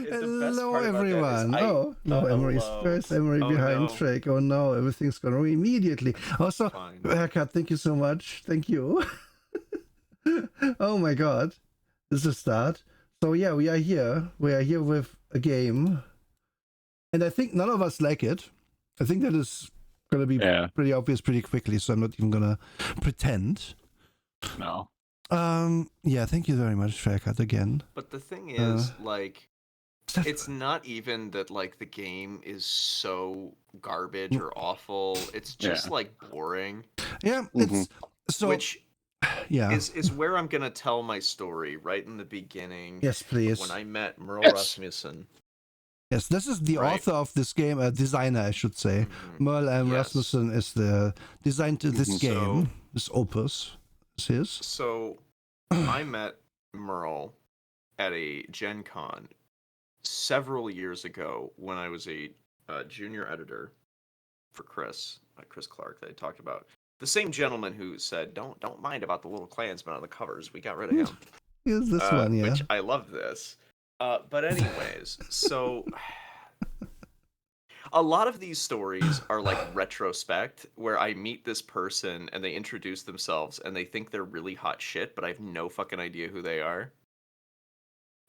Hello, part about that is everyone. Oh, no, Emery's first. Emery behind track. Oh, no, everything's gone wrong immediately. Also, haircut, thank you so much. Thank you. Oh, my God. This is a start. So, yeah, we are here. We are here with a game. And I think none of us like it. I think that is going to be pretty obvious pretty quickly, so I'm not even going to pretend. No. Yeah, thank you very much, Faircut, again. But the thing is, like, it's not even that, like, the game is so garbage or awful. It's just, like, boring. Yeah, it's... So... Which is where I'm going to tell my story, right in the beginning. Yes, please. When I met Merle Rasmussen. Yes, this is the author of this game, a designer, I should say. Merle Rasmussen is the designer to this game, this opus. Is his. So, I met Merle at a Gen Con several years ago when I was a junior editor for Chris Clark that I talked about. The same gentleman who said, "Don't mind about the little Klansman on the covers. We got rid of him." Is this one, yeah? Which I love this. But anyways, so a lot of these stories are like retrospect, where I meet this person and they introduce themselves and they think they're really hot shit, but I have no fucking idea who they are.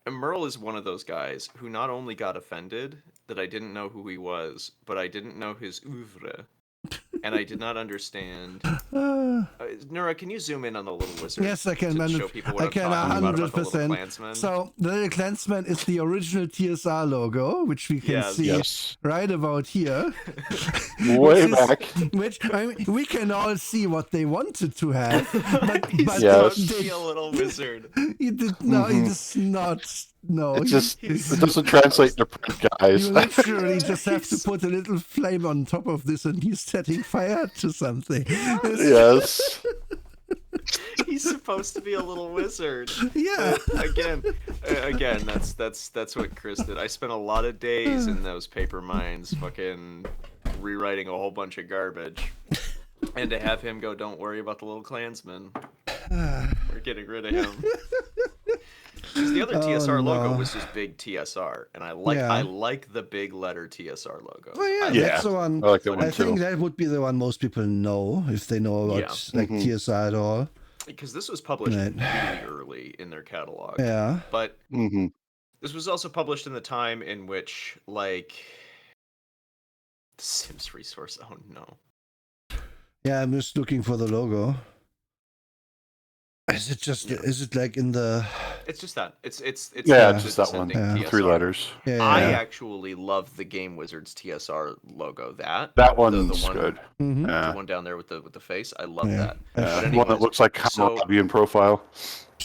And Merle is one of those guys who not only got offended that I didn't know who he was, but I didn't know his oeuvre. And I did not understand. Nura, can you zoom in on the little wizard? Yes, I can. Show people what I can 100%. So the little Klansman is the original TSR logo, which we can see right about here. Way back. Which I mean, we can all see what they wanted to have, but they a little wizard. He did no. He does not. No, it doesn't translate to print, guys. You literally just have to put a little flame on top of this, and he's setting fire to something. Yes. He's supposed to be a little wizard. Yeah. Again, that's what Chris did. I spent a lot of days in those paper mines, fucking rewriting a whole bunch of garbage, and to have him go, "Don't worry about the little Klansman. We're getting rid of him." Because the other TSR logo was just big TSR, and I like the big letter TSR logo. Oh yeah, that's the one. I like that one too. Think that would be the one most people know if they know about TSR at all. Because this was published really early in their catalog. Yeah. But this was also published in the time in which, like, the Sims resource. Oh no. Yeah, I'm just looking for the logo. Is it just? Is it like in the? It's just that. It's just that one. Yeah. 3 letters. Yeah. I actually love the Game Wizards TSR logo. That one's good. The one down there with the face. I love that. Anyways, one that looks like Hammurabi in profile.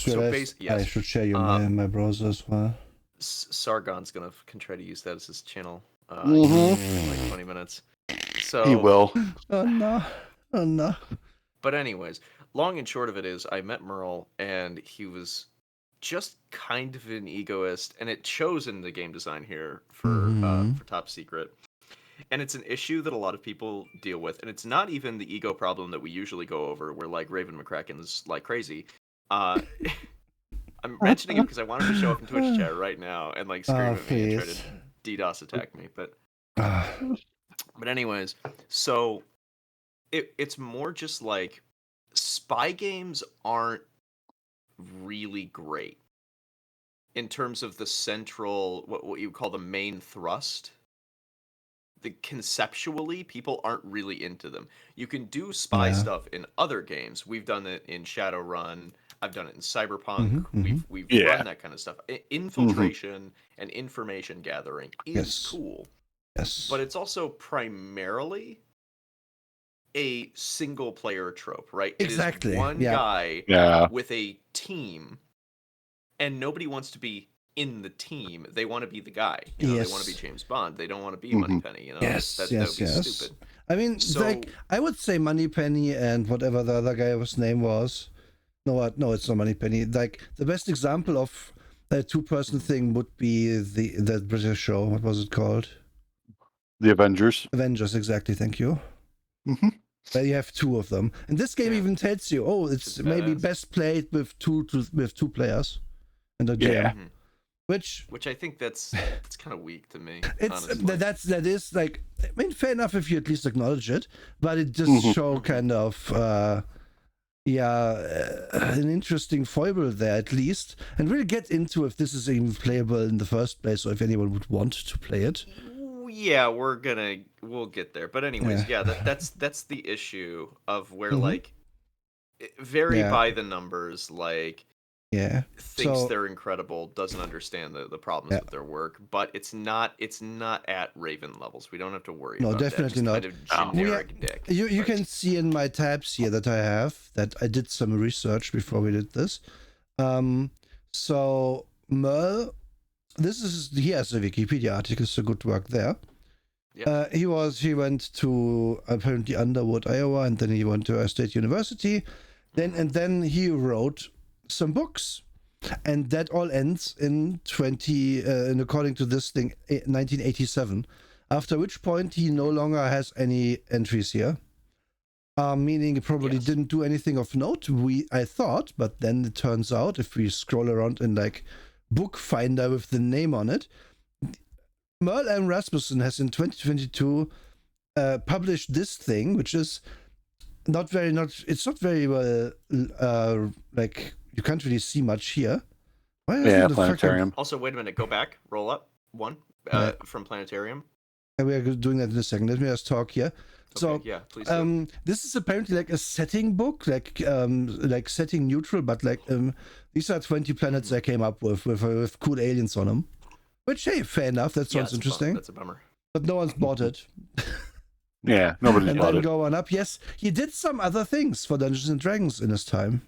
I should share you my browser as well. Sargon's gonna try to use that as his channel. In like 20 minutes. So he will. Oh no. But anyways. Long and short of it is, I met Merle, and he was just kind of an egoist, and it shows in the game design here for Top Secret. And it's an issue that a lot of people deal with, and it's not even the ego problem that we usually go over, where, like, Raven McCracken's like crazy. I'm mentioning it because I wanted to show up in Twitch chat right now and, like, scream at me and try to DDoS attack me, but anyways, so it's more just like spy games aren't really great in terms of the central, what you call the main thrust. Conceptually, people aren't really into them. You can do spy stuff in other games. We've done it in Shadowrun. I've done it in Cyberpunk. We've run that kind of stuff. Infiltration and information gathering is cool. Yes. But it's also primarily a single player trope, right? Exactly. It is one guy with a team, and nobody wants to be in the team. They want to be the guy. They want to be James Bond. They don't want to be Moneypenny. That would be stupid. I mean, like, I would say Moneypenny and whatever the other guy's name was. No, it's not Moneypenny. Like, the best example of a two-person thing would be the British show. What was it called? The Avengers. Avengers, exactly. Thank you. Where you have 2 of them, and this game even tells you, it's maybe best played with two players and a GM. Which I think it's kind of weak to me. It's honestly. that is like, I mean, fair enough if you at least acknowledge it, but it just show kind of an interesting foible there at least, and really get into if this is even playable in the first place, or if anyone would want to play it. Yeah, we'll get there. But anyways, that's the issue of where like very by the numbers, like thinks they're incredible, doesn't understand the problems with their work, but it's not at Raven levels. We don't have to worry about definitely that. not. Kind of generic dick. You can see in my tabs here that I have that I did some research before we did this. So Merle, he has a Wikipedia article, so good work there. Yeah. He went to apparently Underwood, Iowa, and then he went to a state university. Then he wrote some books, and that all ends in according to this thing, 1987. After which point he no longer has any entries here, meaning he probably didn't do anything of note. I thought, but then it turns out if we scroll around in like book finder with the name on it, Merle M. Rasmussen has in 2022 published this thing, which is it's not very well like, you can't really see much here. Planetarium. Also, wait a minute, go back, roll up one from Planetarium. And we are doing that in a second. Let me just talk here. Okay, so please do. This is apparently like a setting book, like setting neutral, but like these are 20 planets I came up with cool aliens on them. Which, hey, fair enough. That sounds interesting. That's a bummer. But no one's bought it. Yeah, nobody's bought it. And then go on up. Yes, he did some other things for Dungeons and Dragons in his time.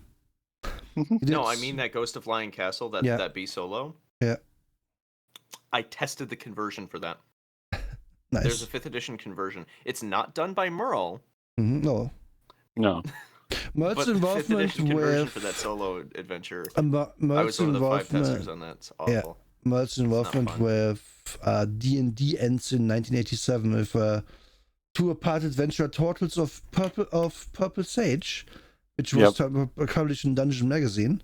No, I mean that Ghost of Lion Castle, that B solo. Yeah. I tested the conversion for that. Nice. There's a 5th edition conversion. It's not done by Merle. No. Merle's involvement conversion for that solo adventure. I was one of the 5 testers on that. It's awful. Yeah. Merle's involvement with D&D ends in 1987 with 2-part adventure, Turtles of Purple Sage, which was published in Dungeon Magazine.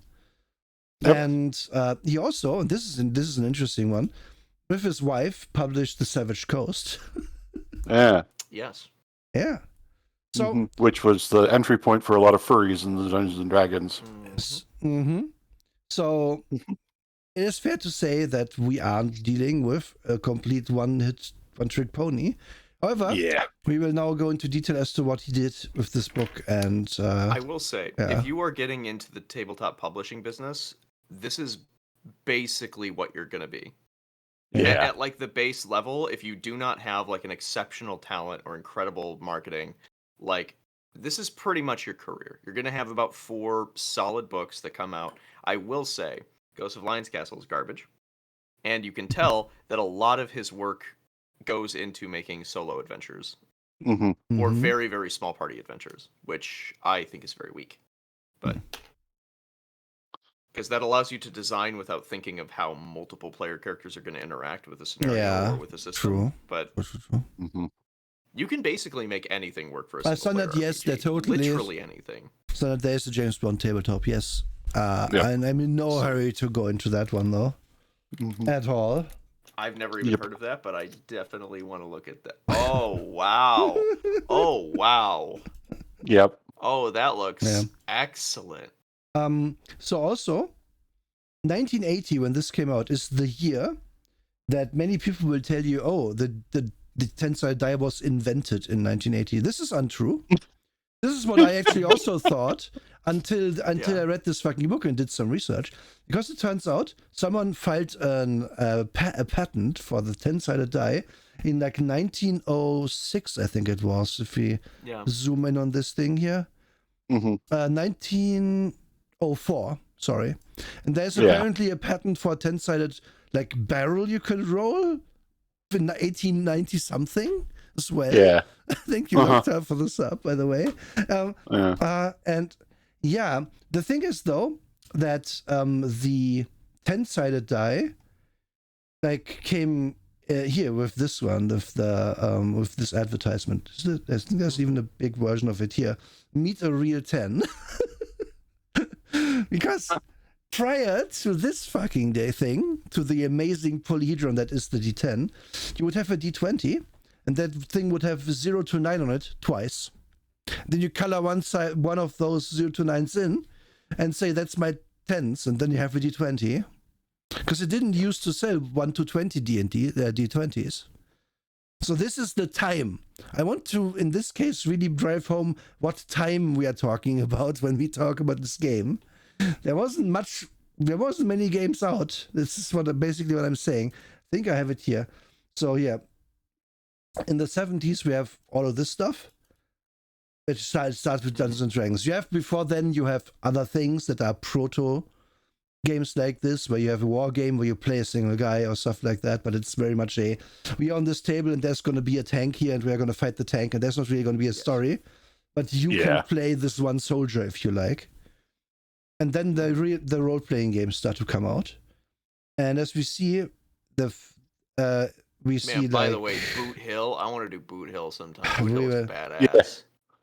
And he also, and this is an interesting one, with his wife published The Savage Coast. Yes. Yeah. So which was the entry point for a lot of furries in the Dungeons and Dragons. So it is fair to say that we aren't dealing with a complete one-trick pony. However, we will now go into detail as to what he did with this book. And I will say, if you are getting into the tabletop publishing business, this is basically what you're going to be. At like the base level, if you do not have like an exceptional talent or incredible marketing, like this is pretty much your career. You're going to have about 4 solid books that come out. I will say, Ghost of Lion's Castle is garbage. And you can tell that a lot of his work goes into making solo adventures. Or very, very small party adventures, which I think is very weak. But because that allows you to design without thinking of how multiple player characters are going to interact with a scenario or with a system. True. But you can basically make anything work for a single player yes, RPG. Totally literally anything. So that there's a James Bond tabletop, yes. And I'm in no hurry to go into that one though, at all. I've never even heard of that, but I definitely want to look at that. Oh wow! Oh wow! Yep. Oh, that looks excellent. So also, 1980, when this came out, is the year that many people will tell you, oh, the 10-sided die was invented in 1980. This is untrue. This is what I actually also thought until I read this fucking book and did some research. Because it turns out someone filed a patent for the 10-sided die in like 1906, I think it was, if we zoom in on this thing here. 1904, sorry. And there's apparently a patent for a 10-sided like barrel you could roll in 1890 something as well. Yeah. Thank you, Doctor, for this up, by the way. And the thing is though that the 10-sided die like came here with this one, with the with this advertisement. There's even a big version of it here. Meet a real 10. Because prior to this fucking day thing, to the amazing polyhedron that is the D10, you would have a D20, and that thing would have 0 to 9 on it twice. Then you color one of those 0 to 9s in, and say that's my 10s, and then you have a D20. Because it didn't used to sell 1 to 20 D20s. So this is the time. I want to, in this case, really drive home what time we are talking about when we talk about this game. There wasn't many games out. This is basically what I'm saying. I think I have it here. So yeah, in the 70s we have all of this stuff. It starts with Dungeons and Dragons. Before then you have other things that are proto games like this, where you have a war game where you play a single guy or stuff like that, but it's very much we are on this table and there's going to be a tank here and we're going to fight the tank, and there's not really going to be a story, but you can play this one soldier if you like. And then the role-playing games start to come out, and as we see by the way, Boot Hill. I want to do Boot Hill sometime. Boot Hill is badass. Yeah.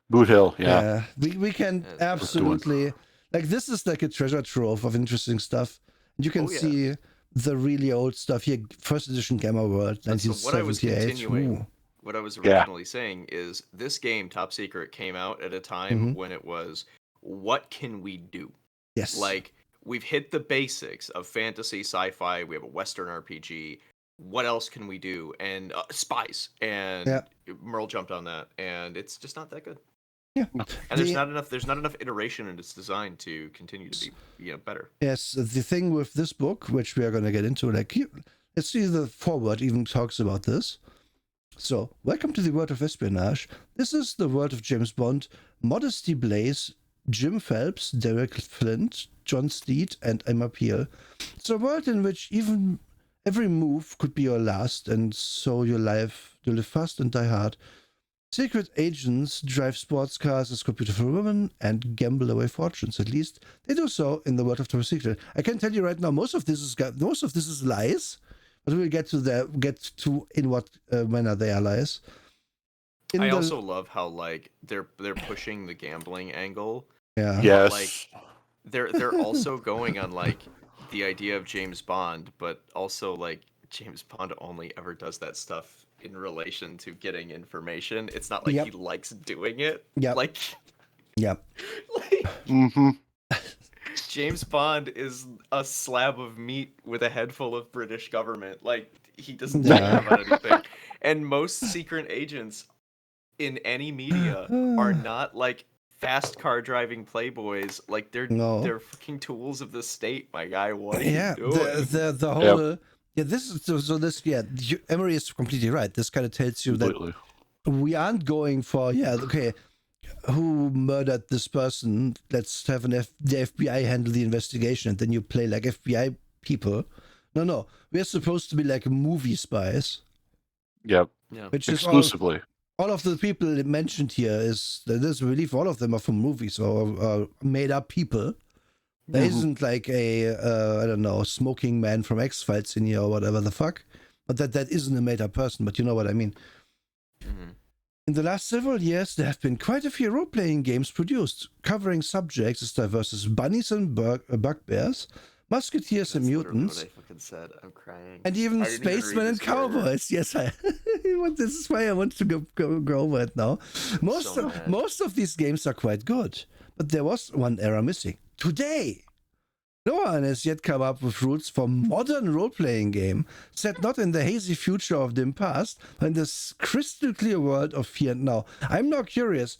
Boot Hill, yeah. We can absolutely, like, this is like a treasure trove of interesting stuff. You can see the really old stuff here. First edition Gamma World, 1978. What I was originally saying is this game, Top Secret, came out at a time when it was, what can we do? Yes. Like, we've hit the basics of fantasy, sci-fi. We have a Western RPG. What else can we do? And spies. And Merle jumped on that, and it's just not that good. Yeah. And there's not enough iteration in its design to continue to be better. Yes, the thing with this book, which we are going to get into, let's see, the foreword even talks about this. So, welcome to the world of espionage. This is the world of James Bond, Modesty Blaze, Jim Phelps, Derek Flint, John Steed, and Emma Peel. It's a world in which even every move could be your last, and so you live fast and die hard. Secret agents drive sports cars, escort beautiful women, and gamble away fortunes. At least they do so in the world of Top Secret. I can tell you right now, most of this is lies, but we'll get to in what manner they are lies. I also love how they're pushing the gambling angle. Yeah. Yes. They're also going on the idea of James Bond, but also James Bond only ever does that stuff in relation to getting information. It's not he likes doing it. Yeah. James Bond is a slab of meat with a head full of British government. He doesn't care about anything. And most secret agents in any media are not fast car driving playboys. They're fucking tools of the state, my guy. What are you doing? The whole Emery is completely right. This kind of tells you that we aren't going for who murdered this person? Let's have the FBI handle the investigation, and then you play FBI people. No, we're supposed to be movie spies. Yep. Yeah. Which exclusively. All of the people mentioned here there's a belief all of them are from movies or made up people. There isn't I don't know, smoking man from X-Files in here or whatever the fuck. But that isn't a made up person, but you know what I mean. Mm-hmm. In the last several years, there have been quite a few role-playing games produced, covering subjects as diverse as bunnies and bugbears, musketeers and mutants. That's what I fucking said. I'm crying. And even spacemen and cowboys. Yes, this is why I want to go over it now. Most of these games are quite good, but there was one error missing. Today, no one has yet come up with rules for modern role-playing game, set not in the hazy future of dim past, but in this crystal clear world of here and now. I'm now curious.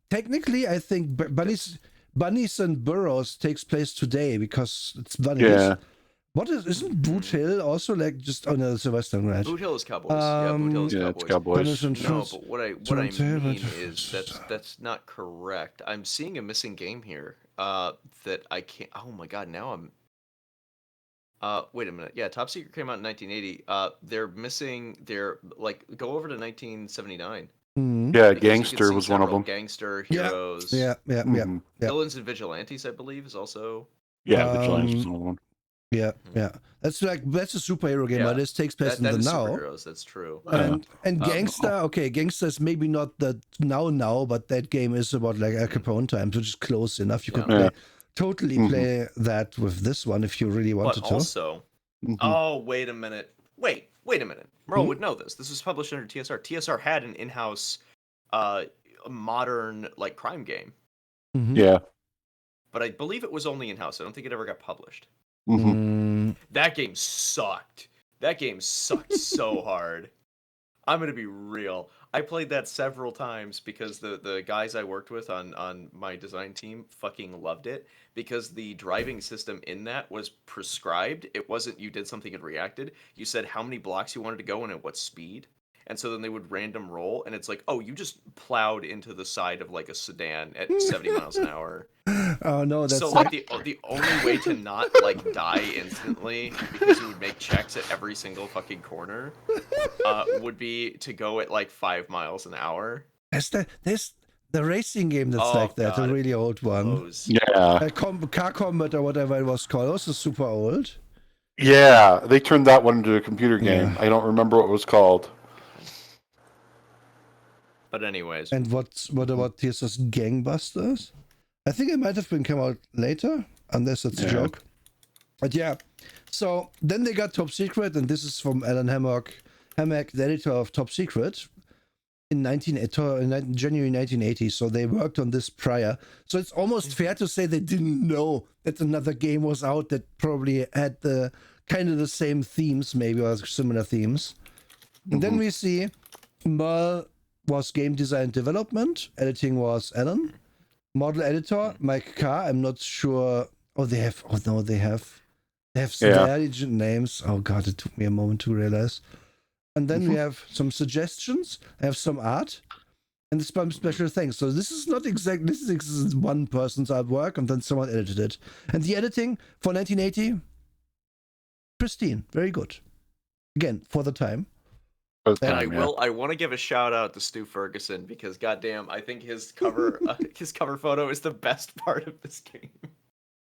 Technically, I think Bunnies and Burrows takes place today because it's bunnies. Yeah. Isn't Boot Hill also just it's a Western Ranch? Boot Hill is Cowboys. Boot Hill is Cowboys. It's Cowboys. No, but what I mean is that's not correct. I'm seeing a missing game here. That I can't. Oh my god! Now I'm. Wait a minute. Yeah, Top Secret came out in 1980. They're missing. Go over to 1979. Mm-hmm. Yeah, Gangster was one of them. Gangster, Heroes. Yeah. Villains and Vigilantes, I believe, is also. Yeah, Vigilantes was another one. Yeah. That's a superhero game, but this takes place in the now. Superheroes, that's true. And Gangster, Gangster is maybe not the now, but that game is about Al Capone times, which is close enough. You could play totally play that with this one if you really wanted but also, oh, wait a minute. Wait a minute. Merle would know this. This was published under TSR. TSR had an in-house modern like crime game. Yeah. But I believe it was only in-house. I don't think it ever got published. That game sucked. That game sucked so hard. I'm going to be real. I played that several times because the guys I worked with on my design team fucking loved it, because the driving system in that was prescribed. It wasn't you did something and reacted. You said how many blocks you wanted to go and at what speed. And so then they would random roll, and it's like, oh, you just plowed into the side of like a sedan at 70 miles an hour. Oh no, that's so like the only way to not like die instantly, because you would make checks at every single fucking corner, would be to go at like 5 miles an hour. There's the racing game that's like that, a really old one. Yeah. Car Combat or whatever it was called, also super old. Yeah, they turned that one into a computer game. I don't remember what it was called. But anyways. And what about TSS Gangbusters? I think it might have been come out later, unless it's a joke. But yeah, so then they got Top Secret, and this is from Alan Hammack, the editor of Top Secret, in January 1980. So they worked on this prior. So it's almost fair to say they didn't know that another game was out that probably had the kind of the same themes, maybe, or similar themes. And then we see Merle was game design development, editing was Alan, model editor Mike Carr. I'm not sure. They have some very legend names. Oh god, it took me a moment to realize. And then we have some suggestions. I have some art and some special things. So this is not exactly, this is one person's artwork, and then someone edited it. And the editing for 1980, pristine, very good. Again, for the time. And I want to give a shout out to Stu Ferguson, because goddamn, I think his cover photo is the best part of this game.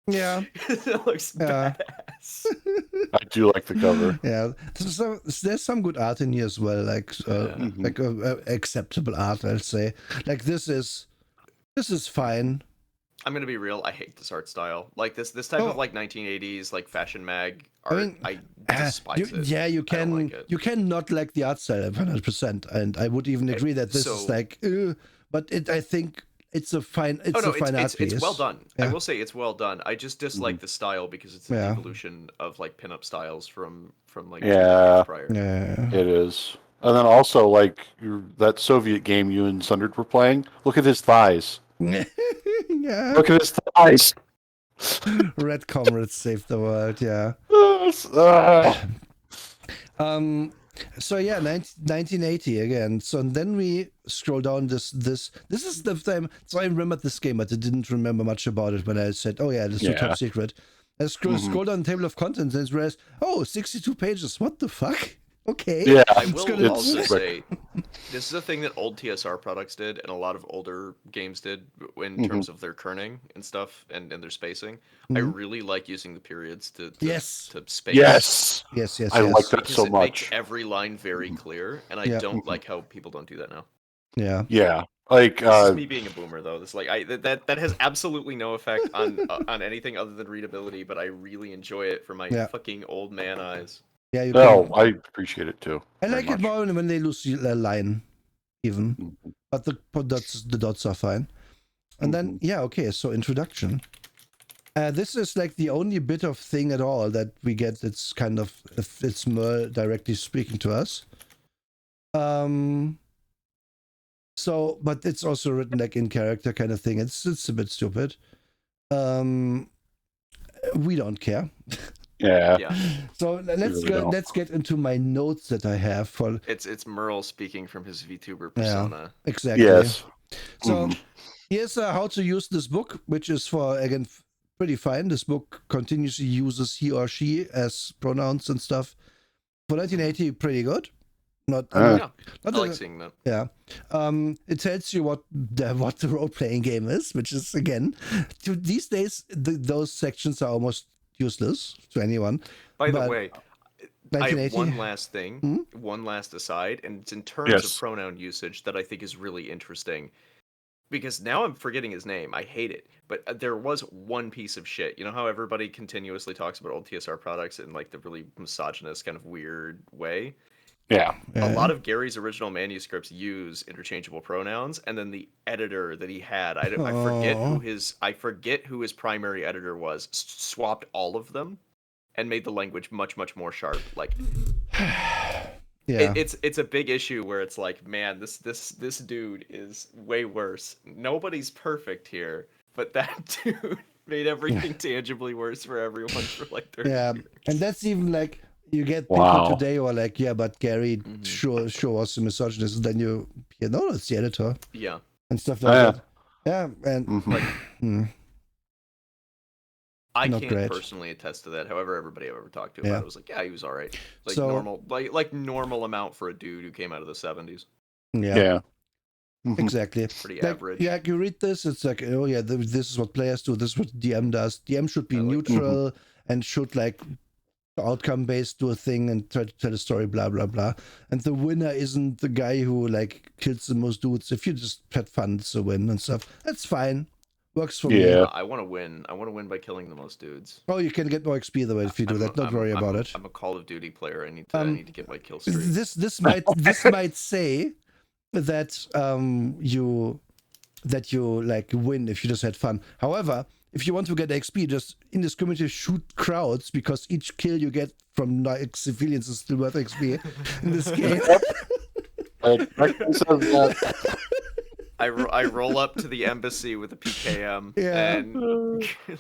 Yeah, it looks badass. I do like the cover. Yeah, so there's some good art in here as well, like acceptable art, I'll say. Like this is fine. I'm gonna be real. I hate this art style. Like this type of like 1980s like fashion mag art. I despise it. Yeah, you can you cannot like the art style 100%, and I would even agree that this is like, but I think it's a fine. It's a fine art piece. It's well done. Yeah. I will say it's well done. I just dislike the style because it's an evolution of like pinup styles from like prior. Yeah, it is. And then also like that Soviet game you and Sundred were playing. Look at his thighs. Yeah. Look at his thighs. Red Comrades saved the world. Yeah. So yeah, 1980 again. So then we scroll down this is the time. So I remembered this game, but I didn't remember much about it when I said, oh yeah, this is Top Secret. I scroll down the table of contents and realized, 62 pages. What the fuck? Okay. Yeah, I will also say this is a thing that old TSR products did, and a lot of older games did in terms of their kerning and stuff and their spacing. I really like using the periods to space. Yes. I like that because so it much. Makes every line very clear, and I don't like how people don't do that now. Yeah. Yeah. Like this is me being a boomer, though. This that has absolutely no effect on anything other than readability, but I really enjoy it for my fucking old man eyes. Yeah, I appreciate it too. I like it more when they lose a line, even. But the dots are fine. And then so introduction. This is like the only bit of thing at all that we get. It's kind of it's Merle directly speaking to us. So, but it's also written like in character kind of thing. It's a bit stupid. We don't care. Yeah. So let's get into my notes that I have for. It's Merle speaking from his VTuber persona. Yeah, exactly. Yes. So here's how to use this book, which is again pretty fine. This book continuously uses he or she as pronouns and stuff. For 1980, pretty good. I like seeing that. Yeah. It tells you what the role-playing game is, which is again, these days those sections are almost useless to anyone. By the way, I have one last thing, one last aside, and it's in terms of pronoun usage that I think is really interesting. because now I'm forgetting his name. I hate it. But there was one piece of shit. You know how everybody continuously talks about old TSR products in like the really misogynist kind of weird way? Yeah. A lot of Gary's original manuscripts use interchangeable pronouns, and then the editor that he had, I forget who his primary editor was, swapped all of them and made the language much more sharp. Like Yeah. it's a big issue where it's like, man, this dude is way worse. Nobody's perfect here, but that dude made everything tangibly worse for everyone for like 30 years. And that's even like, you get people today who are like, yeah, but Gary sure was a misogynist, and then you know, it's the editor. Yeah. And stuff like that. Yeah, and like I not can't great. personally attest to that. However, everybody I've ever talked to about it was like, yeah, he was all right. Like So- normal, like normal amount for a dude who came out of the 70s. Yeah. Exactly. Pretty Like, average. yeah, you read this, it's like, oh yeah, this is what players do, this is what DM does. DM should be I like neutral and should like outcome based do a thing and try to tell a story, blah blah blah. And the winner isn't the guy who like kills the most dudes. If you just had fun, it's a win and stuff. That's fine. Works for me. Yeah. I want to win. I want to win by killing the most dudes. Oh, you can get more XP the way if you do that. Don't worry about it. I'm a Call of Duty player. I need to get my kill streak. This might say that you like win if you just had fun. However, if you want to get XP, just indiscriminately shoot crowds, because each kill you get from like civilians is still worth XP in this game. I roll up to the embassy with a PKM and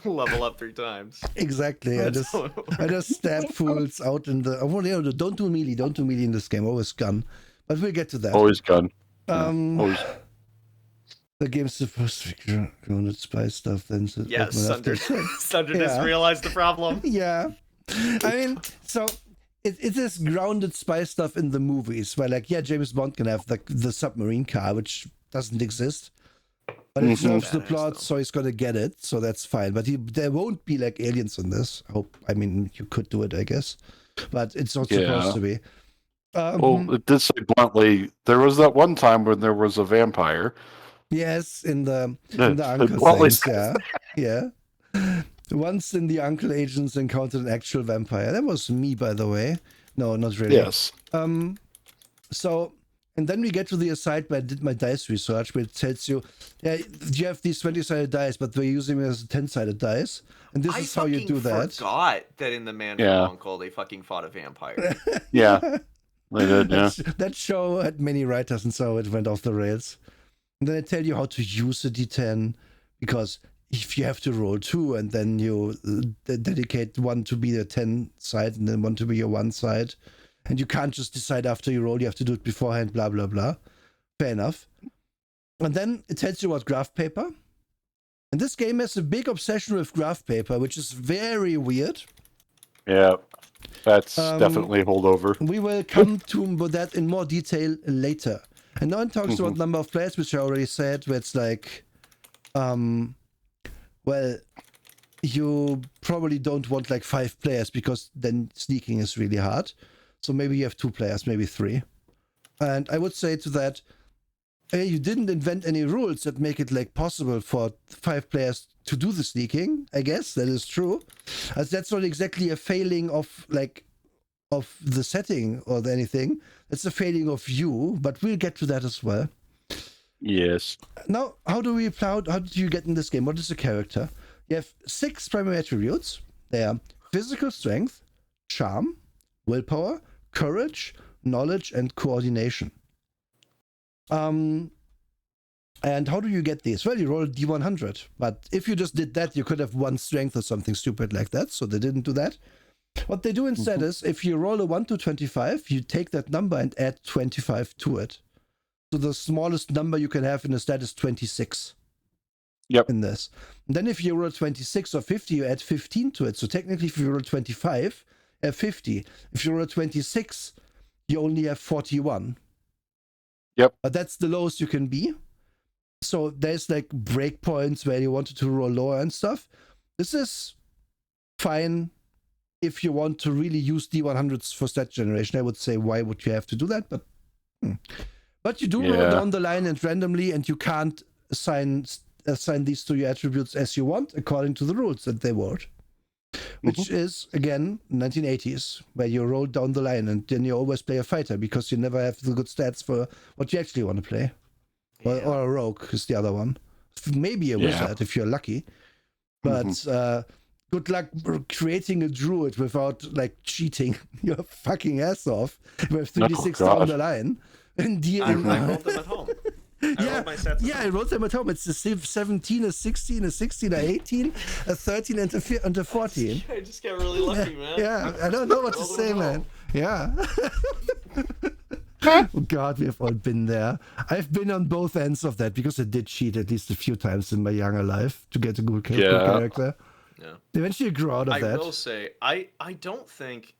level up 3 times. Exactly. I just stab fools out in the. Don't do melee in this game. Always gun. But we'll get to that. Always gun. Always. The game's supposed to be grounded spy stuff. Then Sunder just realized the problem. Yeah. I mean, so it is grounded spy stuff in the movies where, like, yeah, James Bond can have the submarine car, which doesn't exist, but it serves the plot, so he's gonna get it, so that's fine. But there won't be like aliens in this. I mean, you could do it, I guess, but it's not supposed to be. Well, it did say bluntly, there was that one time when there was a vampire. Yes, in the Uncle things, yeah. Once in the Uncle agents encountered an actual vampire. That was me, by the way. No, not really. Yes. So, and then we get to the aside where I did my dice research, where it tells you, yeah, you have these 20-sided dice, but we're using them as 10-sided dice. And this is how you do that. I forgot that in The Man from Uncle, they fucking fought a vampire. Yeah. They did, yeah. That show had many writers, and so it went off the rails. And then I tell you how to use a D10, because if you have to roll 2 and then you dedicate one to be the 10 side and then one to be your 1 side, and you can't just decide after you roll, you have to do it beforehand, blah, blah, blah. Fair enough. And then it tells you about graph paper. And this game has a big obsession with graph paper, which is very weird. Yeah, that's definitely a holdover. We will come to that in more detail later. And now it talks about number of players, which I already said, where it's like, well, you probably don't want like 5 players, because then sneaking is really hard. So maybe you have 2 players, maybe 3. And I would say to that, you didn't invent any rules that make it like possible for 5 players to do the sneaking. I guess that is true. As that's not exactly a failing of the setting or anything. It's a failing of you, but we'll get to that as well. Yes. Now, how do you get in this game? What is the character? You have 6 primary attributes. They are physical strength, charm, willpower, courage, knowledge, and coordination. And how do you get these? Well, you roll D100. But if you just did that, you could have 1 strength or something stupid like that. So they didn't do that. What they do instead is, if you roll a 1 to 25, you take that number and add 25 to it. So the smallest number you can have in a stat is 26. Yep. In this. And then if you roll 26 or 50, you add 15 to it. So technically, if you roll 25, you have 50. If you roll 26, you only have 41. Yep. But that's the lowest you can be. So there's like breakpoints where you wanted to roll lower and stuff. This is fine if you want to really use D100s for stat generation. I would say, why would you have to do that? But you do roll down the line and randomly, and you can't assign these to your attributes as you want according to the rules that they wrote. Which is, again, 1980s, where you roll down the line and then you always play a fighter because you never have the good stats for what you actually want to play. Or a rogue is the other one. Maybe a wizard if you're lucky. But good luck creating a druid without like cheating your fucking ass off with 3d6 down the line. And I rolled them at home. I rolled my stats I wrote them at home. It's a 17, a 16, a 16, a 18, a 13, and a 14. I just got really lucky, man. Yeah, I don't know what to say, man. Yeah. Oh God, we've all been there. I've been on both ends of that because I did cheat at least a few times in my younger life to get a good character. Yeah. Eventually you grow out of that. I will say, I don't think...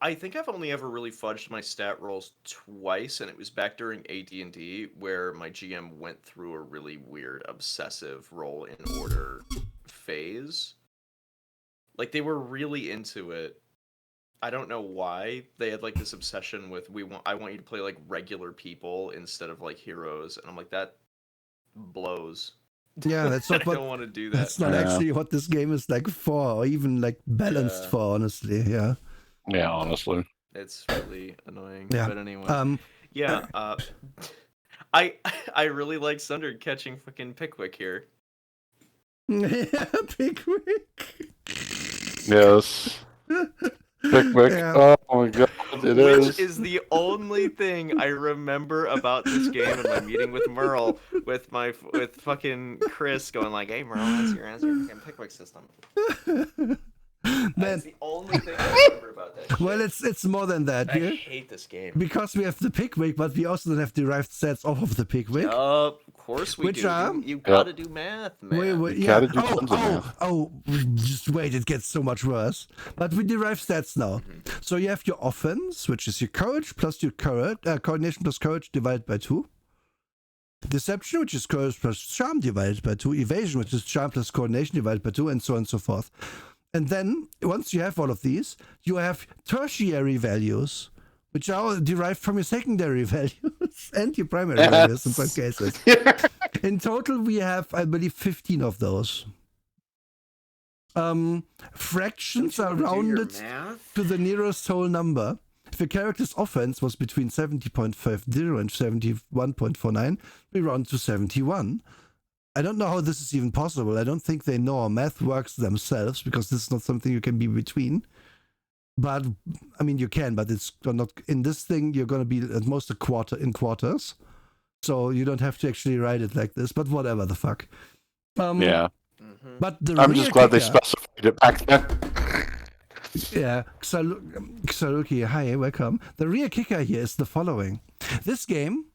I think I've only ever really fudged my stat rolls twice, and it was back during AD&D where my GM went through a really weird obsessive roll in order phase. Like, they were really into it. I don't know why. They had like this obsession with I want you to play like regular people instead of like heroes, and I'm like, that blows. Yeah, that's not what. I don't want to do that. That's not actually what this game is like for, or even like balanced for. Honestly, yeah. Yeah, honestly, it's really annoying. Yeah. But anyway, I really like Sunder catching fucking Pickwick here. Yeah, Pickwick. Yes. Pickwick. Yeah. Oh my God, Which is the only thing I remember about this game in my meeting with Merle, with fucking Chris going like, "Hey Merle, that's your fucking Pickwick system." That's the only thing I remember about that shit. Well, it's more than that. I hate this game. Because we have the Pickwick, but we also don't have derived sets off of the Pickwick. Of course we do. You gotta do math, man. You gotta do tons of math. Just wait, it gets so much worse. But we derive stats now. So you have your offense, which is your courage plus your coordination plus courage divided by 2. Deception, which is courage plus charm divided by 2. Evasion, which is charm plus coordination divided by 2, and so on and so forth. And then, once you have all of these, you have tertiary values, which are derived from your secondary values and your primary values in some cases. In total, we have, I believe, 15 of those. Fractions are rounded to the nearest whole number. If a character's offense was between 70.50 and 71.49, we round to 71. I don't know how this is even possible. I don't think they know how math works themselves, because this is not something you can be between. But, I mean, you can, but it's not... In this thing, you're going to be at most a quarter in quarters. So you don't have to actually write it like this, but whatever the fuck. Yeah. But I'm just glad they specified it back then. Yeah, Xaruki, hi, welcome. The real kicker here is the following. This game,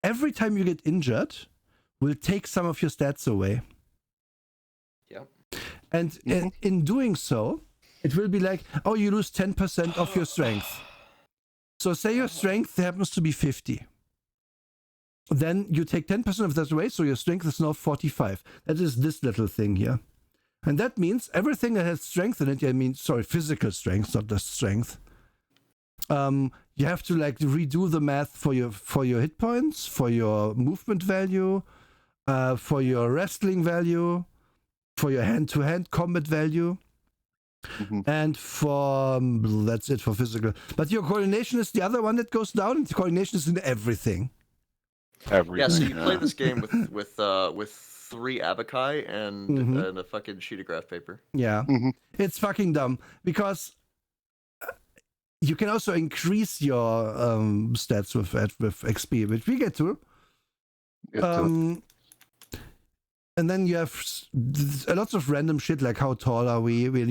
every time you get injured, will take some of your stats away. Yep. And in doing so, it will be like, oh, you lose 10% of your strength. So say your strength happens to be 50. Then you take 10% of that away, so your strength is now 45. That is this little thing here. And that means everything that has strength in it, physical strength, not just strength. You have to like redo the math for your hit points, for your movement value, for your wrestling value, for your hand-to-hand combat value, and for that's it for physical. But your coordination is the other one that goes down, and the coordination is in everything. Yeah, so you play this game with 3 abaci and a fucking sheet of graph paper. Yeah, it's fucking dumb because you can also increase your stats with XP, which we get to. And then you have lots of random shit like how tall are we? We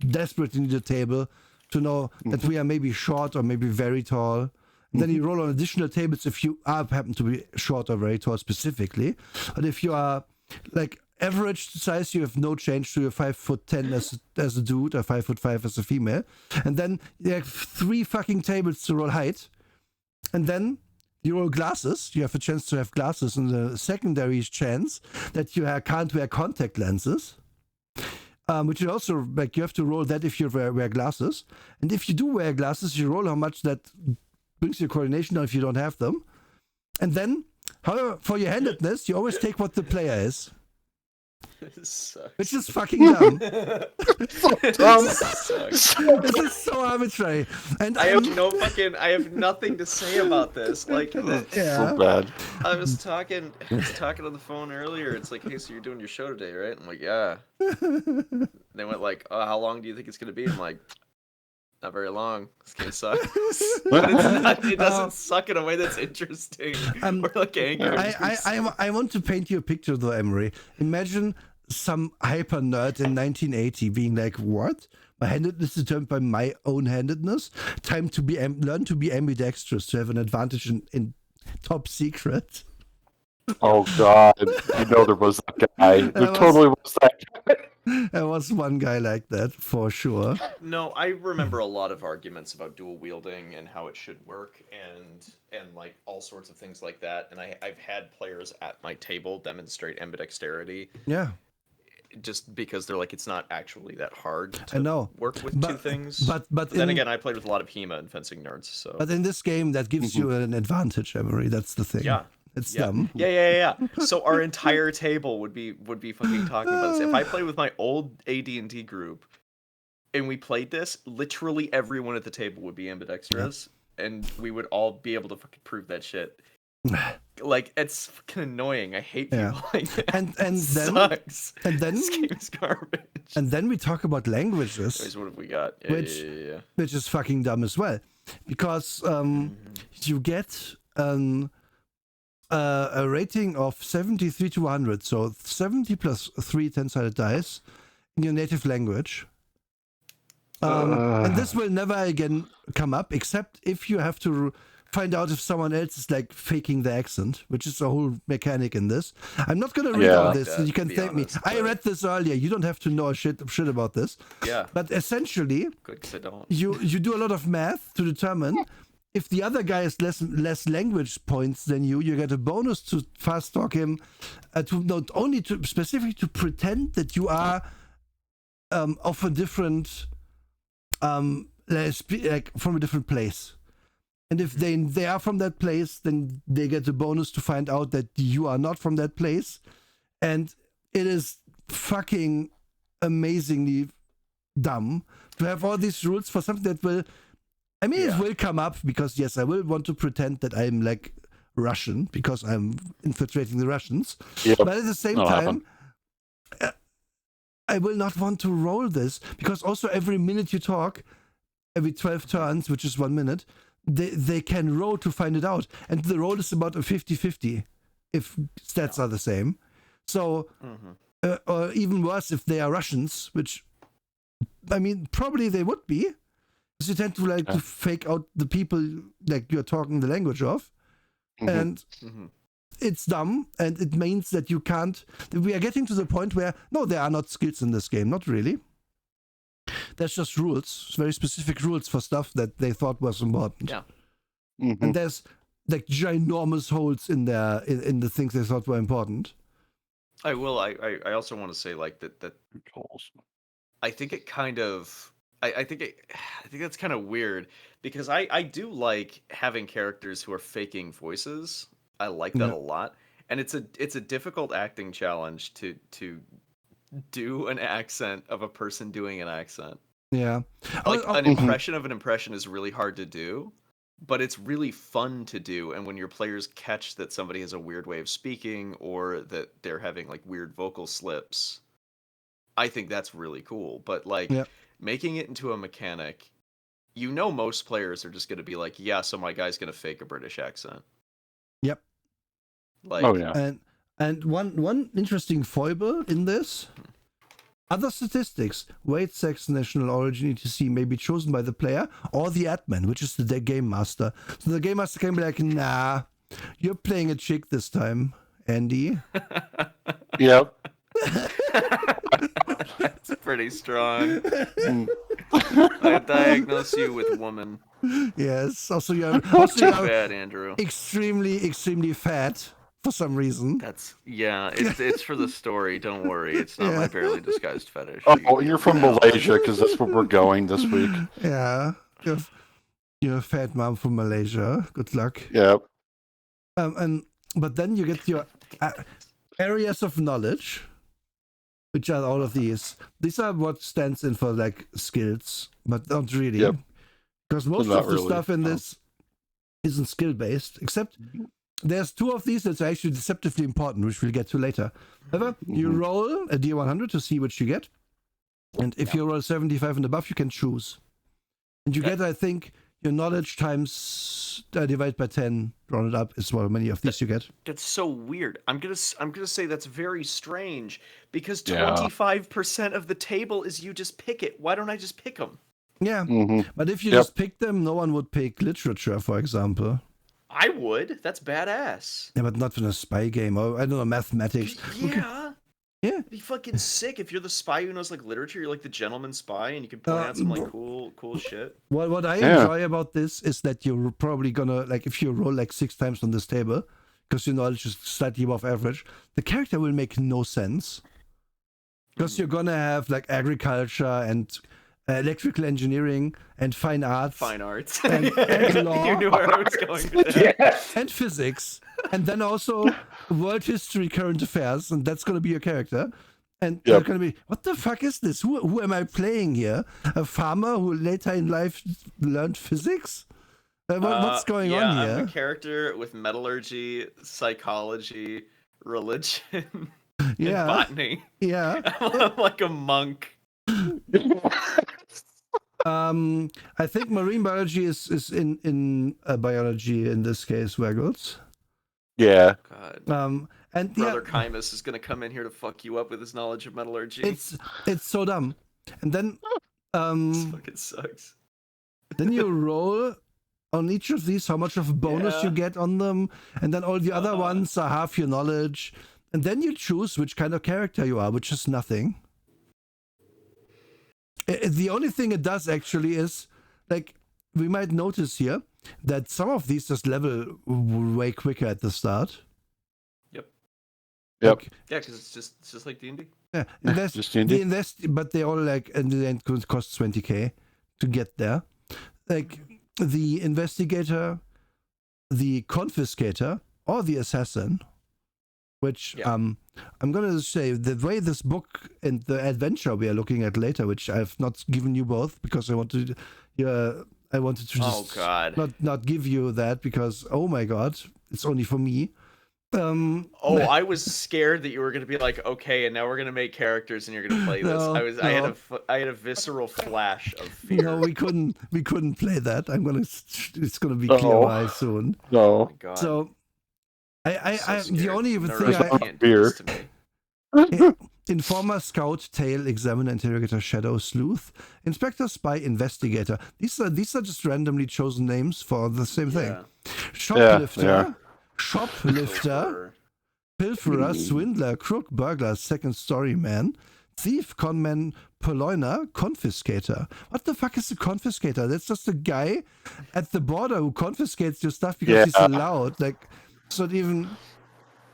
desperately need a table to know that we are maybe short or maybe very tall. And then you roll on additional tables if you happen to be short or very tall specifically. But if you are like average size, you have no change to your 5'10" as a dude or 5'5" as a female. And then you have 3 fucking tables to roll height. And then you roll glasses. You have a chance to have glasses, and the secondary chance that you can't wear contact lenses. Which is also like you have to roll that if you wear glasses. And if you do wear glasses, you roll how much that brings your coordination down if you don't have them. And then However, for your handedness, you always take what the player is. This sucks. Which is fucking dumb. This sucks. This is so arbitrary. And I have nothing to say about this. Like, So bad. I was talking on the phone earlier. It's like, hey, so you're doing your show today, right? I'm like, yeah. They went like, oh, how long do you think it's gonna be? I'm like, not very long. This game sucks. But it doesn't suck in a way that's interesting or like angry. I want to paint you a picture though, Emery. Imagine some hyper nerd in 1980 being like, what? My handedness is determined by my own handedness. Time to learn to be ambidextrous to have an advantage in top secret. Oh God! There was that guy. There totally was that guy. There was one guy like that for sure. No, I remember a lot of arguments about dual wielding and how it should work, and like all sorts of things like that. And I've had players at my table demonstrate ambidexterity. Yeah. Just because they're like, it's not actually that hard to I know. work with two things. But then again, I played with a lot of HEMA and fencing nerds. So. But in this game, that gives you an advantage, Emery. That's the thing. Yeah. It's dumb. Yeah. So our entire table would be fucking talking about this. If I played with my old AD&D group and we played this, literally everyone at the table would be ambidextrous, and we would all be able to fucking prove that shit. Like, it's fucking annoying. I hate people like that. And then sucks. And then this game is garbage. And then we talk about languages. Anyways, what have we got? Which is fucking dumb as well, because you get a rating of 73 to 100, so 70 plus 3 10-sided dice in your native language. And this will never again come up, except if you have to find out if someone else is like faking the accent, which is a whole mechanic in this. I'm not going to read all this, so you can thank me. I read this earlier. You don't have to know shit about this. Yeah. But essentially, good, 'cause I don't. You do a lot of math to determine if the other guy has less language points than you get a bonus to fast talk him, to not only to specifically to pretend that you are of a different like from a different place. And if they are from that place, then they get a bonus to find out that you are not from that place. And it is fucking amazingly dumb to have all these rules for something that will... I mean, it will come up because, yes, I will want to pretend that I'm like Russian because I'm infiltrating the Russians. Yep. But at the same time, I will not want to roll this because also every minute you talk, every 12 turns, which is 1 minute, they can roll to find it out. And the roll is about a 50-50 if stats are the same. So, or even worse if they are Russians, which, I mean, probably they would be. Because you tend to like to fake out the people like you're talking the language of. And it's dumb. And it means that you can't... We are getting to the point where, no, there are not skills in this game. Not really. There's just rules, very specific rules for stuff that they thought was important. Yeah. And there's like ginormous holes in there in the things they thought were important. I also want to say like that I think it kind of I think that's kind of weird because I do like having characters who are faking voices. I like that a lot. And it's a difficult acting challenge to do an accent of a person doing an accent. Yeah. Like an impression of an impression is really hard to do, but it's really fun to do. And when your players catch that somebody has a weird way of speaking or that they're having like weird vocal slips, I think that's really cool. But like making it into a mechanic, most players are just going to be like, yeah, so my guy's going to fake a British accent. Yep. Like, And one interesting foible in this, other statistics, weight, sex, national origin, etc. may be chosen by the player or the admin, which is the game master. So the game master can be like, nah, you're playing a chick this time, Andy. Yep. That's pretty strong. I diagnose you with woman. Yes. Also, you're bad, Andrew. Extremely fat. For some reason. It's for the story. Don't worry. It's not my barely disguised fetish. Oh, you're from Malaysia because that's where we're going this week. Yeah. You're a fat mom from Malaysia. Good luck. Yep. And but then you get your areas of knowledge, which are all of these. These are what stands in for like skills, but not really. Yep. Because most Not of the really, stuff in no. this isn't skill based, except there's 2 of these that's actually deceptively important, which we'll get to later. However, you roll a D100 to see which you get, and if you roll 75 and above, you can choose. And you get, I think, your knowledge times divided by 10, rounded up, is what many of these you get. That's so weird. I'm gonna say that's very strange because Yeah. 25% of the table is you just pick it. Why don't I just pick them? Yeah, but if you Yep. just pick them, no one would pick literature, for example. I would. That's badass. Yeah, but not in a spy game, or I don't know, mathematics. Yeah. Yeah. It'd be fucking sick if you're the spy who knows like literature. You're like the gentleman spy, and you can point out some like cool shit. What I enjoy about this is that you're probably gonna, like, if you roll like 6 times on this table, because your knowledge is slightly above average, the character will make no sense. Because you're gonna have like agriculture and electrical engineering and fine arts and law. You knew where I was going with that. And physics, and then also world history, current affairs, and that's gonna be your character. And they're gonna be, what the fuck is this? Who am I playing here? A farmer who later in life learned physics? What's going on here? I'm a character with metallurgy, psychology, religion, and botany. Yeah. I'm like a monk. I think marine biology is in biology in this case, Waggles. Yeah. God. And Brother Chimus is gonna come in here to fuck you up with his knowledge of metallurgy. It's so dumb. And then this fucking sucks. Then you roll on each of these how much of a bonus you get on them, and then all the other ones are half your knowledge, and then you choose which kind of character you are, which is nothing. The only thing it does actually is, like, we might notice here that some of these just level way quicker at the start. Yep. Yeah, because it's just like D&D. Yeah, just D&D. But they all like in the end cost 20k to get there. Like the investigator, the confiscator, or the assassin. Which I'm gonna say the way this book and the adventure we are looking at later, which I've not given you both because I wanted to just not give you that because oh my god, it's only for me. I was scared that you were gonna be like, okay, and now we're gonna make characters and you're gonna play this. I had a visceral flash of fear. No, we couldn't play that. It's gonna be clear why soon. No. Oh my god. So I the only thing can't do this to me. Informer, Scout, Tail, Examiner, Interrogator, Shadow, Sleuth, Inspector, Spy, Investigator. These are just randomly chosen names for the same thing. Shoplifter, Shoplifter, Pilferer, Swindler, Crook, Burglar, Second Story Man, Thief, Conman, Purloiner, Confiscator. What the fuck is a confiscator? That's just a guy at the border who confiscates your stuff because he's allowed. Like, it's not even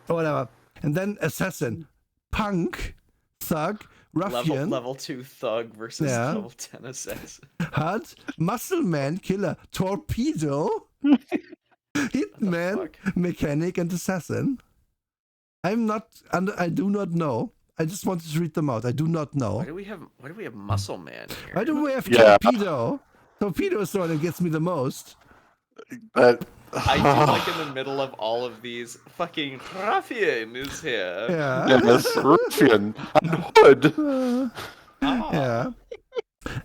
whatever. And then Assassin, Punk, Thug, Ruffian. Level 2 Thug versus level 10 Assassin. Hut, Muscle Man, Killer, Torpedo, Hitman, Mechanic, and Assassin. I do not know. I just wanted to read them out. I do not know. Why do we have Muscle Man here? Why do we have Torpedo? Torpedo is the one that gets me the most. I do like in the middle of all of these, fucking Ruffian is here. Yeah. Yes, Ruffian. Hood. Yeah.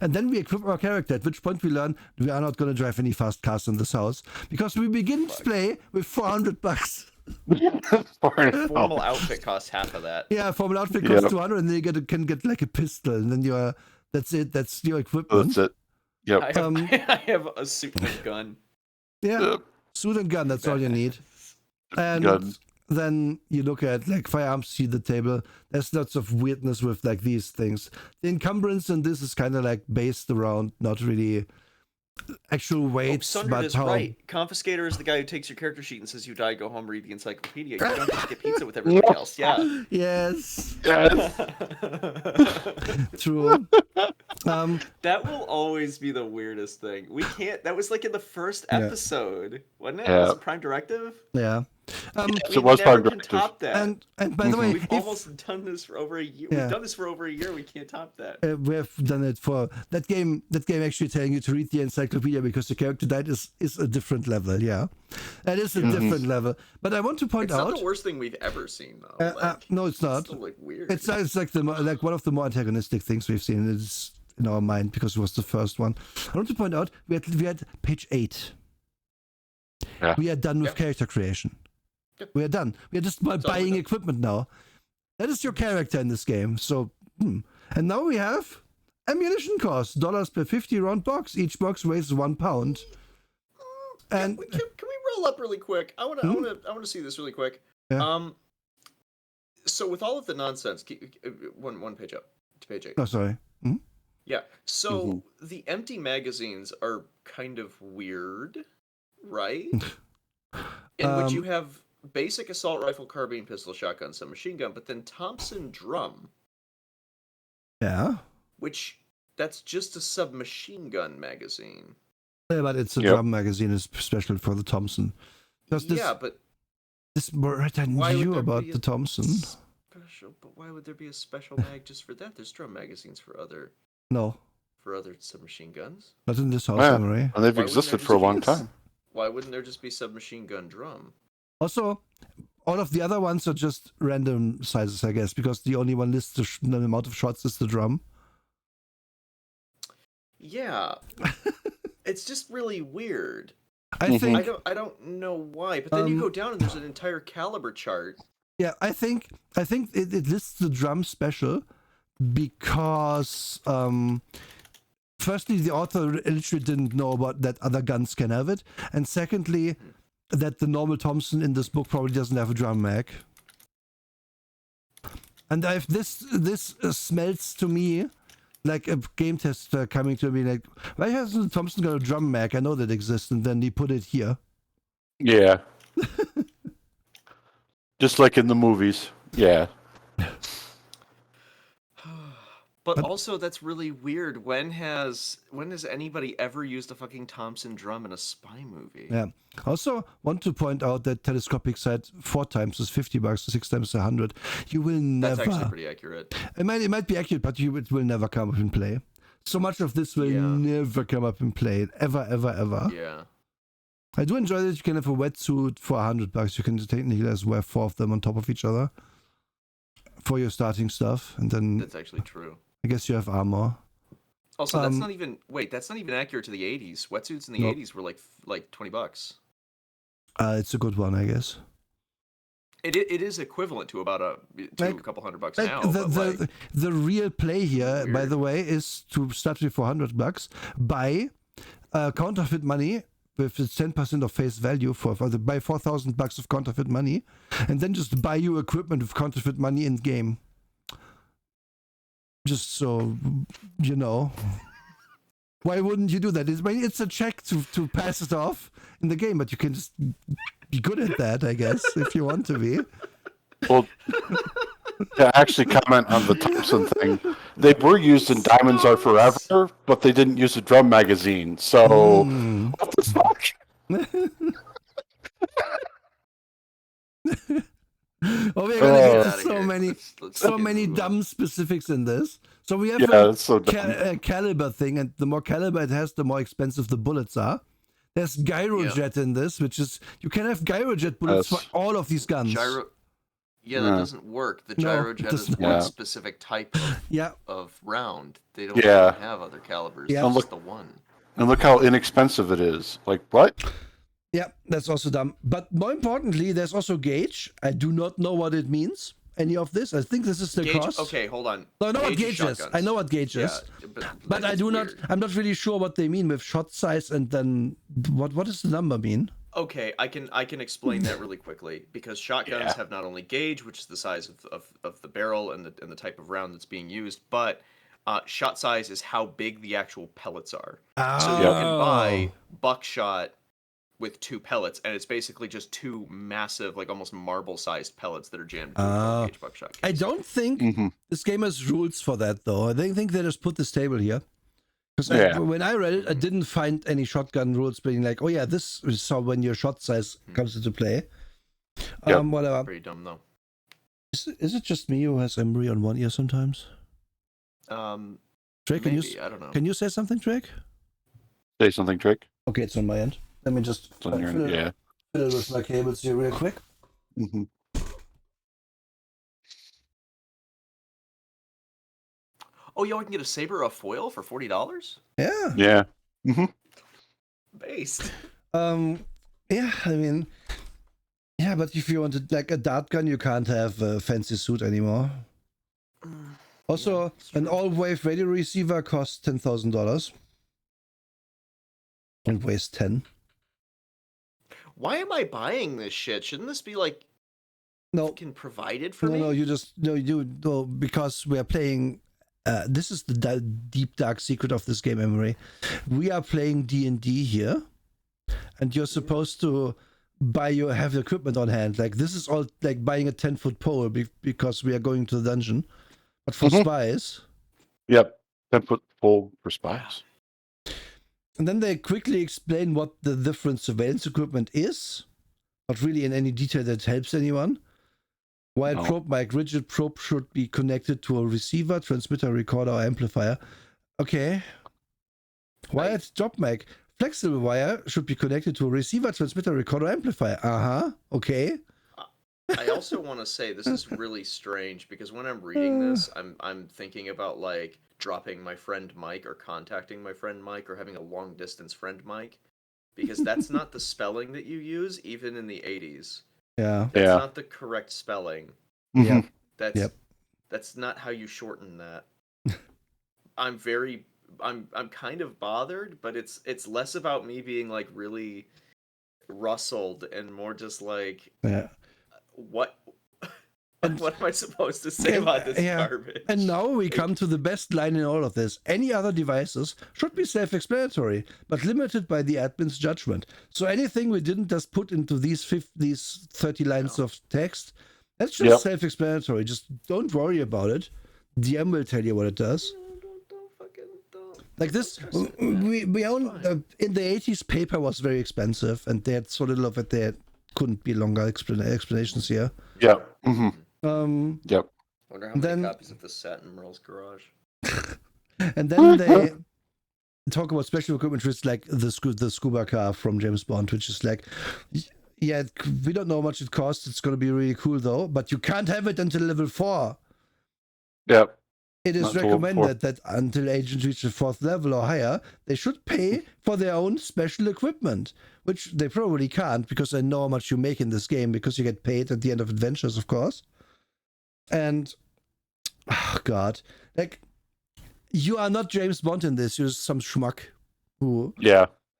And then we equip our character, at which point we learn we are not going to drive any fast cars in this house. Because we begin to play with $400. Formal outfit costs half of that. Yeah, formal outfit costs 200, and then you can get like a pistol, and then that's it. That's your equipment. That's it. Yep. I have a suit and a gun. Yeah, suit and gun. That's all you need. And then you look at like firearms, see the table. There's lots of weirdness with like these things. The encumbrance in this is kind of like based around not really actual weights, but is how. Right. Confiscator is the guy who takes your character sheet and says you die, go home, read the encyclopedia. You don't just get pizza with everybody else. Yeah. Yes. Yes. True. That will always be the weirdest thing. We can't. That was like in the first episode, wasn't it? Yeah. Was it Prime Directive? Yeah. Yes, it was never Fire can Directive. top that. And by the way, we've almost done this for over a year. Yeah. We've done this for over a year. We can't top that. We have done it for that game. That game actually telling you to read the encyclopedia because the character died is a different level. Yeah, that is a different level. But I want to point It's out, not the worst thing we've ever seen, though. no, it's not. It's still, like, weird. It's like one of the more antagonistic things we've seen. It's in our mind because it was the first one. I want to point out we had page 8. Yeah. We are done with character creation. Yep. We are done. We are just buying equipment now. That is your character in this game. So, and now we have ammunition costs, dollars per 50-round box. Each box weighs 1 pound. And can we roll up really quick? I want to see this really quick. Yeah. So with all of the nonsense, one page up to page 8. Oh, sorry. Hmm? Yeah. So the empty magazines are kind of weird, right? In which you have basic assault rifle, carbine, pistol, shotgun, submachine gun, but then Thompson drum. Yeah. Which that's just a submachine gun magazine. Yeah, but it's a drum magazine, is special for the Thompson. But I knew about the Thompson. Special, but why would there be a special mag just for that? There's drum magazines for other submachine guns. Not in this house summary. And they've existed for a long time. Why wouldn't there just be submachine gun drum? Also, all of the other ones are just random sizes, I guess, because the only one lists the amount of shots is the drum. Yeah. It's just really weird. I think I don't know why, but then you go down and there's an entire caliber chart. Yeah, I think it lists the drum special because firstly, the author literally didn't know about that other guns can have it, and secondly, that the normal Thompson in this book probably doesn't have a drum mag. And this smells to me like a game tester coming to me like, why hasn't Thompson got a drum mag? I know that exists, and then he put it here. Yeah. Just like in the movies. Yeah. But also, that's really weird. When has anybody ever used a fucking Thompson drum in a spy movie? Yeah. Also, want to point out that telescopic sight 4 times is $50, 6 times 100. You will never. That's actually pretty accurate. It might be accurate, but it will never come up in play. So much of this will never come up in play, ever, ever, ever. Yeah. I do enjoy that you can have a wetsuit for $100. You can technically just wear 4 of them on top of each other for your starting stuff, and then that's actually true. I guess you have armor. Also, that's not even accurate to the 80s. Wetsuits in the 80s were like $20. It's a good one, I guess. It is equivalent to about a couple $100 now. The real play here, by the way, is to start with $400, buy counterfeit money with its 10% of face value buy $4,000 of counterfeit money, and then just buy you equipment with counterfeit money in game. Just so you know. Why wouldn't you do that? It's a check to pass it off in the game, but you can just be good at that, I guess, if you want to be. Well, to actually comment on the Thompson thing, they were used in Diamonds Are Forever, but they didn't use a drum magazine. So, what the fuck? Oh, we're gonna get so many dumb specifics in this. So we have a caliber thing, and the more caliber it has, the more expensive the bullets are. There's gyrojet in this, which is you can have gyrojet bullets for all of these guns. That doesn't work. The gyrojet is one specific type of round. They don't have other calibers. Yeah. It's just the one. And look how inexpensive it is. Like, what? Yeah, that's also dumb. But more importantly, there's also gauge. I do not know what it means. Any of this? I think this is the cost. Okay, hold on. No, I know what gauge is. I know what gauge is. But I do not. I'm not really sure what they mean with shot size and then what does the number mean? Okay, I can explain that really quickly because shotguns have not only gauge, which is the size of the barrel and the type of round that's being used, but shot size is how big the actual pellets are. So you can buy buckshot with 2 pellets, and it's basically just 2 massive, like almost marble-sized pellets that are jammed into a gauge buckshot case. I don't think this game has rules for that, though. I think they just put this table here. Because when I read it, I didn't find any shotgun rules being like, oh yeah, this is how when your shot size comes into play. Whatever. Pretty dumb though. Is it just me who has Emery on one ear sometimes? Drake, Maybe, I don't know. Can you say something, Drake? Say something, Drake. Okay, it's on my end. Let me just fill it with my cables here real quick. Mm-hmm. Oh, yo, I can get a saber of foil for $40? Yeah. Yeah. Mm-hmm. Based. Yeah, I mean, yeah, but if you wanted like a dart gun, you can't have a fancy suit anymore. Also, an all-wave radio receiver costs $10,000 and weighs 10. Why am I buying this shit? Shouldn't this be like fucking provided for me? No, you do because we are playing. This is the deep dark secret of this game, Emery. We are playing D&D here, and you're supposed to have equipment on hand. Like this is all like buying a 10-foot pole because we are going to the dungeon. But for spies. Yep. 10-foot pole for spies. And then they quickly explain what the different surveillance equipment is, not really in any detail that helps anyone. While probe mic, rigid probe should be connected to a receiver, transmitter, recorder, or amplifier. Okay. Wired drop mic, flexible wire should be connected to a receiver, transmitter, recorder, amplifier. Okay. I also want to say this is really strange because when I'm reading this, I'm thinking about like dropping my friend Mike or contacting my friend Mike or having a long distance friend Mike, because that's not the spelling that you use even in the 80s. Yeah. That's not the correct spelling. Yeah. That's not how you shorten that. I'm kind of bothered, but it's less about me being like really rustled and more just like what am I supposed to say about this garbage? And now we come to the best line in all of this. Any other devices should be self-explanatory, but limited by the admin's judgment. So anything we didn't just put into these 30 lines of text, that's just self-explanatory. Just don't worry about it. DM will tell you what it does. Like this, we own in the 80s, paper was very expensive, and they had so little of it there couldn't be longer explanations here. Yeah. Mm-hmm. Wonder how many copies of this sat in Merle's garage. And then they talk about special equipment, which is like the scuba car from James Bond, which is like, yeah, we don't know how much it costs. It's going to be really cool though, but you can't have it until level 4. Yep. It is recommended that until agents reach the 4th level or higher, they should pay for their own special equipment, which they probably can't because they know how much you make in this game because you get paid at the end of adventures, of course. And, oh God, like, you are not James Bond in this. You're some schmuck who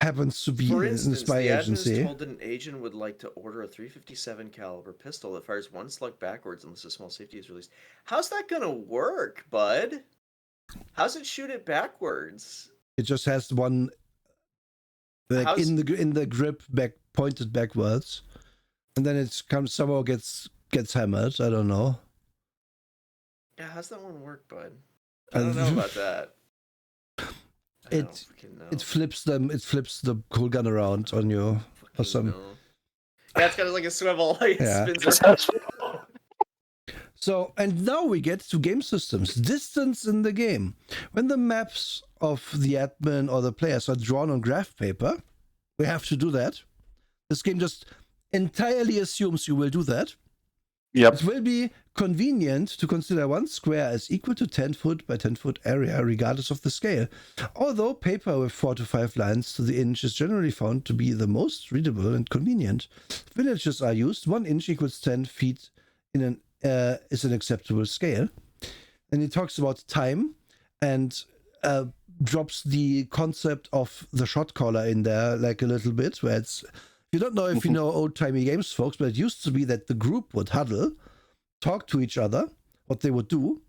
happens to be For in the spy agency. The admin is told that an agent would like to order a .357 caliber pistol that fires one slug backwards unless a small safety is released. How's that gonna work, bud? How's it shoot it backwards? It just has one, like in the grip pointed backwards, and then it somehow gets hammered. I don't know. Yeah, how's that one work, bud? I don't know about that. It flips the cool gun around on you or something. Yeah, it's kind of like a swivel. Like it spins around. So, and now we get to game systems. Distance in the game. When the maps of the admin or the players are drawn on graph paper, we have to do that. This game just entirely assumes you will do that. Yep. It will be convenient to consider one square as equal to 10-foot by 10-foot area, regardless of the scale. Although paper with 4 to 5 lines to the inch is generally found to be the most readable and convenient. If inches are used, 1 inch equals 10 feet is an acceptable scale. And he talks about time and drops the concept of the shot caller in there like a little bit, where it's, you don't know if you know old-timey games, folks, but it used to be that the group would huddle, talk to each other, what they would do,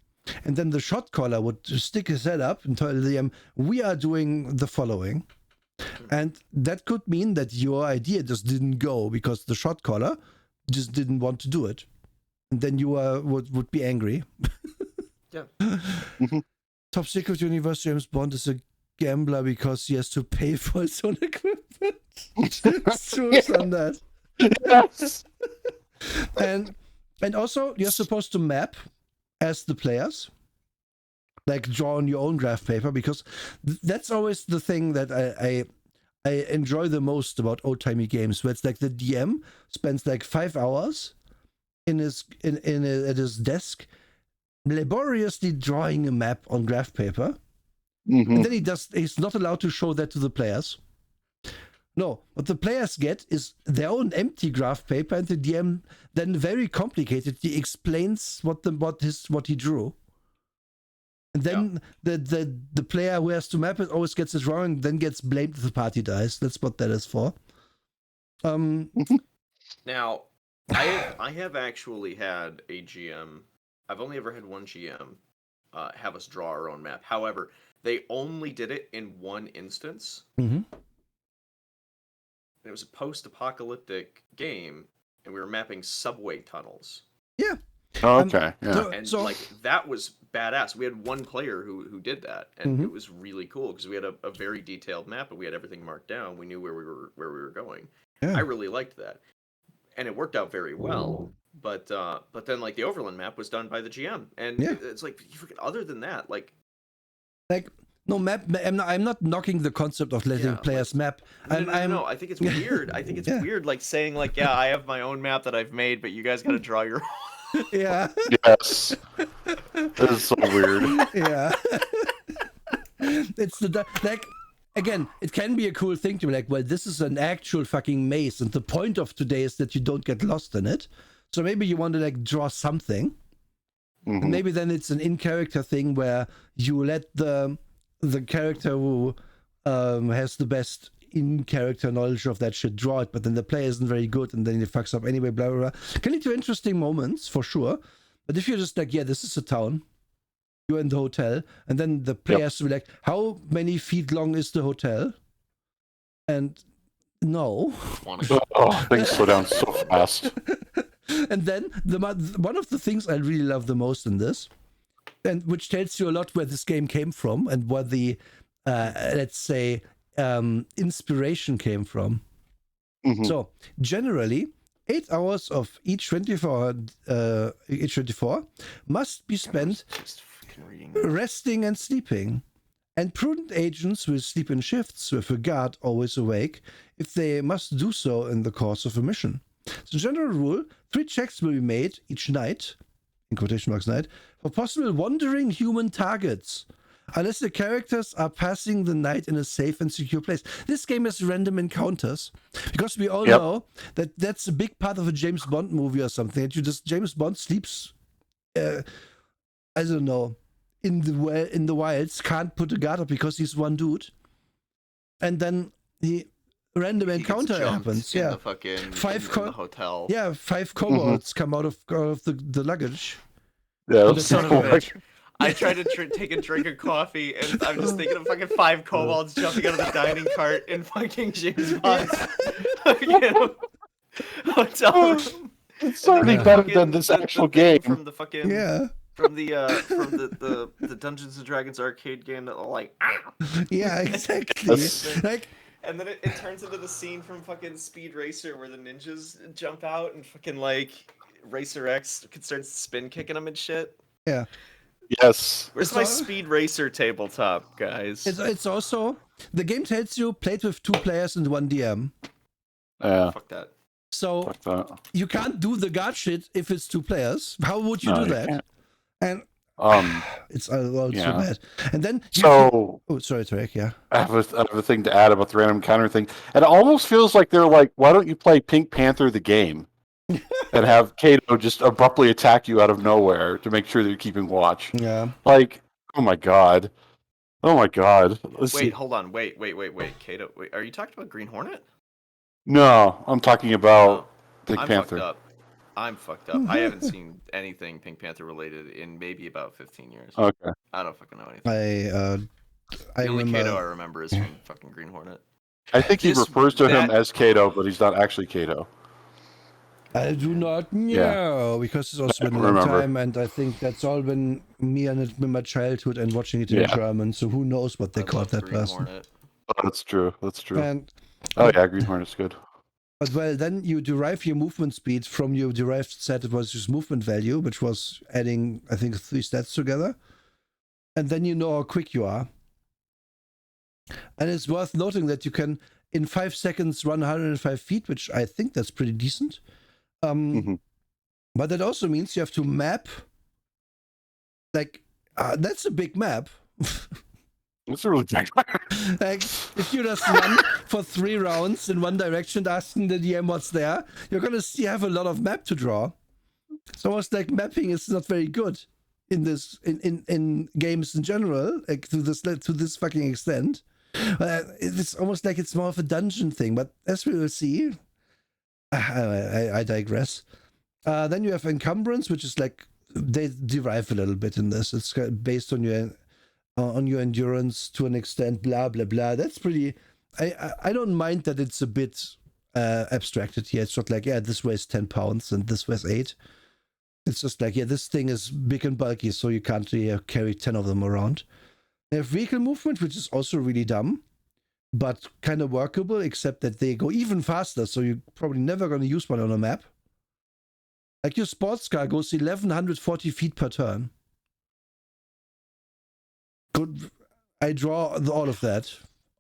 and then the shot caller would stick his head up and tell them, we are doing the following. And that could mean that your idea just didn't go because the shot caller just didn't want to do it. And then you would be angry. Yeah. Top Secret Universe James Bond is a gambler because he has to pay for his own equipment. It's true on that. Yes. and also you're supposed to map as the players, like draw on your own graph paper, because that's always the thing that I enjoy the most about old-timey games, where it's like the DM spends like 5 hours at his desk laboriously drawing a map on graph paper, and then he's not allowed to show that to the players. No, what the players get is their own empty graph paper, and the DM then very complicatedly explains what he drew. And then the player who has to map it always gets it wrong, and then gets blamed if the party dies. That's what that is for. Now, I have actually had a GM. I've only ever had one GM have us draw our own map. However, they only did it in one instance. Mm-hmm. It was a post-apocalyptic game, and we were mapping subway tunnels. Yeah. Oh, okay. Yeah. And like that was badass. We had one player who did that, and it was really cool because we had a very detailed map, and we had everything marked down. We knew where we were going. Yeah. I really liked that, and it worked out very well. But then like the Overland map was done by the GM, and it's like other than that, like no map. I'm not knocking the concept of letting players map. No, I think it's weird. I think it's weird, like saying like, yeah, I have my own map that I've made, but you guys got to draw your own. Yeah. Yes. That is so weird. Yeah. It's like, again, it can be a cool thing to be like, well, this is an actual fucking maze, and the point of today is that you don't get lost in it. So maybe you want to like draw something. Mm-hmm. And maybe then it's an in-character thing where you let the character who has the best in-character knowledge of that shit draw it, but then the player isn't very good, and then he fucks up anyway, blah, blah, blah. Can lead to interesting moments, for sure. But if you're just like, yeah, this is a town, you're in the hotel, and then the player has to be like, how many feet long is the hotel? And no. Things slow down so fast. And then one of the things I really love the most in this, and which tells you a lot where this game came from and where the let's say inspiration came from. Mm-hmm. So generally 8 hours of each 24 must be spent resting and sleeping, and prudent agents will sleep in shifts with a guard always awake if they must do so in the course of a mission. As a general rule, 3 checks will be made each night, in quotation marks night, for possible wandering human targets, unless the characters are passing the night in a safe and secure place. This game has random encounters, because we all know that that's a big part of a James Bond movie or something. That James Bond sleeps, I don't know, in the wilds, can't put a guard up because he's one dude, and then random encounter happens. In the fucking in the hotel. Yeah, 5 kobolds come out of the luggage. Yeah, that's so I tried to take a drink of coffee, and I'm just thinking of fucking 5 kobolds jumping out of the dining cart in fucking James Bond's hotel room. It's already better than this actual game. From the fucking from the Dungeons and Dragons arcade game that like yeah, exactly. Like. And then it turns into the scene from fucking Speed Racer where the ninjas jump out and fucking like Racer X starts spin kicking them and shit. Yeah. Yes. Where's my Speed Racer tabletop, guys? It's also, the game tells you played with 2 players and 1 DM. Yeah. Fuck that. So you can't do the guard shit if it's 2 players. How would you do that? Can't. And it's all too bad. And then sorry, Tarek. Yeah, I have a thing to add about the random encounter thing. And it almost feels like they're like, why don't you play Pink Panther the game and have Kato just abruptly attack you out of nowhere to make sure that you're keeping watch? Yeah. Like, oh my god. Wait, hold on. Wait, Kato. Wait, are you talking about Green Hornet? No, I'm talking about Pink Panther. I'm fucked up. I haven't seen anything Pink Panther related in maybe about 15 years. Okay. I don't fucking know anything. The only Kato I remember is from fucking Green Hornet. I think he refers to him as Kato, but he's not actually Kato. I do not know, because it's also been a long time, and I think that's all been me and my childhood and watching it in German, so who knows what they called that person. Hornet. Oh, that's true. And, Green Hornet's good. But well, then you derive your movement speed from your derived set versus movement value, which was adding, I think, 3 stats together. And then you know how quick you are. And it's worth noting that you can, in 5 seconds, run 105 feet, which I think that's pretty decent. But that also means you have to map. Like, that's a big map. It's a really big Like, if you just run for 3 rounds in one direction, asking the DM what's there, you're gonna have a lot of map to draw. It's almost like mapping is not very good in this in games in general, like to this fucking extent. It's almost like it's more of a dungeon thing, but as we will see, I digress. Then you have encumbrance, which is like they derive a little bit in this. It's based on your endurance to an extent, blah blah blah. That's pretty. I don't mind that it's a bit abstracted here. It's not like, yeah, this weighs 10 pounds and this weighs 8. It's just like, yeah, this thing is big and bulky, so you can't carry 10 of them around. They have vehicle movement, which is also really dumb, but kind of workable, except that they go even faster, so you're probably never going to use one on a map. Like your sports car goes 1,140 feet per turn. Good. I draw all of that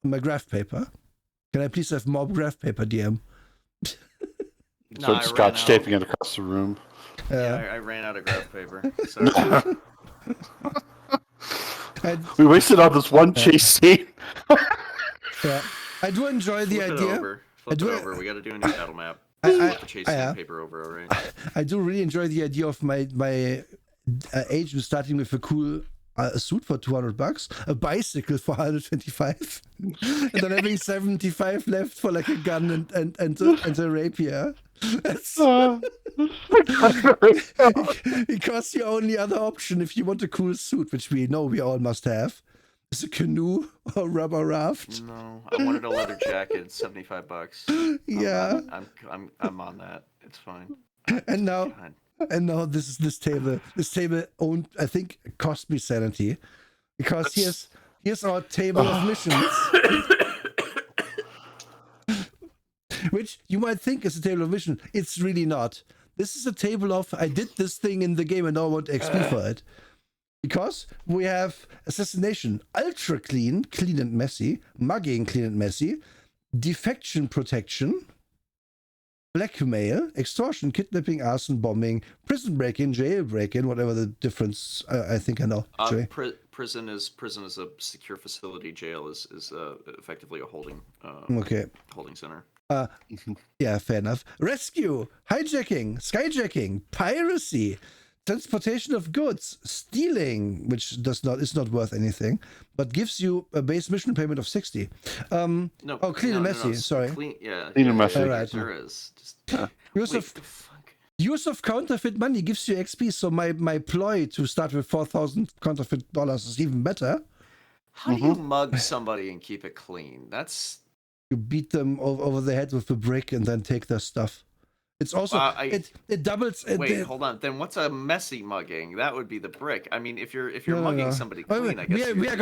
on my graph paper. Can I please have more graph paper, DM? So it's scotch taping it across the room. Yeah, I ran out of graph paper. Sorry. We wasted on this one chase scene. Yeah, I do enjoy the idea. Flip it over. We got to do a new battle map. Chase paper over, all right. I do really enjoy the idea of my agent starting with a cool suit for $200, a bicycle for 125, and then having 75 left for like a gun and a rapier. Because your only other option, if you want a cool suit, which we know we all must have, is a canoe or rubber raft. No, I wanted a leather jacket. $75. Yeah, I'm on that. It's fine. And now this table owned, I think, cost me sanity, because here's our table of missions. Which you might think is a table of mission. It's really not. This is a table of, I did this thing in the game and now I want XP for it. Because we have assassination, ultra clean and messy, mugging, clean and messy, defection protection, blackmail, extortion, kidnapping, arson, bombing, prison break-in, jail break-in, whatever the difference. I think I know. Prison is a secure facility. Jail is effectively a holding center. Yeah, fair enough. Rescue, hijacking, skyjacking, piracy, transportation of goods, stealing, which is not worth anything, but gives you a base mission payment of 60. Clean and messy. Sorry. Clean and messy. Right. There is. Use of counterfeit money gives you XP. So my ploy to start with $4,000 counterfeit dollars is even better. How do you mug somebody and keep it clean? You beat them over the head with a brick and then take their stuff. It's also it doubles. Hold on. Then what's a messy mugging? That would be the brick. I mean, if you're mugging somebody clean, I guess we're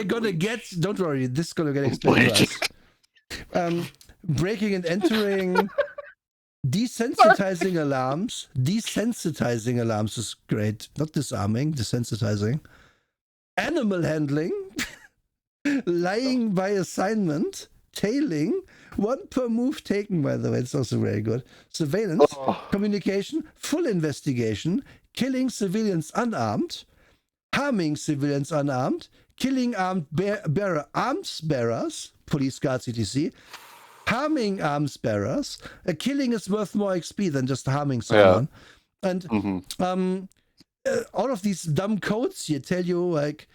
gonna get. Don't worry, this is gonna get explained to us. Breaking and entering, desensitizing alarms. Desensitizing alarms is great. Not disarming, desensitizing. Animal handling, lying by assignment. Tailing, 1 per move taken, by the way, it's also very good. Surveillance, communication, full investigation, killing civilians unarmed, harming civilians unarmed, killing arms bearers, police guards, etc., harming arms bearers. Killing is worth more XP than just harming someone. Yeah. And all of these dumb codes here tell you, like,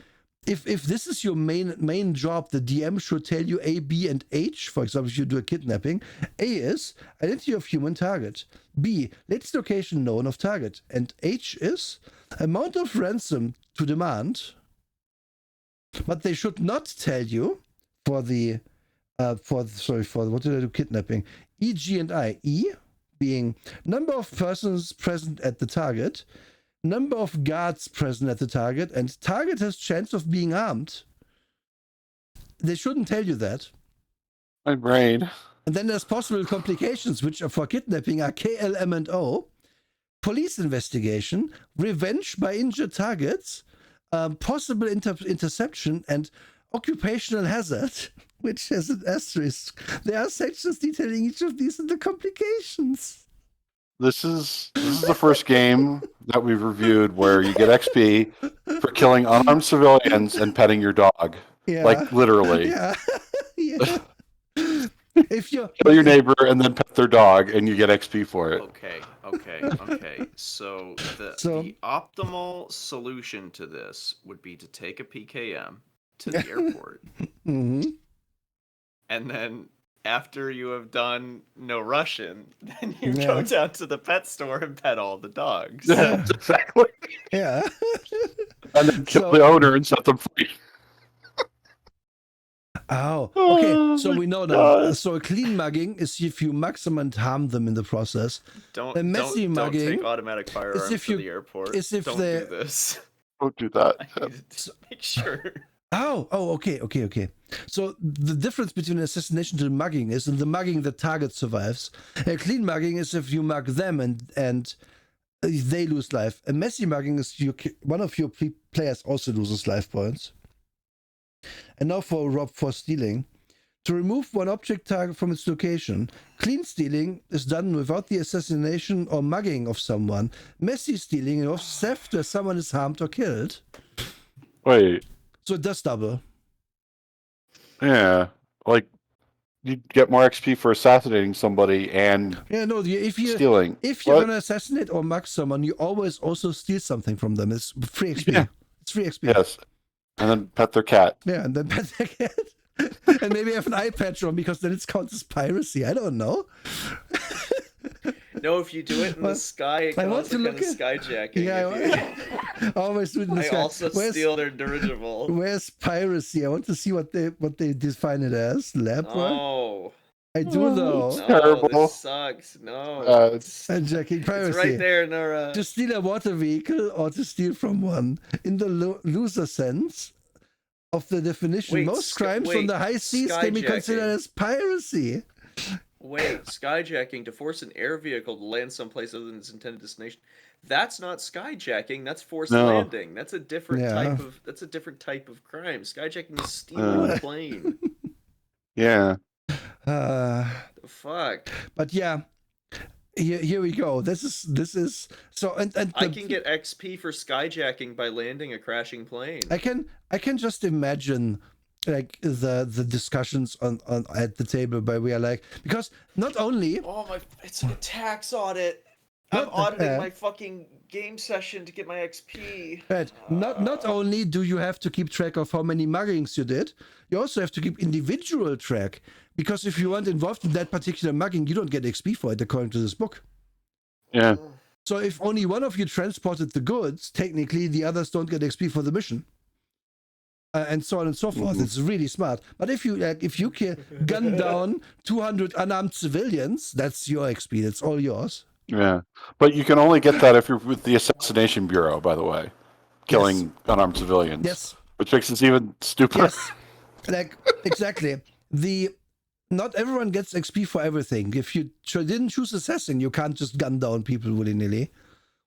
if this is your main job, the DM should tell you A, B, and H. For example, if you do a kidnapping, A is identity of human target. B, latest location known of target. And H is amount of ransom to demand. But they should not tell you for the what did I do? Kidnapping. E, G, and I. E being number of persons present at the target. Number of guards present at the target, and target has chance of being armed. They shouldn't tell you that. My brain. And then there's possible complications, which are for kidnapping are KLM&O, police investigation, revenge by injured targets, possible interception, and occupational hazard, which has an asterisk. There are sections detailing each of these and the complications. This is the first game that we've reviewed where you get XP for killing unarmed civilians and petting your dog. Yeah. Like, literally. Yeah. Yeah. If you kill your neighbor and then pet their dog, and you get XP for it. Okay. So the optimal solution to this would be to take a PKM to the airport, mm-hmm. and then after you have done no Russian, then you go down to the pet store and pet all the dogs. Yeah, exactly. Yeah. And then kill the owner and set them free. Oh, okay. So we know that. So a clean mugging is if you maximum harm them in the process. Don't take automatic firearms to the airport. Is if don't do this. Don't do that. I need to make sure. Oh, okay. So the difference between assassination to mugging is in the mugging the target survives. A clean mugging is if you mug them and they lose life. A messy mugging is one of your players also loses life points. And now for stealing. To remove one object target from its location. Clean stealing is done without the assassination or mugging of someone. Messy stealing involves theft where someone is harmed or killed. Wait. So it does double. Yeah. Like, you get more XP for assassinating somebody and stealing. If you're going to assassinate or mug someone, you always also steal something from them. It's free XP. Yeah. It's free XP. Yes. And then pet their cat. Yeah, and then pet their cat. And maybe have an eye patch on because then it's counts as piracy. I don't know. No, if you do it in the sky, it counts as skyjacking. Yeah, I always do it in the sky. I also steal their dirigible. Where's piracy? I want to see what they define it as. Lab work? Oh. I do though. It's terrible. This sucks. No. Hijacking piracy. It's right there, Nora. To steal a water vehicle or to steal from one. In the loser sense of the definition, most crimes from the high seas can be considered as piracy. Wait, skyjacking to force an air vehicle to land someplace other than its intended destination. That's not skyjacking. That's forced landing. That's a different type of. That's a different type of crime. Skyjacking is stealing a plane. Yeah. The fuck. But yeah, here we go. This is so. And I can get XP for skyjacking by landing a crashing plane. I can just imagine. Like the discussions on at the table where we are like, because not only it's a tax audit. I'm auditing my fucking game session to get my XP. Right. Not only do you have to keep track of how many muggings you did, you also have to keep individual track, because if you weren't involved in that particular mugging, you don't get XP for it according to this book. Yeah. So if only one of you transported the goods, technically the others don't get XP for the mission. And so on and so forth. It's really smart. But if you gun down 200 unarmed civilians, that's your XP. That's all yours. Yeah, but you can only get that if you're with the Assassination Bureau, by the way, killing unarmed civilians. Yes. Which makes it even stupider. Yes. Exactly. Not everyone gets XP for everything. If you didn't choose assassin, you can't just gun down people willy-nilly.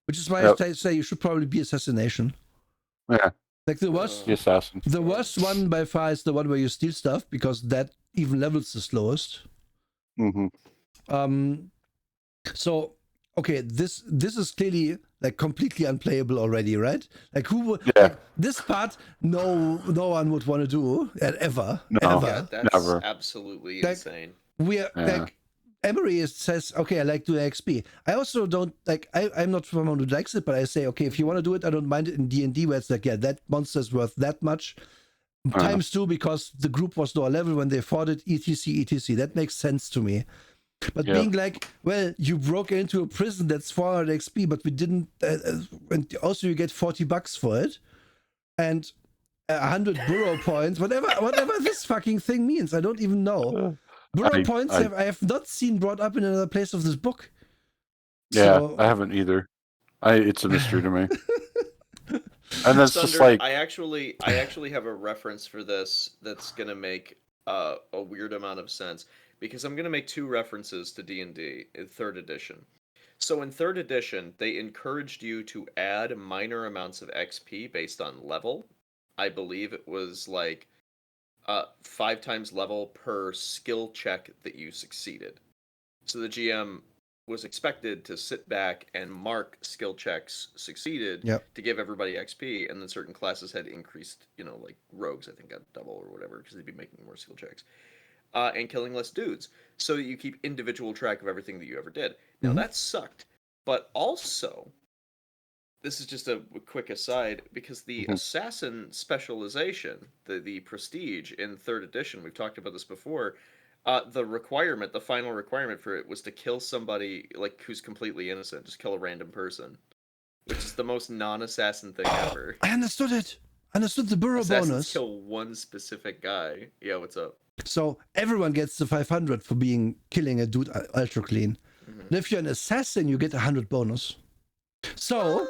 Which is why I say you should probably be assassination. Yeah. Like the worst one by far is the one where you steal stuff, because that even levels the slowest. Mm-hmm. So okay, this is clearly like completely unplayable already, right? Like who would? Yeah. Like, this part, no one would want to do ever. No. Ever. Yeah, that's never. Absolutely like, insane. We are like. Emery says, okay, I like doing XP. I also don't like. I'm not someone who likes it, but I say, okay, if you want to do it, I don't mind it in D&D, where it's like, yeah, that monster's worth that much times 2 because the group was lower level when they fought it, etc. That makes sense to me. But being like, well, you broke into a prison that's 400 XP, but we didn't, and also you get $40 for it, and 100 burrow points, whatever this fucking thing means, I don't even know. Burrow points I have not seen brought up in another place of this book. Yeah, so... I haven't either. It's a mystery to me. And that's Thunder, just like I actually have a reference for this that's gonna make a weird amount of sense. because I'm going to make two references to D&D in 3rd edition. So in 3rd edition, they encouraged you to add minor amounts of XP based on level. I believe it was like 5 times level per skill check that you succeeded. So the GM was expected to sit back and mark skill checks succeeded to give everybody XP, and then certain classes had increased, like rogues, I think, got double or whatever, because they'd be making more skill checks. And killing less dudes, so that you keep individual track of everything that you ever did. Now, that sucked. But also, this is just a quick aside, because the assassin specialization, the prestige in 3rd edition, we've talked about this before, the final requirement for it was to kill somebody like who's completely innocent, just kill a random person, which is the most non-assassin thing ever. I understood it. I understood the burrow Assassins bonus. Kill one specific guy. Yeah, what's up? So everyone gets the 500 for killing a dude ultra clean. And if you're an assassin, you get 100 bonus. So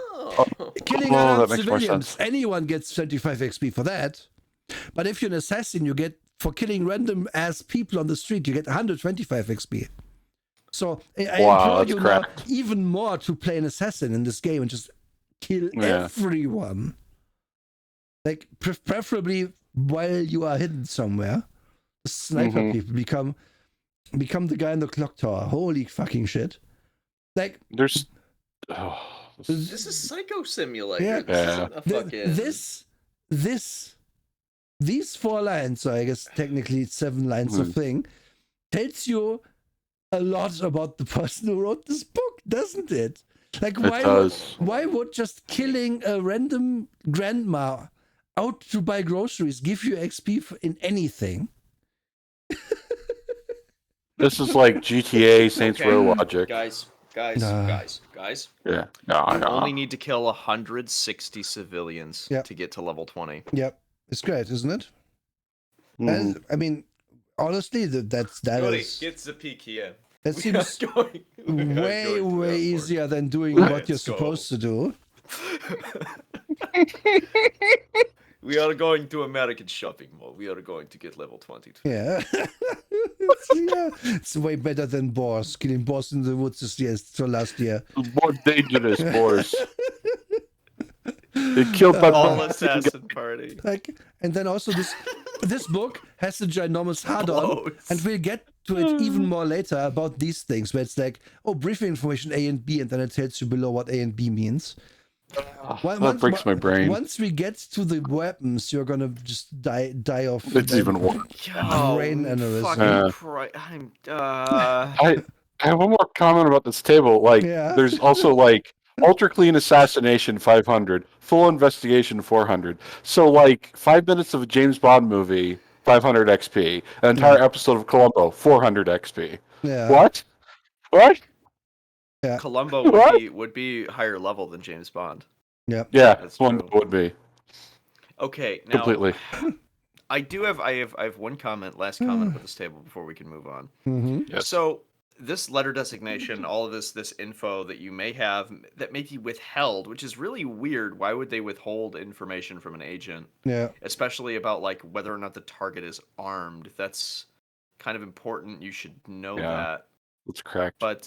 killing civilians, anyone gets 25 XP for that. But if you're an assassin, you get, for killing random ass people on the street, you get 125 XP. So I implore you now even more to play an assassin in this game and just kill everyone. Like preferably while you are hidden somewhere. Sniper people become the guy in the clock tower. Holy fucking shit! Like there's this is Psycho Simulator. These 4 lines, so I guess technically it's 7 lines of thing, tells you a lot about the person who wrote this book, doesn't it? Like why would just killing a random grandma out to buy groceries give you XP in anything? This is like GTA Saints Row logic. Guys. Yeah. You only need to kill 160 civilians to get to level 20. Yep. It's great, isn't it? I mean, honestly, that is... Get the peak here. That seems way easier than doing what you're supposed to do. We are going to American shopping mall. We are going to get level 20. Yeah. It's way better than boars. Killing boars in the woods last year. More dangerous boars. They killed my all assassin party. And then also this book has a ginormous hard-on, and we'll get to it even more later about these things, where it's like, briefing information A and B, and then it tells you below what A and B means. That breaks my brain. Once we get to the weapons, you're gonna just die off. It's even worse. Brain aneurysm. I have one more comment about this table. There's also ultra clean assassination 500, full investigation 400. So 5 minutes of a James Bond movie 500 XP, an entire episode of Columbo 400 XP. Yeah. What? Yeah. Columbo would be higher level than James Bond. Yep. Yeah, that's one would be. Okay, now completely. I have one last comment about this table before we can move on. Yes. So this letter designation, all of this info that you may have that may be withheld, which is really weird. Why would they withhold information from an agent? Yeah. Especially about whether or not the target is armed. That's kind of important. You should know that. That's correct. But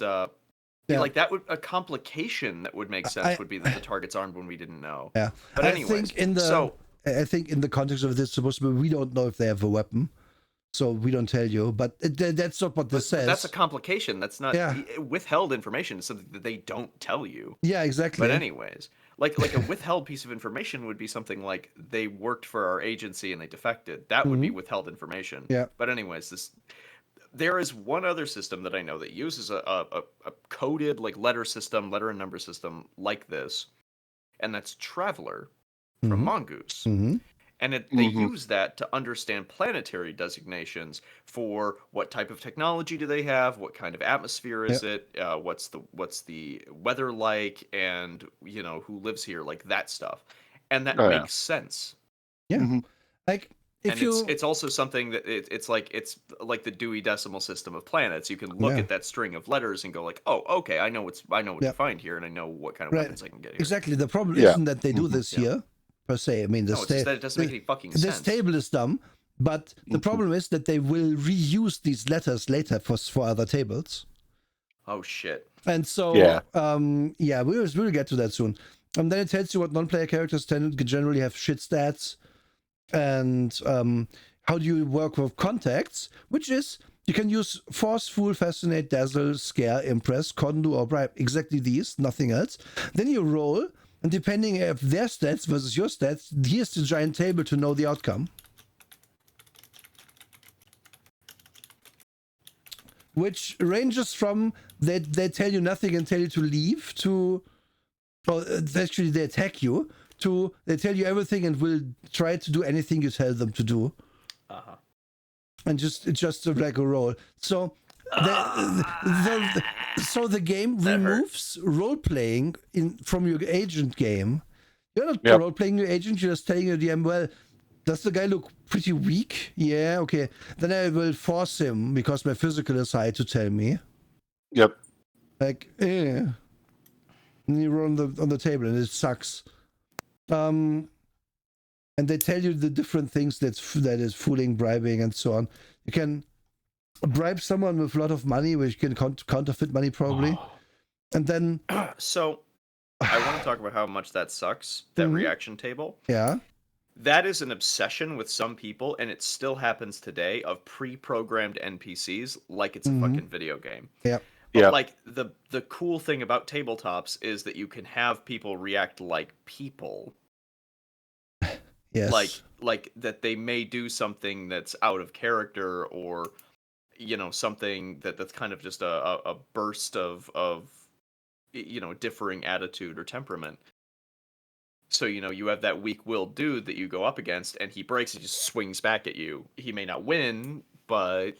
that would a complication that would make sense would be that the target's armed when we didn't know. Yeah. But anyways, I think in the context of this, supposed to be, we don't know if they have a weapon, so we don't tell you. But that's not what this says. That's a complication. That's not withheld information. Is something that they don't tell you. Yeah, exactly. But anyways, like a withheld piece of information would be something like they worked for our agency and they defected. That would be withheld information. Yeah. But anyways, there is one other system that I know that uses a coded letter and number system like this, and that's Traveler from Mongoose. And they use that to understand planetary designations for what type of technology do they have, what kind of atmosphere is it, what's the weather like, and who lives here, that stuff, and that makes sense. Yeah, it's also something that it's like the Dewey Decimal System of planets. You can look at that string of letters and go oh, okay, I know what to find here, and I know what kind of weapons I can get here. Exactly. The problem isn't that they do this here per se. I mean, it's just that it doesn't make any fucking sense. This table is dumb, But the problem is that they will reuse these letters later for other tables. Oh shit. And so, we'll get to that soon. And then it tells you what non-player characters generally have shit stats, and how do you work with contacts, which is you can use force, fool, fascinate, dazzle, scare, impress, condu, or bribe. Exactly these, nothing else. Then you roll, and depending if their stats versus your stats, here's the giant table to know the outcome. Which ranges from they tell you nothing and tell you to leave to, well, actually they attack you, to they tell you everything and will try to do anything you tell them to do. Uh-huh. And just like a roll. So the game removes role playing from your agent game. You're not role playing your agent. You're just telling your DM, well, does the guy look pretty weak? Yeah, okay. Then I will force him because my physical is high to tell me. Yep. Like, And you roll on the table and it sucks. And they tell you the different things that is fooling, bribing, and so on. You can bribe someone with a lot of money, which you can counterfeit money probably. And then... So, I want to talk about how much that sucks, that reaction table. Yeah. That is an obsession with some people, and it still happens today, of pre-programmed NPCs like it's a fucking video game. Yeah. But like the cool thing about tabletops is that you can have people react like people. Yes. Like that they may do something that's out of character, or something that's kind of just a burst of differing attitude or temperament. So, you have that weak-willed dude that you go up against, and he breaks and just swings back at you. He may not win, but,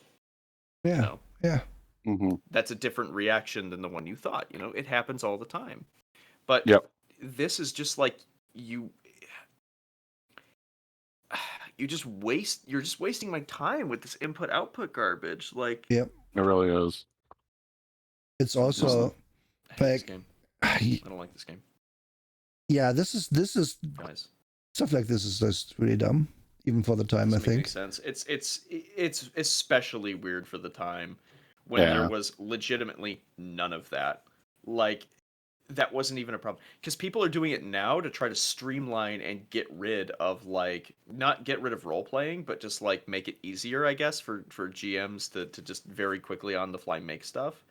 yeah. That's a different reaction than the one you thought. It happens all the time. But this is just like you're just wasting my time with this input-output garbage. Like, it really is. It's also like, I don't like this game. Yeah, this is Guys. Stuff like this is just really dumb, even for the time. I think makes sense. It's especially weird for the time when there was legitimately none of that. Like, that wasn't even a problem, because people are doing it now to try to streamline and get rid of, like, not get rid of role playing, but just like make it easier, I guess, for GMs to just very quickly on the fly make stuff.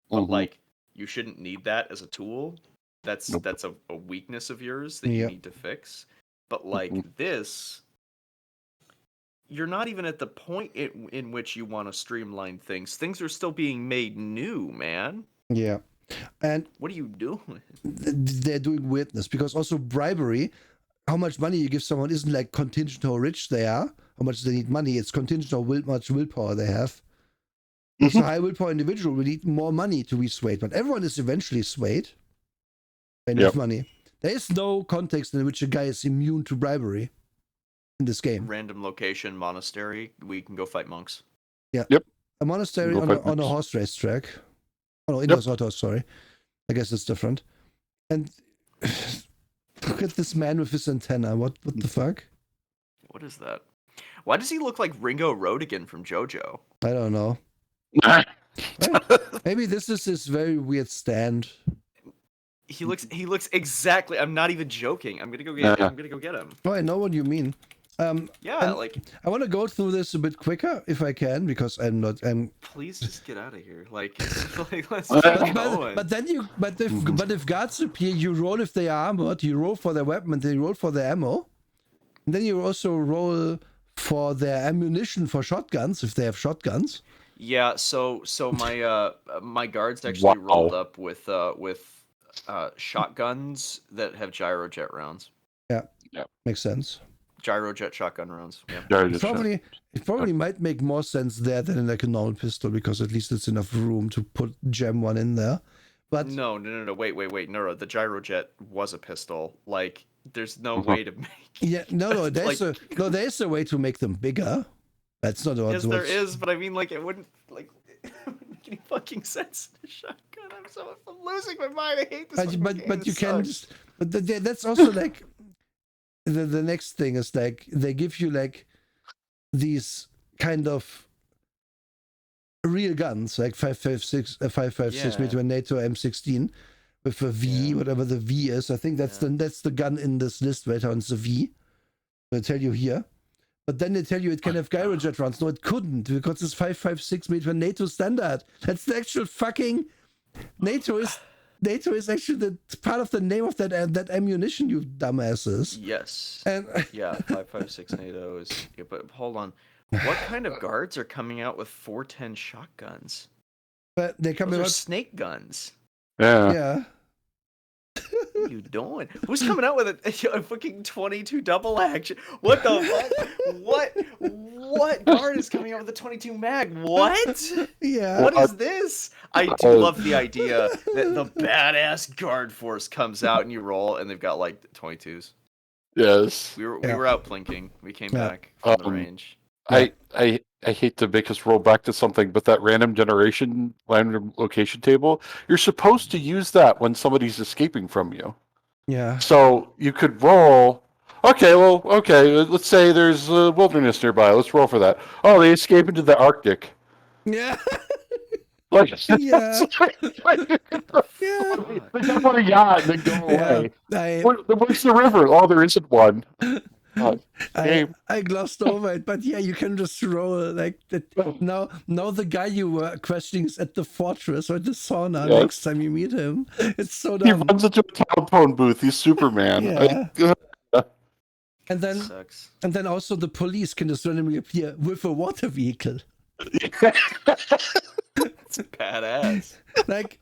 But like, you shouldn't need that as a tool. That's a weakness of yours that you need to fix. But like this, you're not even at the point in which you want to streamline things. Things are still being made new, man. Yeah. And what are you doing? They're doing weirdness, because also bribery, how much money you give someone isn't like contingent how rich they are, how much they need money. It's contingent on how much willpower they have. It's a high willpower individual will need more money to be swayed, but everyone is eventually swayed. Enough money. There is no context in which a guy is immune to bribery in this game. Random location, monastery. We can go fight monks. Yeah. A monastery on a horse race track. Oh no, indoors autos. Sorry. I guess it's different. And look at this man with his antenna. What the fuck? What is that? Why does he look like Ringo Rodigan from JoJo? I don't know. Maybe this is his very weird stand. He looks exactly. I'm not even joking. I'm gonna go get him. Oh, I know what you mean. Like, I want to go through this a bit quicker if I can, because Please just get out of here. Like let's but if guards appear, you roll if they are armored. You roll for their weapon, and then you roll for their ammo. And then you also roll for their ammunition for shotguns if they have shotguns. Yeah. So my guards actually rolled up with shotguns that have gyrojet rounds. Yeah. Makes sense. Gyrojet shotgun rounds. Yeah. It probably might make more sense there than in like a normal pistol, because at least it's enough room to jam one in there. But no. Wait. No. The gyrojet was a pistol. Like, there's no way to make. Yeah. No. There's a way to make them bigger. That's not what. Yes, there is, but I mean, like, it wouldn't make any fucking sense in a shotgun. I'm losing my mind. I hate this. But you can. But that's also like. The next thing is like they give you like these kind of real guns like 5.56 millimeter NATO M16 with a V, whatever the V is. I think that's the gun in this list right now. It's the V. They tell you here. But then they tell you it can have gyro jet rounds. No, it couldn't, because it's 5.56 millimeter NATO standard. That's the actual fucking NATO is actually the part of the name of that ammunition, you dumbasses. Yes. And 5.56 NATO is. Yeah, but hold on. What kind of guards are coming out with 410 shotguns? But they come Those out are snake guns. Yeah. What are you doing? Who's coming out with a fucking 22 double action? What the fuck? What guard is coming out with a 22 mag? What? Yeah. What is this? I do love the idea that the badass guard force comes out and you roll and they've got like 22s. Yes. We were out plinking. We came back from the range. I hate to make us roll back to something, but that random location table, you're supposed to use that when somebody's escaping from you. Yeah. So you could roll. Okay, let's say there's a wilderness nearby. Let's roll for that. Oh, they escape into the Arctic. Yeah. Like, yeah. They jump on a yacht and then go away. Yeah. Where's the river? Oh, there isn't one. I glossed over it, but yeah, you can just roll like that. Now the guy you were questioning is at the fortress or the sauna next time you meet him. It's so dumb. He runs into a telephone booth. He's Superman. Yeah. And then also the police can just randomly appear with a water vehicle. It's badass. Like,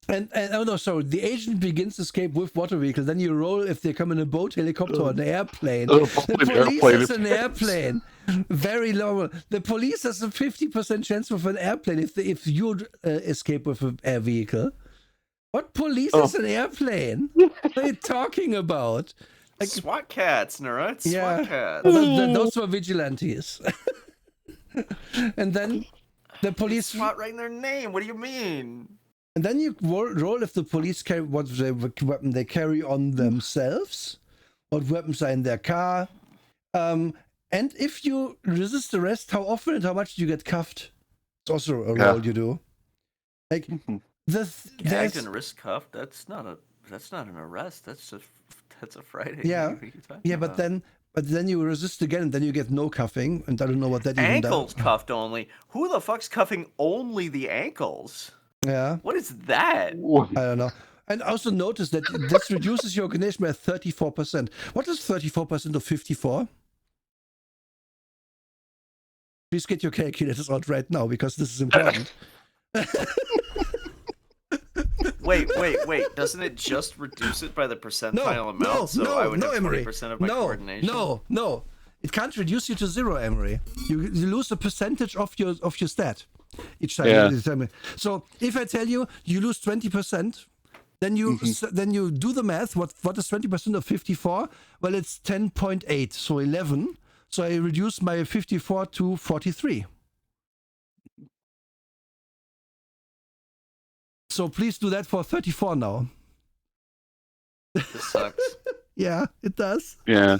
and oh no, sorry. The agent begins to escape with water vehicle. Then you roll if they come in a boat, helicopter, or an airplane. The police is an airplane. Very low. The police has a 50% chance with an airplane if you escape with an air vehicle. What police is an airplane? What are you talking about? Like, SWAT cats, Nora. It's SWAT cats. Those were vigilantes. And then the police. SWAT right in their name. What do you mean? And then you roll if the police carry what weapon they carry on themselves, what weapons are in their car, and if you resist arrest, how often and how much do you get cuffed? It's also a roll you do. Like gagged and wrist cuffed. That's not an arrest. That's a Friday. Yeah, but then you resist again, and then you get no cuffing, and I don't know what that even does. Ankles cuffed only. Who the fuck's cuffing only the ankles? Yeah. What is that? I don't know. And also notice that this reduces your organization by 34%. What is 34% of 54? Please get your calculators out right now, because this is important. Wait. Doesn't it just reduce it by the percentile amount? So I would have 20% of my coordination. No. It can't reduce you to 0, Emery. You lose a percentage of your stat each time. Yeah. So if I tell you lose 20%, then you do the math. What is 20% of 54? Well, it's 10.8, so 11. So I reduce my 54 to 43. So please do that for 34 now. This sucks. Yeah, it does. Yeah.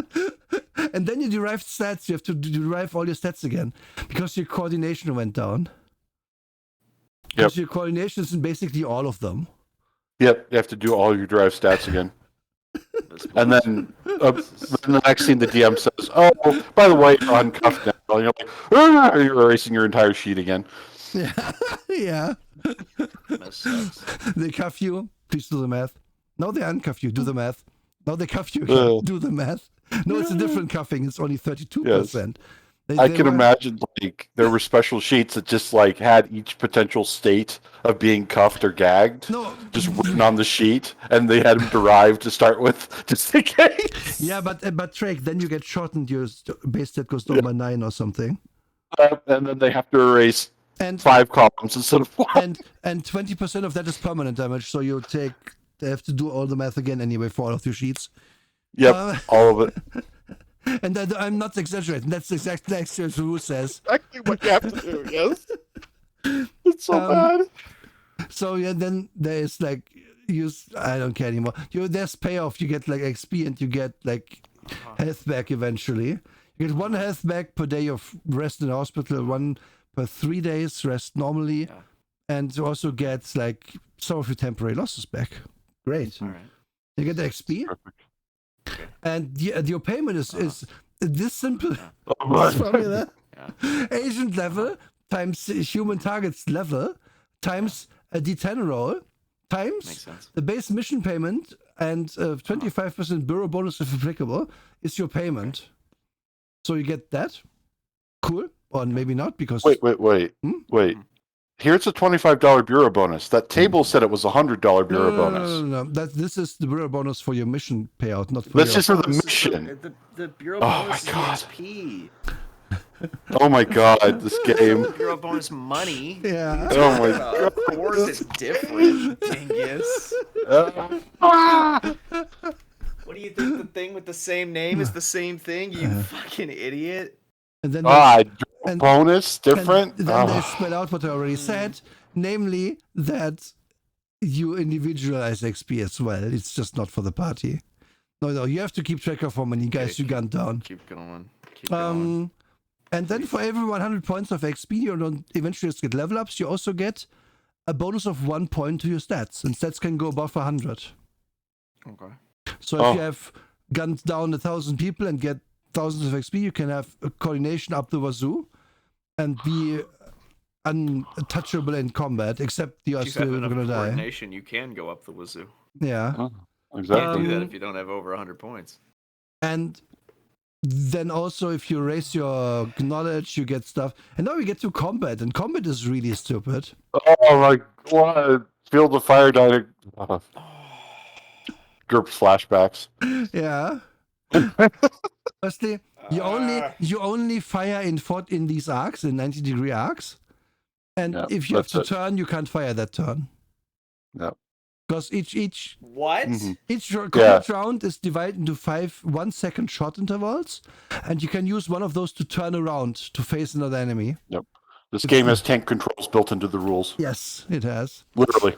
And then you derive stats. You have to derive all your stats again because your coordination went down. Because your coordination is in basically all of them. Yep, you have to do all your derived stats again. And then the next thing the DM says, "Oh, by the way, you're uncuffed now." And you're like, you're erasing your entire sheet again. Yeah. That sucks. They cuff you. Please do the math. No, they uncuff you. Do the math. No, they cuff you again. Do the math. No, it's a different cuffing. It's only 32%. Yes. I can imagine like there were special sheets that just like had each potential state of being cuffed or gagged just written on the sheet, and they had them derived to start with just in case. Yeah, but Drake, then you get shortened. Your base stat goes down by 9 or something. And then they have to erase 5 columns instead of 1. And 20% of that is permanent damage. So they have to do all the math again anyway for all of your sheets. Yep, all of it. And I'm not exaggerating. That's exactly what the rule says. Exactly what you have to do, yes. It's so bad. So yeah, then there's like, I don't care anymore. There's payoff. You get like XP and you get like health back eventually. You You get 1 health back per day of rest in the hospital, 1 per 3 days rest normally, and you also get like some of your temporary losses back. Great. All right. You get the XP, and your payment is this simple. This formula: agent level times human targets level times a D10 roll times the base mission payment and 25% bureau bonus if applicable is your payment. So you get that. Cool. Or maybe not, because... Wait. Here it's a $25 bureau bonus. That table said it was a $100 bureau bonus. No. This is the bureau bonus for your mission payout, not for This is for the mission. The bureau bonus is XP. Oh my god, this game. Bureau bonus money. Yeah. Oh my god. Of course it's different, dingus. What do you think the thing with the same name is the same thing, you fucking idiot? And then bonus different. And then they spell out what I already said, namely that you individualize XP as well. It's just not for the party. No, you have to keep track of how many guys you gunned down. Keep going. And then for every 100 points of XP, you don't eventually just get level ups. You also get a bonus of 1 point to your stats, and stats can go above 100. Okay. So if you have gunned down 1,000 people and get thousands of XP, you can have a coordination up the wazoo and be untouchable in combat, except you are still going to die. Coordination, you can go up the wazoo. Yeah. Exactly. You can't do that if you don't have over 100 points. And then also, if you raise your knowledge, you get stuff. And now we get to combat, and combat is really stupid. Oh my god. Field of Fire died. GERP flashbacks. Yeah. Firstly, you only fire in these arcs, in 90-degree arcs. And if you have to turn, you can't fire that turn. No. Because each combat round is divided into 5 1-second shot intervals, and you can use one of those to turn around to face another enemy. Yep. This game has tank controls built into the rules. Yes, it has. Literally.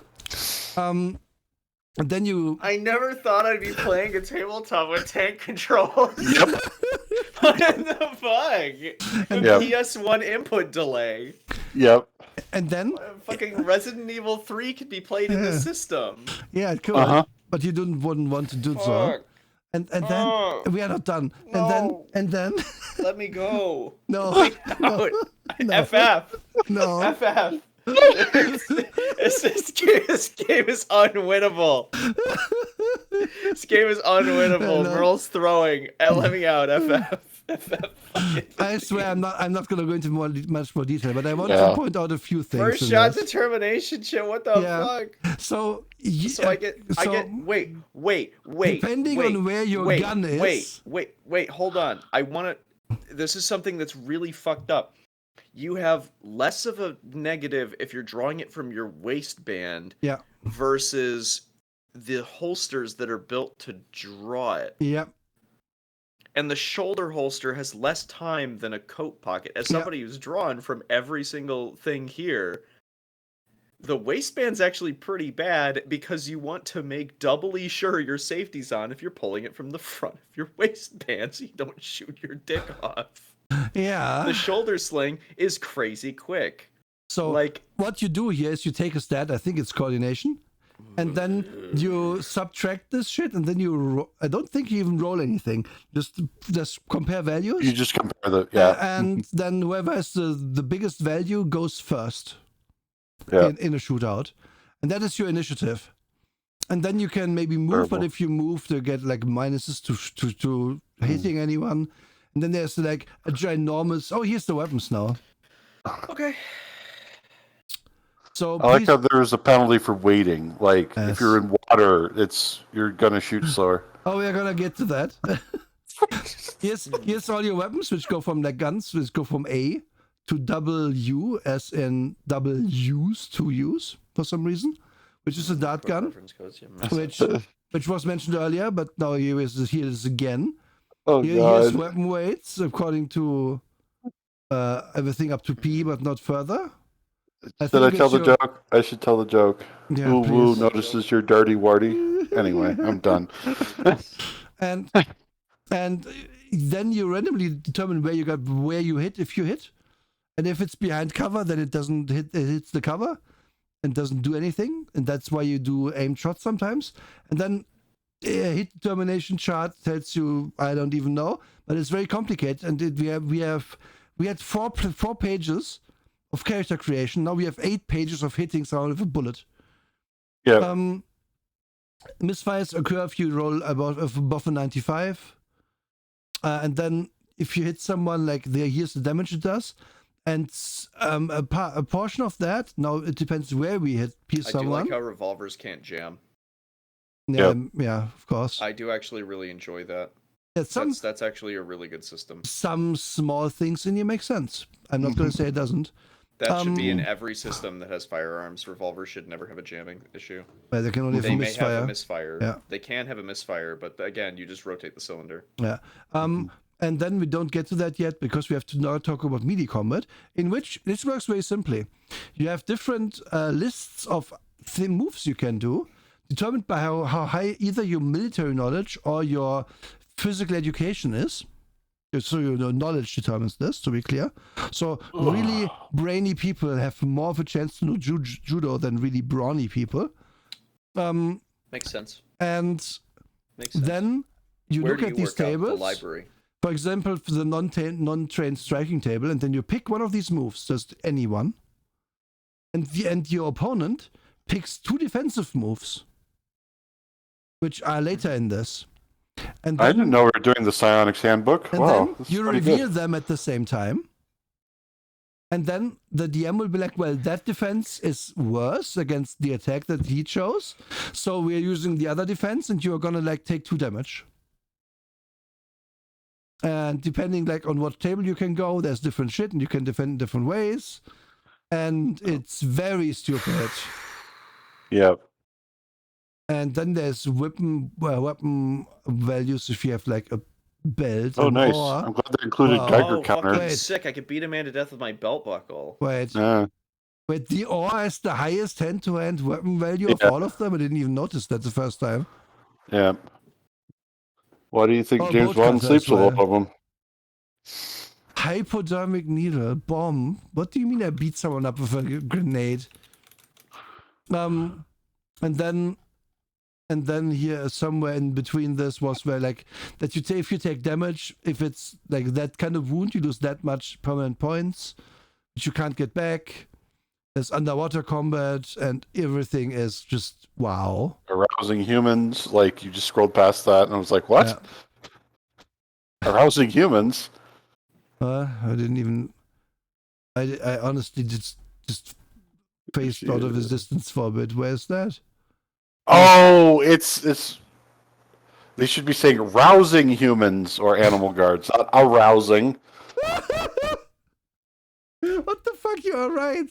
And then I never thought I'd be playing a tabletop with tank controls. Yep. What the fuck? PS1 input delay. Yep. And then fucking Resident Evil 3 could be played in the system. Yeah, it could. But you wouldn't want to do so. And then we are not done. No. And then let me go. No. No. FF. No. FF. This game is unwinnable. This game is unwinnable. Merle's throwing. Let me out. FF. I swear I'm not going to go into much more detail, but I want to point out a few things. First shot determination shit. What the fuck? So I get. Wait. Depending on where your gun is. Wait. Hold on. This is something that's really fucked up. You have less of a negative if you're drawing it from your waistband versus the holsters that are built to draw it. Yep. And the shoulder holster has less time than a coat pocket. As somebody who's drawn from every single thing here, the waistband's actually pretty bad because you want to make doubly sure your safety's on if you're pulling it from the front of your waistband so you don't shoot your dick off. Yeah. The shoulder sling is crazy quick. So what you do here is you take a stat, I think it's coordination, and then you subtract this shit, and then I don't think you even roll anything. Just compare values. You just compare and then whoever has the biggest value goes first in a shootout. And that is your initiative. And then you can maybe move, but if you move, you get like minuses to hitting anyone. And then there's like a ginormous... Oh, here's the weapons now. Okay. So I like how there's a penalty for waiting. Like, if you're in water, you're going to shoot slower. Oh, we're going to get to that. Here's all your weapons, which go from like guns, which go from A to W, as in double use, to use, for some reason, which is a dart gun, which was mentioned earlier, but now here it is again. Oh, here's weapon weights according to everything up to P, but not further. Did I tell the joke? I should tell the joke. Yeah, Woo notices your dirty warty. Anyway, I'm done. and then you randomly determine where you hit if you hit, and if it's behind cover, then it doesn't hit. It hits the cover and doesn't do anything, and that's why you do aimed shots sometimes. And then a hit determination chart tells you, I don't even know, but it's very complicated. And we had four pages of character creation. Now we have 8 pages of hitting someone with a bullet. Yeah. Misfires occur if you roll above a 95, and then if you hit someone, like here's the damage it does, and a portion of that. Now it depends where we hit someone. I do like how revolvers can't jam. Yeah, yeah, of course. I do actually really enjoy that. Yeah, that's actually a really good system. Some small things in here make sense. I'm not going to say it doesn't. That should be in every system that has firearms. Revolvers should never have a jamming issue. They can only have a misfire. May have a misfire. Yeah. They can have a misfire, but again, you just rotate the cylinder. Yeah. And then we don't get to that yet because we have to now talk about melee combat, in which this works very simply. You have different lists of moves you can do, determined by how high either your military knowledge or your physical education is. So your knowledge determines this, to be clear. So really brainy people have more of a chance to know judo than really brawny people. Makes sense. And then you look at these tables. The library? For example, for the non-trained striking table, and then you pick one of these moves, just any one. And your opponent picks 2 defensive moves, which are later in this. And then, I didn't know we were doing the Psionics Handbook. And wow, then you reveal them at the same time. And then the DM will be like, well, that defense is worse against the attack that he chose. So we're using the other defense, and you're going to take 2 damage. And depending on what table you can go, there's different shit, and you can defend in different ways. And it's very stupid. Yeah. And then there's weapon values if you have a belt. Oh, nice. I'm glad they included Geiger counter. Fucking sick. I could beat a man to death with my belt buckle. Wait, the ore has the highest hand-to-hand weapon value of all of them? I didn't even notice that the first time. Yeah. Why do you think James Bond sleeps with all of them? Hypodermic needle, bomb. What do you mean I beat someone up with a grenade? And then here somewhere in between this was where that if you take damage, if it's that kind of wound, you lose that much permanent points, which you can't get back. There's underwater combat, and everything is just wow. Arousing humans, you just scrolled past that, and I was like, what? Yeah. Arousing humans? I didn't even. I honestly just faced out of resistance for a bit. Where's that? Oh, it's. They should be saying rousing humans or animal guards, not arousing. What the fuck? You are right.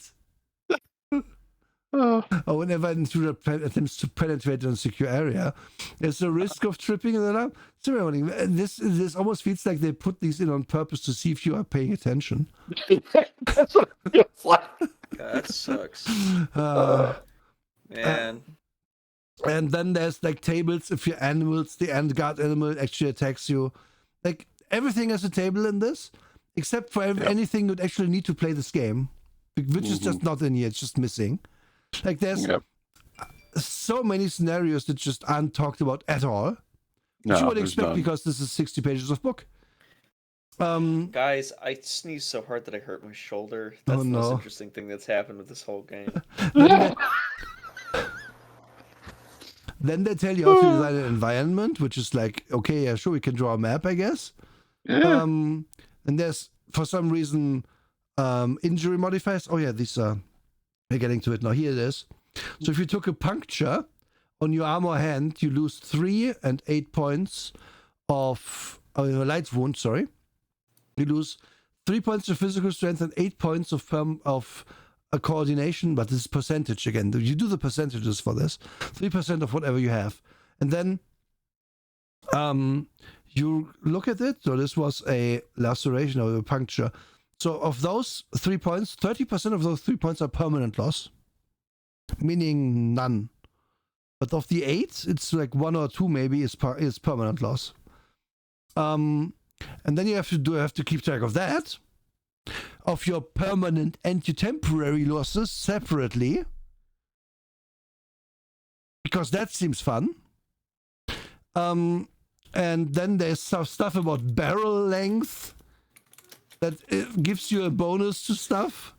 Whenever an intruder attempts to penetrate an secure area, there's a risk of tripping an alarm. This almost feels like they put these in on purpose to see if you are paying attention. That's what it feels like. God, that sucks. Man. And then there's tables if your animals, the guard animal actually attacks you. Everything has a table in this, except for anything you'd actually need to play this game, which is just not in here. It's just missing. There's so many scenarios that just aren't talked about at all. Which you would expect because this is 60 pages of book. Guys, I sneezed so hard that I hurt my shoulder. That's the most interesting thing that's happened with this whole game. Then they tell you how to design an environment, which is okay, yeah, sure, we can draw a map, I guess. Yeah. And there's, for some reason, injury modifiers. Oh yeah, these are... We're getting to it now. Here it is. So if you took a puncture on your arm or hand, you lose 3 and 8 points of light wound. Sorry, you lose 3 points of physical strength and 8 points of coordination. But this is percentage again. You do the percentages for this. 3% of whatever you have, and then you look at it. So this was a laceration or a puncture. So of those 3 points, 30% of those 3 points are permanent loss, meaning none. But of the 8, it's 1 or 2 maybe is permanent loss. And then you have to keep track of that, of your permanent and your temporary losses separately, because that seems fun. And then there's some stuff about barrel length that gives you a bonus to stuff.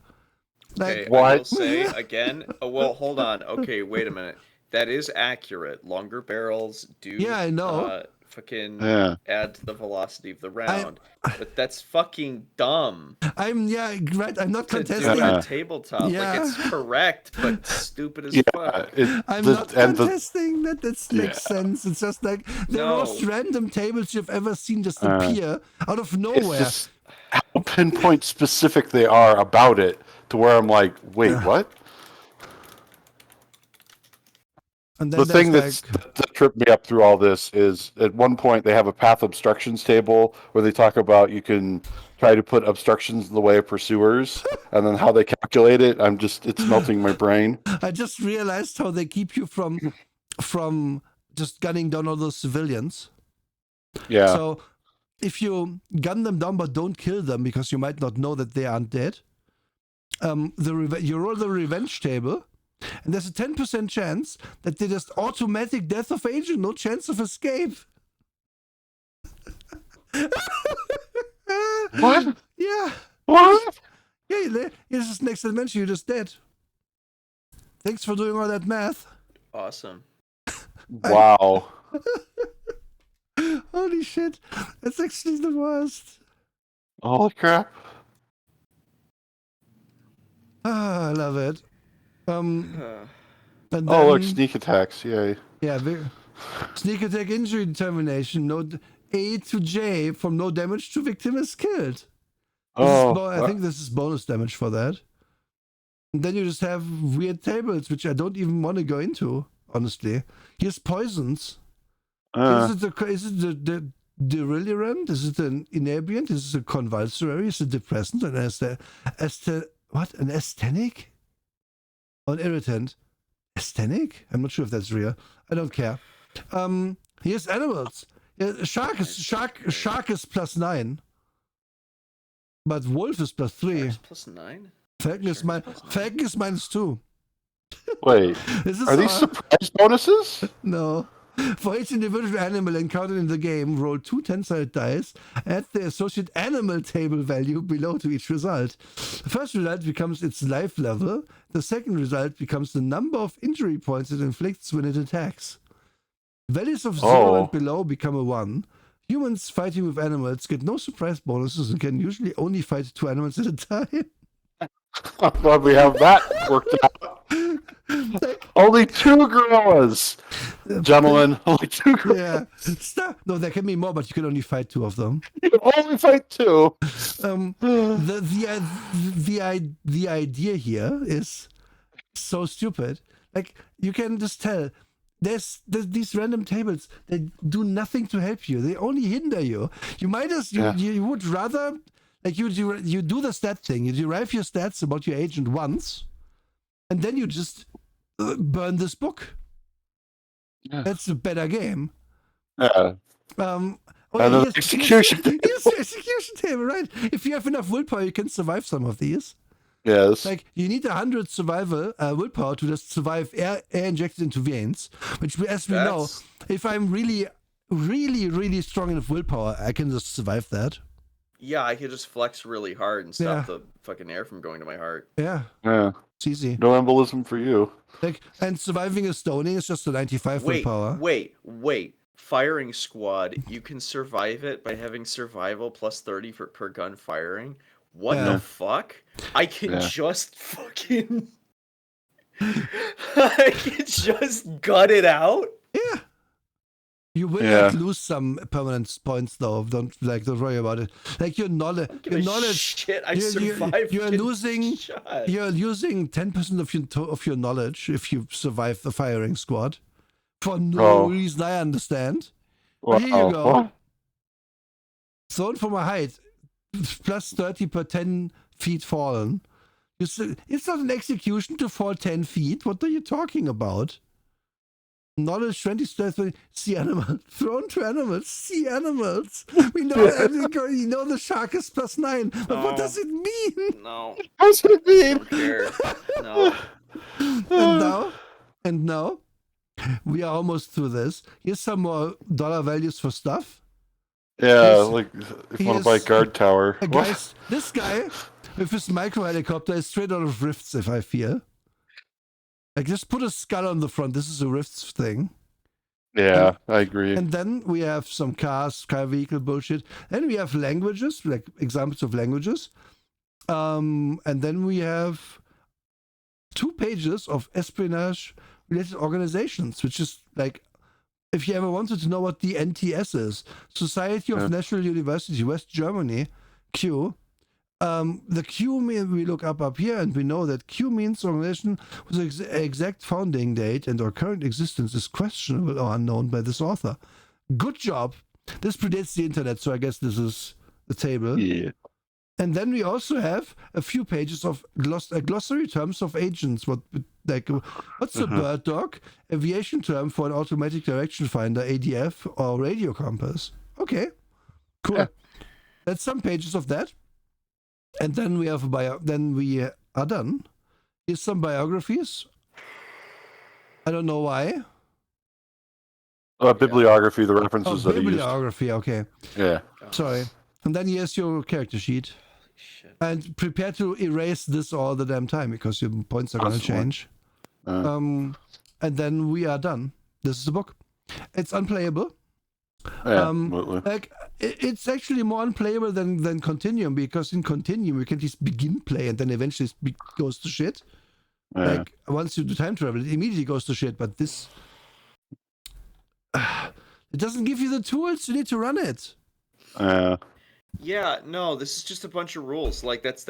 Okay, I will say again. Oh, well, hold on. Okay, wait a minute. That is accurate. Longer barrels do. Yeah, I know. Fucking add to the velocity of the round, but that's fucking dumb. I'm not contesting. To do it tabletop, like it's correct, but stupid as fuck. I'm not contesting that. That makes sense. It's just like the most random tables you've ever seen just appear out of nowhere. It's just how pinpoint specific they are about it, to where I'm like, wait, what? And then the thing that tripped me up through all this is at one point they have a path obstructions table where they talk about you can try to put obstructions in the way of pursuers, and then how they calculate it. It's melting my brain. I just realized how they keep you from just gunning down all those civilians. Yeah. So if you gun them down but don't kill them because you might not know that they aren't dead, you roll the revenge table. And there's a 10% chance that they just automatic death of agent, no chance of escape. What? Yeah. What? Yeah, this is next dimension, you're just dead. Thanks for doing all that math. Awesome. Wow. Holy shit. That's actually the worst. Holy crap. I love it. Look, sneak attacks, yay. Yeah, sneak attack injury determination, no A to J from no damage to victim is killed. I think this is bonus damage for that. And then you just have weird tables, which I don't even want to go into, honestly. Here's poisons. Is it the delirant? Is it an inebriant? Is it a convulsory? Is it a depressant? And an asthenic? An irritant. Asthenic? I'm not sure if that's real. I don't care. Here's animals. Shark is +9. But wolf is +3. +9? Falcon is -2. Wait, are these surprise bonuses? No. For each individual animal encountered in the game, roll 2 10-sided dice, add the associate animal table value below to each result. The first result becomes its life level. The second result becomes the number of injury points it inflicts when it attacks. Values of 0 and below become a 1. Humans fighting with animals get no surprise bonuses and can usually only fight 2 animals at a time. I'm glad we have that worked out. Only 2 gorillas, gentlemen. Only 2 gorillas. Yeah. No, there can be more, but you can only fight 2 of them. You can only fight 2. The idea here is so stupid. Like, you can just tell there's these random tables that do nothing to help you. They only hinder you. You might you would rather, like, you do the stat thing. You derive your stats about your agent once, and then you just burn this book. Yeah. That's a better game. Yeah. Execution table. Yes, execution table, right? If you have enough willpower, you can survive some of these. Yes. Like, you need 100 survival willpower to just survive air injected into veins, which, as we know, if I'm really, really, really strong enough willpower, I can just survive that. Yeah, I could just flex really hard and stop the fucking air from going to my heart. Yeah. It's easy. No embolism for you. Like, and surviving a stoning is just a 95 willpower. Wait. Firing squad, you can survive it by having survival +30 per gun firing. What the fuck? I can just fucking... I can just gut it out? Yeah. You will lose some permanent points, though. Don't worry about it. Like, your knowledge. Shit, I survived. You're losing 10% of your knowledge if you survive the firing squad. For no reason I understand. Well, here you go. What? Thrown from a height, +30 per 10 feet fallen. It's not an execution to fall 10 feet. What are you talking about? Knowledge 20, strength 20, see animals. Thrown to animals, see animals. We know you know the shark is +9, but what does it mean? No. What does it mean? Don't care. No. And now, we are almost through this. Here's some more dollar values for stuff. Yeah, like if you want to buy a guard tower. This guy with his micro helicopter is straight out of Rifts, if I feel. Like, just put a skull on the front. This is a Rifts thing. Yeah, I agree. And then we have some car vehicle bullshit. Then we have languages, like examples of languages. And then we have 2 pages of espionage-related organizations, which is like, if you ever wanted to know what the NTS is, Society of National University, West Germany, Q. The Q we look up here, and we know that Q means organization whose exact founding date and or current existence is questionable or unknown by this author. Good job. This predates the internet, so I guess this is the table. Yeah. And then we also have a few pages of glossary terms of agents. What's a bird dog? Aviation term for an automatic direction finder, ADF, or radio compass. Okay, cool. Yeah. That's some pages of that. And then we have then we are done. Here's some biographies. I don't know why. Bibliography, the references that are used. Bibliography, okay. Yeah. Sorry. And then here's your character sheet. And prepare to erase this all the damn time because your points are going to change. And then we are done. This is the book. It's unplayable. Yeah, like it's actually more unplayable than Continuum, because in Continuum you can just begin play and then eventually it goes to shit. Yeah. Like once you do time travel, it immediately goes to shit. But this, it doesn't give you the tools. You need to run it. Yeah, no, this is just a bunch of rules. Like that's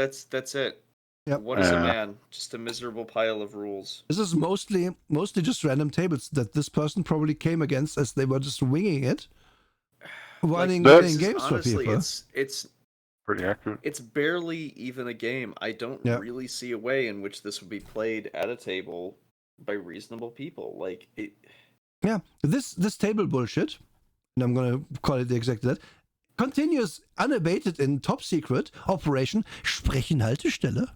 it. Yep. What is a man? Just a miserable pile of rules. This is mostly just random tables that this person probably came against as they were just winging it. Running games honestly, for people. It's pretty accurate. It's barely even a game. I don't really see a way in which this would be played at a table by reasonable people. Like it. Yeah, this table bullshit, and I'm gonna call it exactly that, continues unabated in top secret Operation Sprechen-Haltestelle.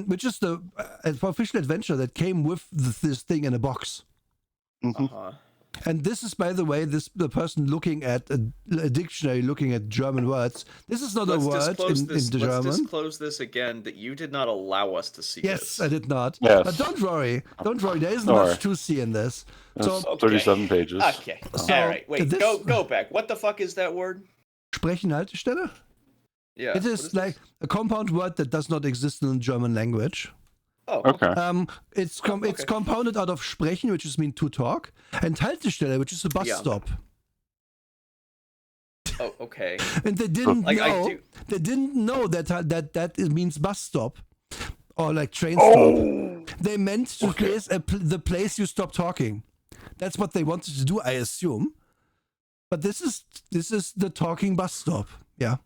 Which is the official adventure that came with this thing in a box. Mm-hmm. And this is, by the way, the person looking at a dictionary, looking at German words. This is not a word in German. Let's disclose this again, that you did not allow us to see this. Yes, I did not. Yes. But don't worry. There isn't much to see in this. So 37 pages. Okay. So, all right. Wait. Go back. What the fuck is that word? Sprechen-Haltestelle? Yeah. It is like a compound word that does not exist in the German language. Oh, okay. It's compounded out of sprechen, which means to talk, and Haltestelle, which is a bus stop. Oh, okay. And they didn't know. They didn't know that it means bus stop or like train stop. They meant to place the place you stop talking. That's what they wanted to do, I assume. But this is the talking bus stop. Yeah.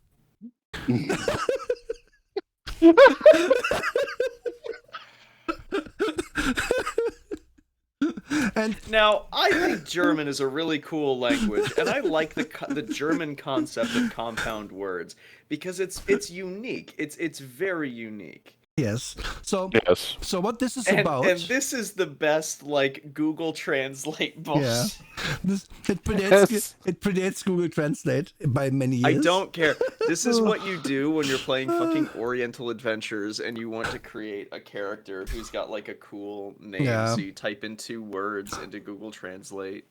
And now, I think German is a really cool language, and I like the German concept of compound words because it's unique. It's very unique. Yes. So what this is about, and this is the best like Google Translate bullshit. Yeah. It predates Google Translate by many years. I don't care. This is what you do when you're playing fucking Oriental Adventures and you want to create a character who's got like a cool name. Yeah. So you type in 2 words into Google Translate.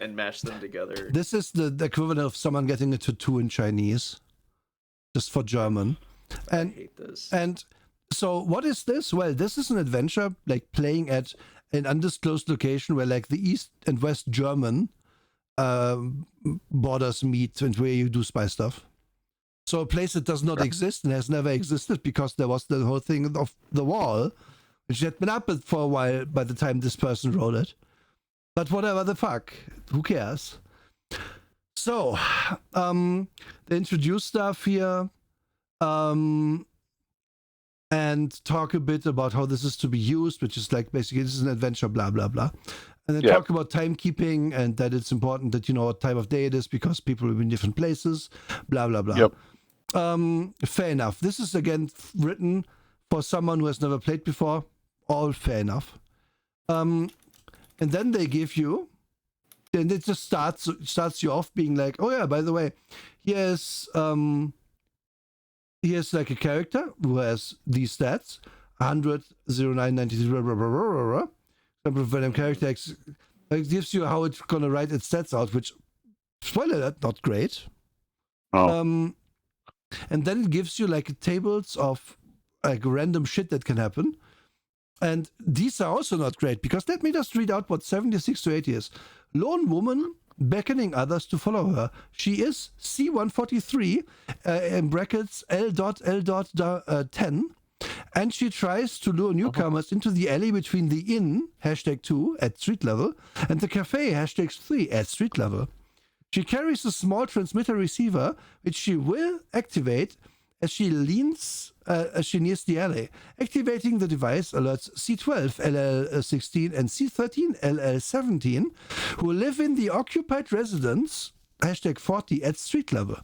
And mash them together. This is the equivalent of someone getting a tattoo in Chinese, just for German. I hate this. And so what is this? Well, this is an adventure like playing at an undisclosed location where like the East and West German borders meet and where you do spy stuff. So a place that does not exist and has never existed because there was the whole thing of the wall, which had been up for a while by the time this person wrote it. But whatever the fuck, who cares? So, they introduce stuff here. and talk a bit about how this is to be used, which is like basically this is an adventure, blah, blah, blah. And then talk about timekeeping and that it's important that you know what time of day it is because people will be in different places, blah, blah, blah. Fair enough. This is again written for someone who has never played before. All fair enough. And then they give you, then it just starts you off being like, oh yeah, by the way, here's like a character who has these stats, 100, 09, 93, blah, blah, blah, blah, blah. Random character it gives you how it's gonna write its stats out, which, spoiler alert, not great. And then it gives you like tables of like random shit that can happen. And these are also not great because let me just read out what 76 to 80 is. Lone woman beckoning others to follow her. She is C143 in brackets L.L.10. And she tries to lure newcomers into the alley between the inn, #2, at street level, and the cafe, #3, at street level. She carries a small transmitter receiver, which she will activate as she nears the alley. Activating the device alerts C12, LL16, and C13, LL17, who live in the occupied residence, #40, at street level.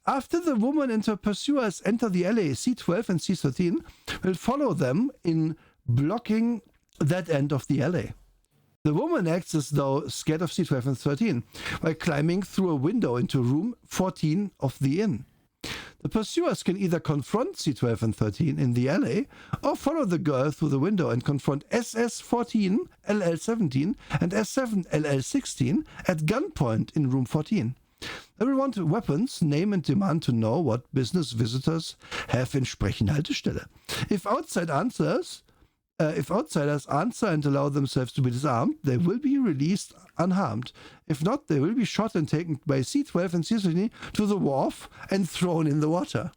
After the woman and her pursuers enter the alley, C12 and C13 will follow them in blocking that end of the alley. The woman acts as though scared of C12 and 13 while climbing through a window into room 14 of the inn. The pursuers can either confront C12 and 13 in the alley or follow the girl through the window and confront SS14, LL17 and S7, LL16 at gunpoint in room 14. They will want weapons, name and demand to know what business visitors have in Sprechenhaltestelle. If outsiders answer and allow themselves to be disarmed, they will be released unharmed. If not, they will be shot and taken by C12 and C13 to the wharf and thrown in the water.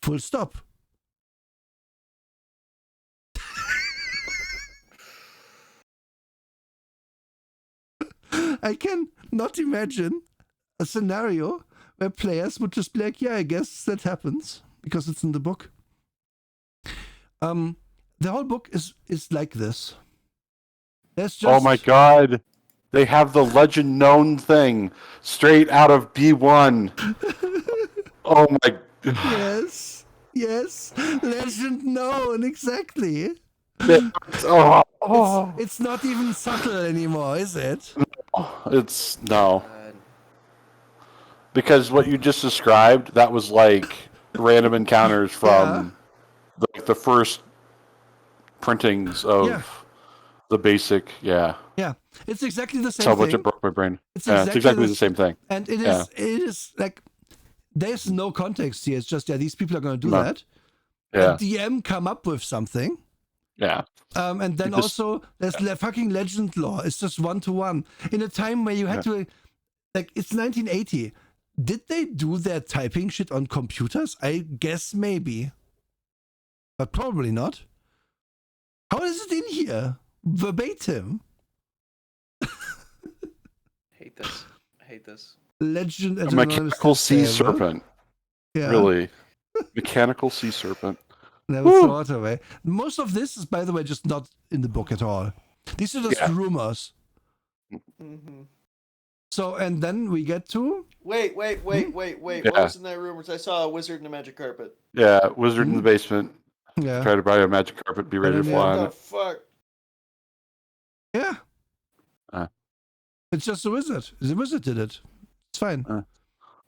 Full stop. I can not imagine a scenario where players would just be like, yeah, I guess that happens because it's in the book. The whole book is like this. There's just... Oh my god. They have the legend known thing straight out of B1. Oh my... Yes. Legend known, exactly. It's not even subtle anymore, is it? It's... No. Because what you just described, that was like random encounters from the first printings of the basic, Yeah, it's exactly the same so thing. much it broke my brain. It's exactly the same thing. And it is like, there's no context here. It's just, these people are going to do that. Yeah. The DM come up with something. Yeah. And then also, there's fucking legend lore. It's just one-to-one. In a time where you had to, like, it's 1980. Did they do their typing shit on computers? I guess maybe. But probably not. How is it in here? Verbatim. I hate this. Legend. A mechanical sea serpent. Yeah. Really. Mechanical sea serpent. Never thought of it. Most of this is, by the way, just not in the book at all. These are just rumors. Mm-hmm. So, and then we get to... Wait. Yeah. What was in that rumors? I saw a wizard in a magic carpet. Yeah, wizard in the basement. Yeah. Try to buy a magic carpet, be ready to fly on What it. the fuck? Yeah. It's just a wizard. The wizard did it. It's fine. What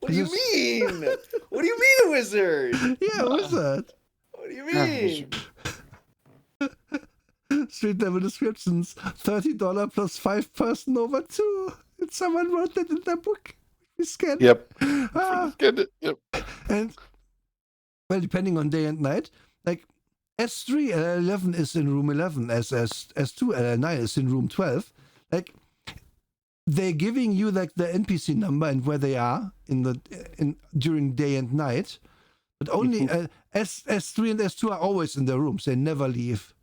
do you mean? What do you mean, wizard? Yeah, wizard. What do you mean? Street level descriptions. $30 plus 5 person over 2. And someone wrote that in their book. We scanned. Yep. Scanned it. Yep. And well, depending on day and night, like S3 L11 is in room 11, S2 L9 is in room 12. Like they're giving you like the NPC number and where they are during day and night. But only S3 and S2 are always in their rooms. They never leave.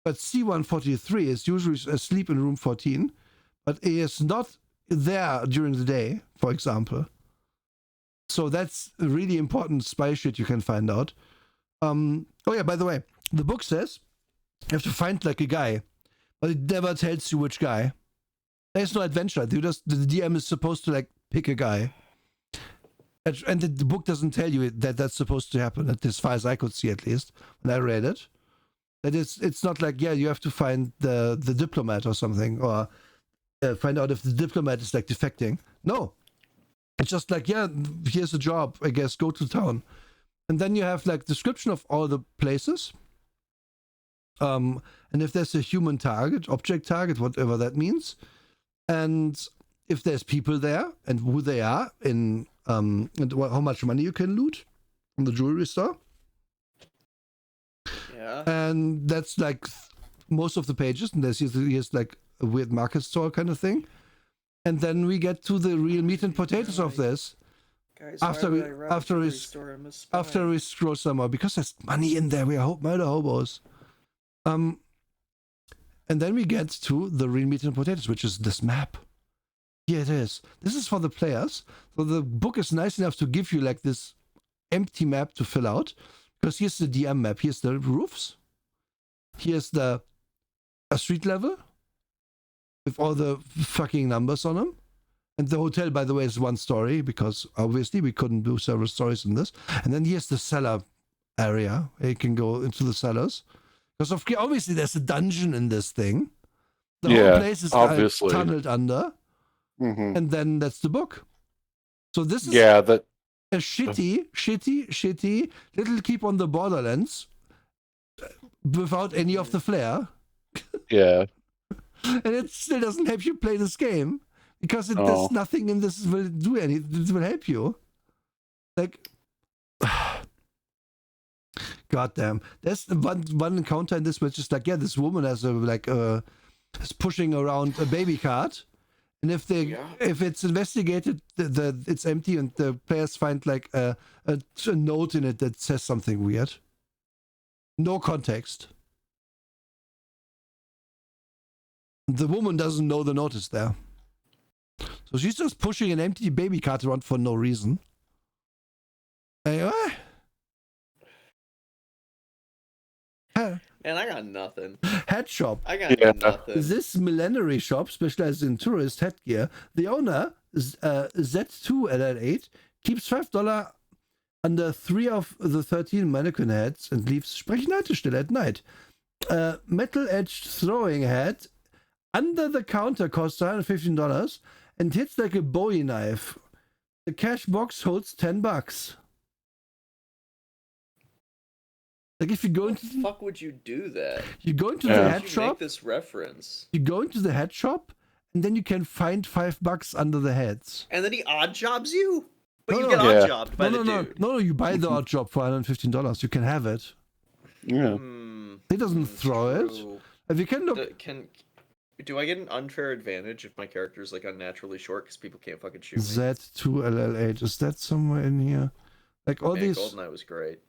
But C143 is usually asleep in room 14, but he is not there during the day, for example. So that's a really important spy shit you can find out. Oh yeah, by the way, the book says you have to find like a guy, but it never tells you which guy. There's no adventure. The DM is supposed to like pick a guy, and the book doesn't tell you that that's supposed to happen. As far as I could see, at least when I read it, that it's not like you have to find the diplomat or something, or find out if the diplomat is like defecting. No, it's just like here's a job. I guess go to town, and then you have like description of all the places. And if there's a human target, object target, whatever that means. And if there's people there and who they are, and how much money you can loot from the jewelry store. Yeah. And that's like most of the pages. And here's like a weird market store kind of thing. And then we get to the real meat and potatoes of this. Guys, after we scroll somewhere, because there's money in there. We are murder hobos. And then we get to the real meat and potatoes, which is this map. Here it is. This is for the players. So the book is nice enough to give you like this empty map to fill out. Because here's the DM map. Here's the roofs. Here's a street level with all the fucking numbers on them. And the hotel, by the way, is one story, because obviously we couldn't do several stories in this. And then here's the cellar area. You can go into the cellars. Because obviously there's a dungeon in this thing. The whole place is tunneled under. Mm-hmm. And then that's the book. So this is a shitty little Keep on the Borderlands without any of the flair. Yeah. And it still doesn't help you play this game, because there's nothing in this will do anything. It will help you. Like... God damn. There's one encounter in this which is like, this woman has is pushing around a baby cart, and if it's investigated, it's empty, and the players find like a note in it that says something weird. No context. The woman doesn't know the note is there. So she's just pushing an empty baby cart around for no reason. Anyway. Man, I got nothing. Head shop. I got nothing. This millenary shop specializes in tourist headgear. The owner, Z2 LL8, keeps $5 under 3 of the 13 mannequin heads and leaves Sprechenhaltestelle at night. Metal-edged throwing head under the counter costs $115 and hits like a Bowie knife. The cash box holds $10. Like if you go into the fuck would you do that? You go into the head shop. Make this reference. You go into the head shop, and then you can find $5 under the heads. And then he odd jobs you. But you get odd jobbed by the dude. No, you buy the odd job for $115. You can have it. Yeah. He doesn't throw it. If you can look. Do I get an unfair advantage if my character is like unnaturally short because people can't fucking shoot me? Z2LL8. Is that somewhere in here? Like all these. GoldenEye was great.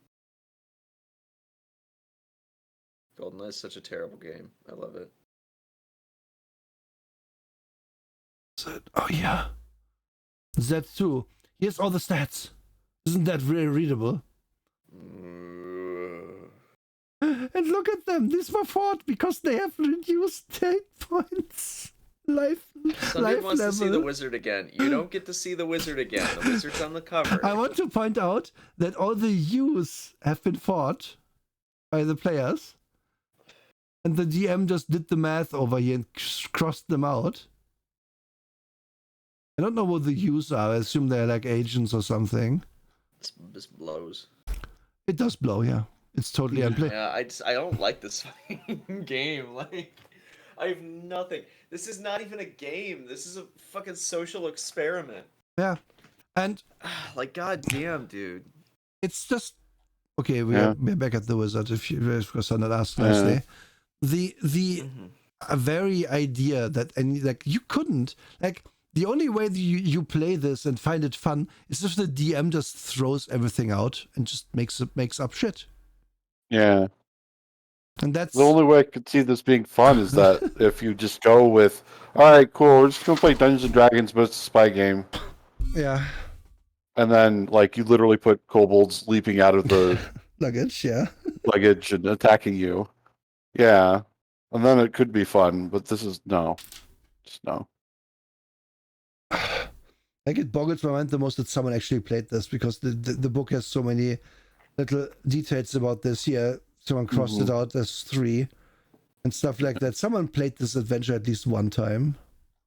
GoldenEye is such a terrible game. I love it. Oh yeah. Z2. Here's all the stats. Isn't that very readable? And look at them. These were fought because they have reduced 10 points. Somebody wants to see the wizard again. You don't get to see the wizard again. The wizard's on the cover. I want to point out that all the U's have been fought by the players. And the DM just did the math over here and crossed them out. I don't know what the U's are. I assume they're like agents or something. This blows. It does blow, yeah. It's totally unplayable. Yeah, I don't like this fucking game. Like, I have nothing. This is not even a game. This is a fucking social experiment. Yeah. And like, goddamn, dude. It's just okay. We're back at the wizard. If you because I'm not asked nicely. The very idea that you couldn't the only way that you play this and find it fun is if the DM just throws everything out and just makes up shit. Yeah. And that's the only way I could see this being fun is that if you just go with, all right, cool, we're just gonna play Dungeons and Dragons, but it's a spy game. Yeah. And then you literally put kobolds leaping out of the Luggage, yeah. luggage and attacking you. Yeah. And then it could be fun, but this is no. Just no. Like it boggles my mind the most that someone actually played this because the book has so many little details about this. Here, someone crossed it out as 3 and stuff like that. Someone played this adventure at least one time.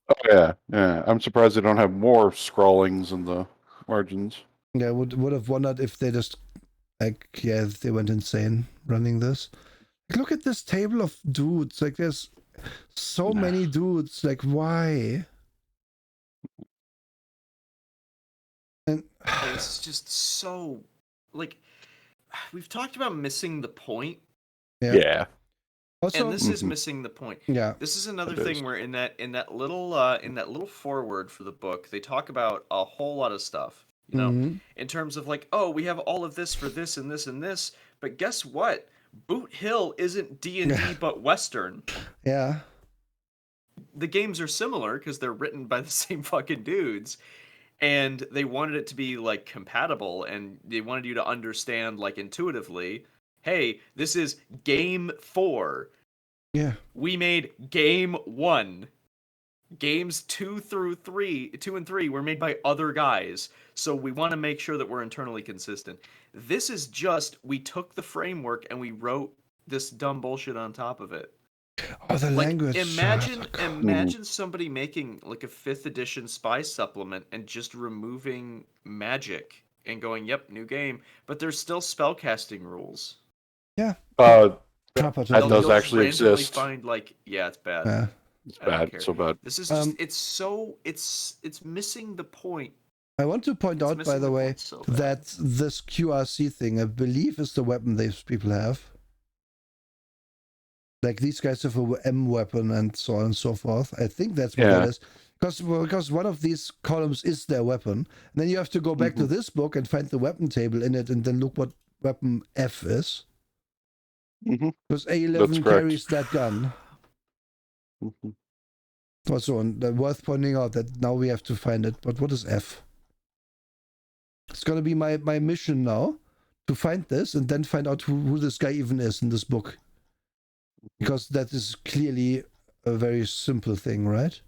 Oh yeah, yeah. I'm surprised they don't have more scrawlings in the margins. Yeah, would have wondered if they just if they went insane running this. Look at this table of dudes. Like there's so many dudes. Like why? And it's just so like we've talked about missing the point. Yeah. Also, and this is missing the point. Yeah. This is another thing where in that little foreword for the book, they talk about a whole lot of stuff. You know, in terms of like, oh, we have all of this for this and this and this, but guess what? Boot Hill isn't D&D but Western. Yeah. The games are similar because they're written by the same fucking dudes. And they wanted it to be like compatible, and they wanted you to understand like intuitively, hey, this is game 4. Yeah. We made game 1. Games 2 and 3 were made by other guys. So we want to make sure that we're internally consistent. This is just, we took the framework and we wrote this dumb bullshit on top of it. Oh, the like, language. Imagine somebody making like a 5th edition spy supplement and just removing magic and going, yep, new game. But there's still spellcasting rules. Yeah. That They'll does actually exist. Find like, yeah, it's bad. Yeah. It's bad. It's so bad. This is just, it's missing the point. I want to point out, by the way, that this QRC thing, I believe, is the weapon these people have. Like these guys have a M weapon and so on and so forth. I think that's what that is. Because one of these columns is their weapon. And then you have to go back to this book and find the weapon table in it and then look what weapon F is. Because A11 carries that gun. Also, and worth pointing out that now we have to find it. But what is F? It's going to be my mission now to find this and then find out who this guy even is in this book. Because that is clearly a very simple thing, right?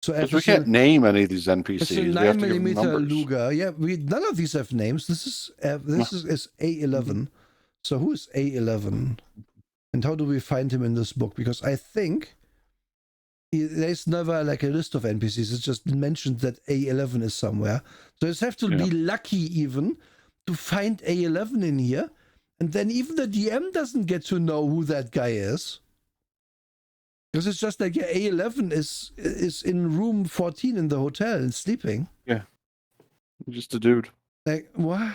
So F we can't name any of these NPCs. It's a 9mm Luger. Yeah, none of these have names. This is A11. So who is A11? And how do we find him in this book? Because I think there's never like a list of NPCs. It's just mentioned that A11 is somewhere. So you have to be lucky even to find A11 in here. And then even the DM doesn't get to know who that guy is. Because it's just like, A11 is in room 14 in the hotel and sleeping. Yeah. Just a dude. Like, what?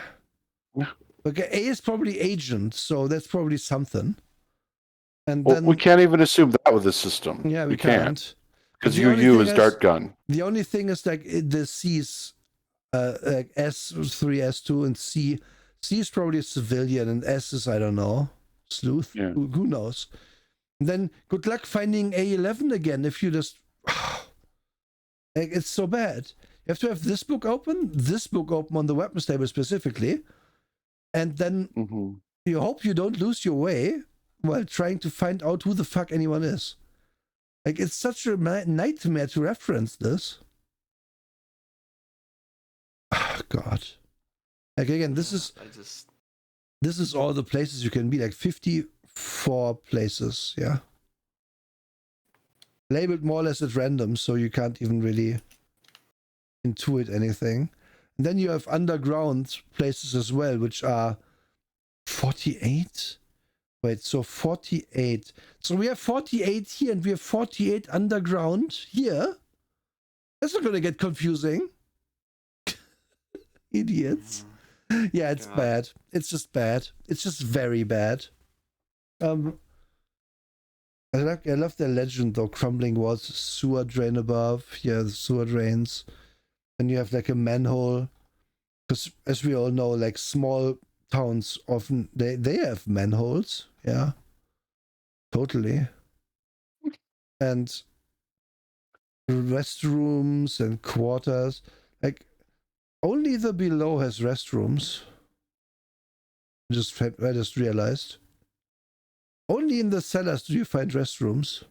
Yeah. Okay, A is probably agent, so that's probably something. And well, then we can't even assume that with this system. Yeah, we can't. Because UU is dart gun. The only thing is like the C's, like S3, S2, and C. C is probably a civilian, and S is, I don't know, sleuth. Yeah. Who knows? And then good luck finding A11 again if you just... like, it's so bad. You have to have this book open on the weapons table specifically, and then you hope you don't lose your way while trying to find out who the fuck anyone is. Like, it's such a nightmare to reference this. Oh, God. Like, again, this is all the places you can be, like 54 places, yeah. Labeled more or less at random, so you can't even really intuit anything. And then you have underground places as well, which are 48? Wait, so 48. So we have 48 here and we have 48 underground here. That's not going to get confusing. Idiots. Yeah, it's bad. It's just bad. It's just very bad. I love their legend though. Crumbling walls, sewer drain above. Yeah, the sewer drains. And you have like a manhole. Because as we all know, like small towns often they have manholes. Yeah. Totally. And restrooms and quarters. Like only the below has restrooms. I just realized. Only in the cellars do you find restrooms.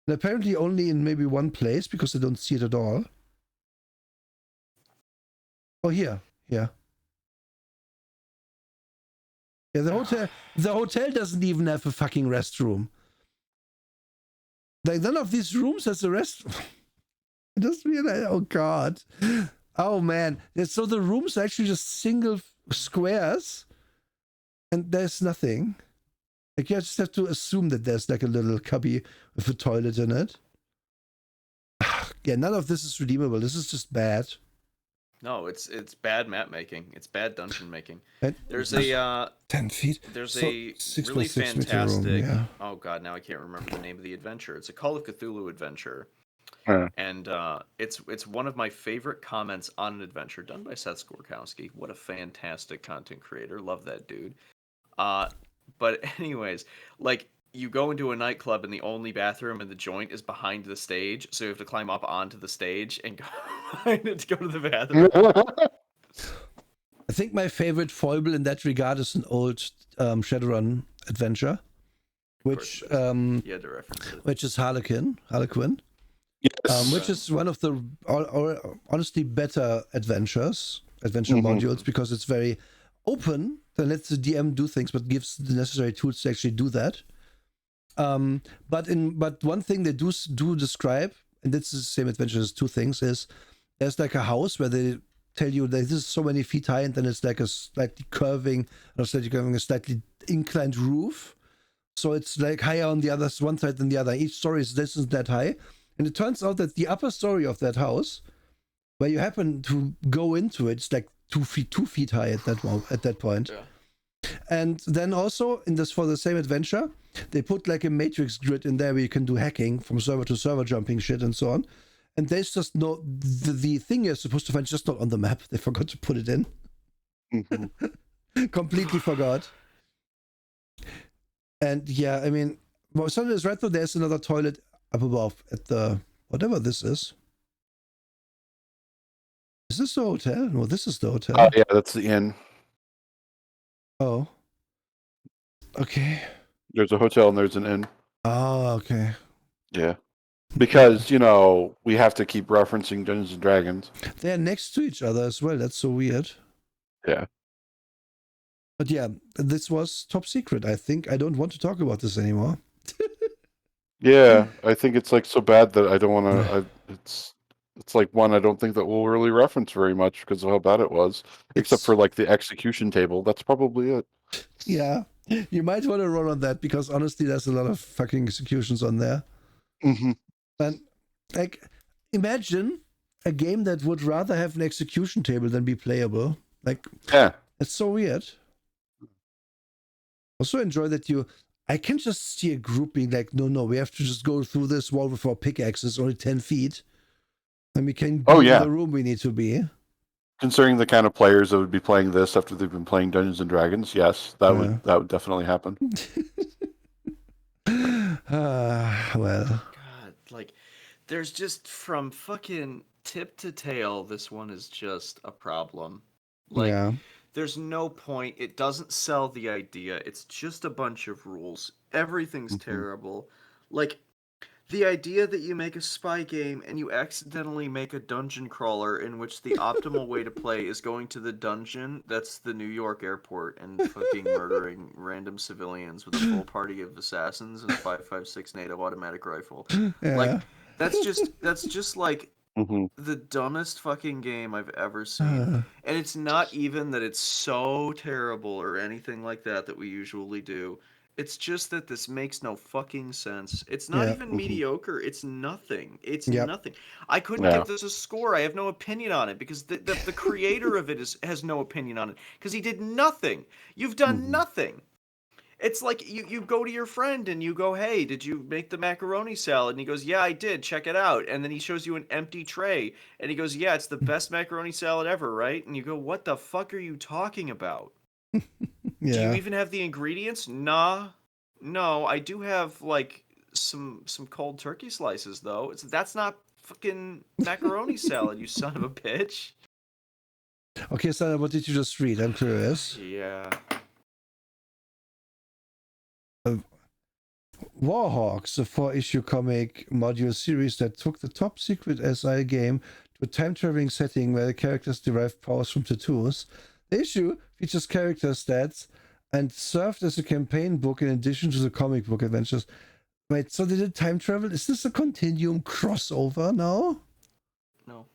And apparently only in maybe one place because I don't see it at all. Oh, here. Yeah. Yeah, the hotel doesn't even have a fucking restroom. Like, none of these rooms has a restroom. I just realized, oh god. Oh man. So the rooms are actually just single squares and there's nothing. Like, you just have to assume that there's like a little cubby with a toilet in it. Yeah, none of this is redeemable. This is just bad. No, it's bad map making. It's bad dungeon making. And there's a 10 feet. There's so a 6 really by 6 meter fantastic. room, yeah. Oh god, now I can't remember the name of the adventure. It's a Call of Cthulhu adventure, and it's one of my favorite comments on an adventure done by Seth Skorkowski. What a fantastic content creator! Love that dude. But anyways, like, you go into a nightclub and the only bathroom in the joint is behind the stage, so you have to climb up onto the stage and go behind it to go to the bathroom. I think my favorite foible in that regard is an old Shadowrun adventure, which which is Harlequin, yes. which is one of the honestly better adventure modules because it's very open. That lets the DM do things, but gives the necessary tools to actually do that. But one thing they do describe, and this is the same adventure as two things, is there's like a house where they tell you that this is so many feet high, and then it's like a slightly curving, a slightly inclined roof. So it's like higher on the other one side than the other. Each story is this isn't that high. And it turns out that the upper story of that house, where you happen to go into it, it's like 2 feet high at that point. Yeah. And then also for the same adventure, they put like a matrix grid in there where you can do hacking from server to server, jumping shit and so on. And there's just no the thing you're supposed to find is just not on the map. They forgot to put it in. Completely forgot. And yeah, I mean, well, something is right though. There's another toilet up above at the whatever this is. Is this the hotel? No, this is the hotel. Oh yeah, that's the inn. Oh. Okay. There's a hotel and there's an inn. Oh, okay. Yeah. Because, we have to keep referencing Dungeons and Dragons. They're next to each other as well. That's so weird. Yeah. But yeah, this was top secret, I think. I don't want to talk about this anymore. Yeah, I think it's like so bad that I don't want to. It's like one I don't think that we'll really reference very much because of how bad it was. Except for like the execution table. That's probably it. Yeah. You might want to run on that because honestly, there's a lot of fucking executions on there. Mm-hmm. And like, imagine a game that would rather have an execution table than be playable. Like, yeah, it's so weird. Also enjoy that I can just see a group being like, no, we have to just go through this wall with our pickaxes, only 10 feet. And we can be in the room we need to be. Considering the kind of players that would be playing this after they've been playing Dungeons and Dragons, yes, that would definitely happen. Well. God, like, there's just from fucking tip to tail, this one is just a problem. Like, there's no point. It doesn't sell the idea. It's just a bunch of rules. Everything's terrible. Like, the idea that you make a spy game and you accidentally make a dungeon crawler in which the optimal way to play is going to the dungeon that's the New York airport and fucking murdering random civilians with a full party of assassins and a 5.56 NATO automatic rifle. Yeah. Like, that's just like the dumbest fucking game I've ever seen. And it's not even that it's so terrible or anything like that we usually do. It's just that this makes no fucking sense. It's not even mediocre. It's nothing. It's nothing. I couldn't give this a score. I have no opinion on it because the creator of it has no opinion on it because he did nothing. You've done nothing. It's like you go to your friend and you go, hey, did you make the macaroni salad? And he goes, yeah, I did. Check it out. And then he shows you an empty tray. And he goes, yeah, it's the best macaroni salad ever, right? And you go, what the fuck are you talking about? Do you even have the ingredients? Nah. No, I do have like some cold turkey slices though. That's not fucking macaroni salad, you son of a bitch. Okay, Sana, what did you just read? I'm curious. Yeah. Warhawks, a 4-issue comic module series that took the top secret SI game to a time-traveling setting where the characters derive powers from tattoos. The issue features character stats and served as a campaign book in addition to the comic book adventures. Wait, so they did time travel? Is this a Continuum crossover now? No.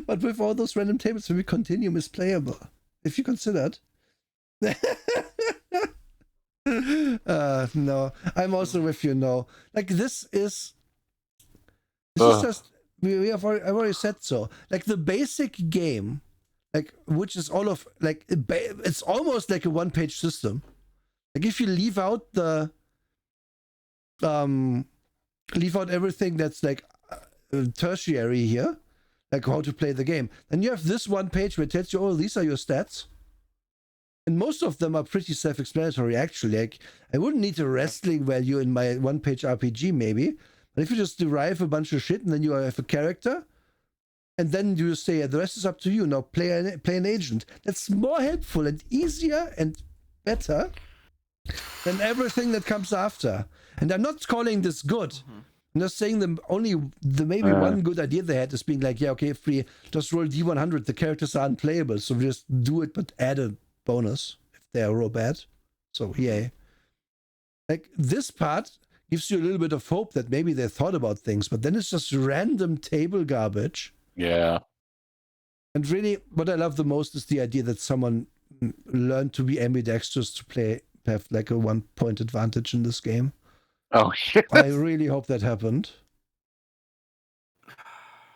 But with all those random tables, maybe Continuum is playable. If you consider it. No, I'm also with you. No, like this is just I've already said so. Like the basic game, like which is all of like it's almost like a one-page system. Like if you leave out the leave out everything that's like tertiary here, like how to play the game, then you have this one page where it tells you, oh, these are your stats. And most of them are pretty self-explanatory, actually. Like, I wouldn't need a wrestling value in my one-page RPG, maybe. But if you just derive a bunch of shit and then you have a character, and then you say, yeah, the rest is up to you. Now play an agent. That's more helpful and easier and better than everything that comes after. And I'm not calling this good. Mm-hmm. I'm just saying maybe one good idea they had is being like, yeah, okay, if we just roll D100, the characters are unplayable. So we just do it, but add a bonus if they are real bad. So yay. Like this part gives you a little bit of hope that maybe they thought about things, but then it's just random table garbage. Yeah. And really what I love the most is the idea that someone learned to be ambidextrous to have like a 1-point advantage in this game. Oh yeah. I really hope that happened.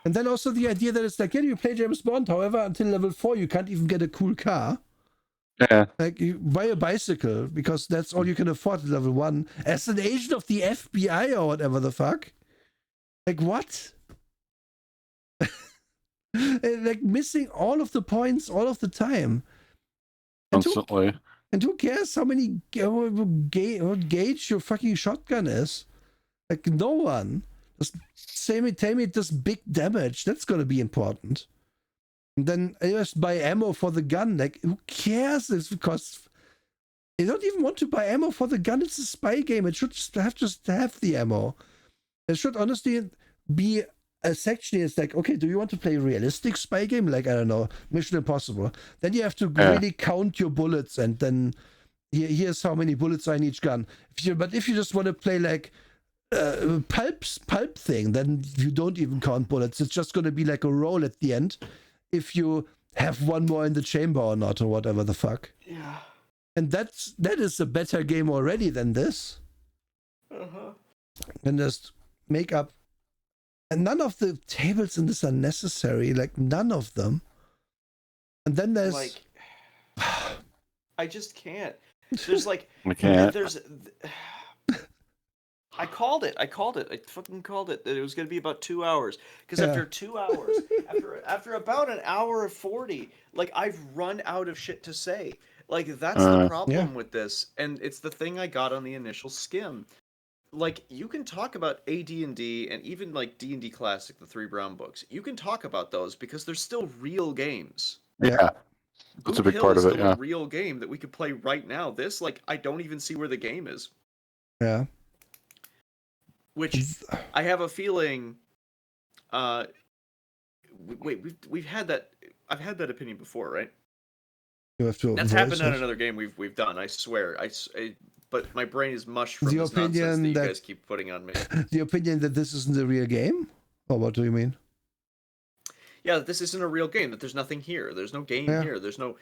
And then also the idea that it's like, yeah, you play James Bond, however, until level 4 you can't even get a cool car. Yeah. Like, you buy a bicycle because that's all you can afford at level 1 as an agent of the FBI or whatever the fuck. Like, what? Like, missing all of the points all of the time. Constantly. And who cares how many gauge your fucking shotgun is? Like, no one. Just tell me it does big damage. That's gonna be important. And then I just buy ammo for the gun. Like, who cares? It's because you don't even want to buy ammo for the gun. It's a spy game. It should just have the ammo. There should honestly be a section. It's like, okay, do you want to play a realistic spy game? Like, I don't know, Mission Impossible. Then you have to really count your bullets, and then here's how many bullets are in each gun. But if you just want to play like pulp thing, then you don't even count bullets. It's just going to be like a roll at the end if you have one more in the chamber or not, or whatever the fuck. Yeah. And that is a better game already than this. And just make up. And none of the tables in this are necessary. Like, none of them. And then there's like, I just can't. There's like, I can't. I called it. I fucking called it. That it was going to be about 2 hours. Because after 2 hours, after about an hour of 40, like, I've run out of shit to say. Like, that's the problem with this. And it's the thing I got on the initial skim. Like, you can talk about AD&D and even, like, D&D Classic, the 3 Brown books. You can talk about those because they're still real games. Yeah. That's a big part of it, yeah. A real game that we could play right now. This, like, I don't even see where the game is. Yeah. Which I have a feeling. Wait, we've had that. I've had that opinion before, right? You have to. That's happened on another game we've done. I swear. But my brain is mush from this nonsense that you guys keep putting on me. The opinion that this isn't a real game, or what do you mean? Yeah, this isn't a real game. That there's nothing here. There's no game here. There's no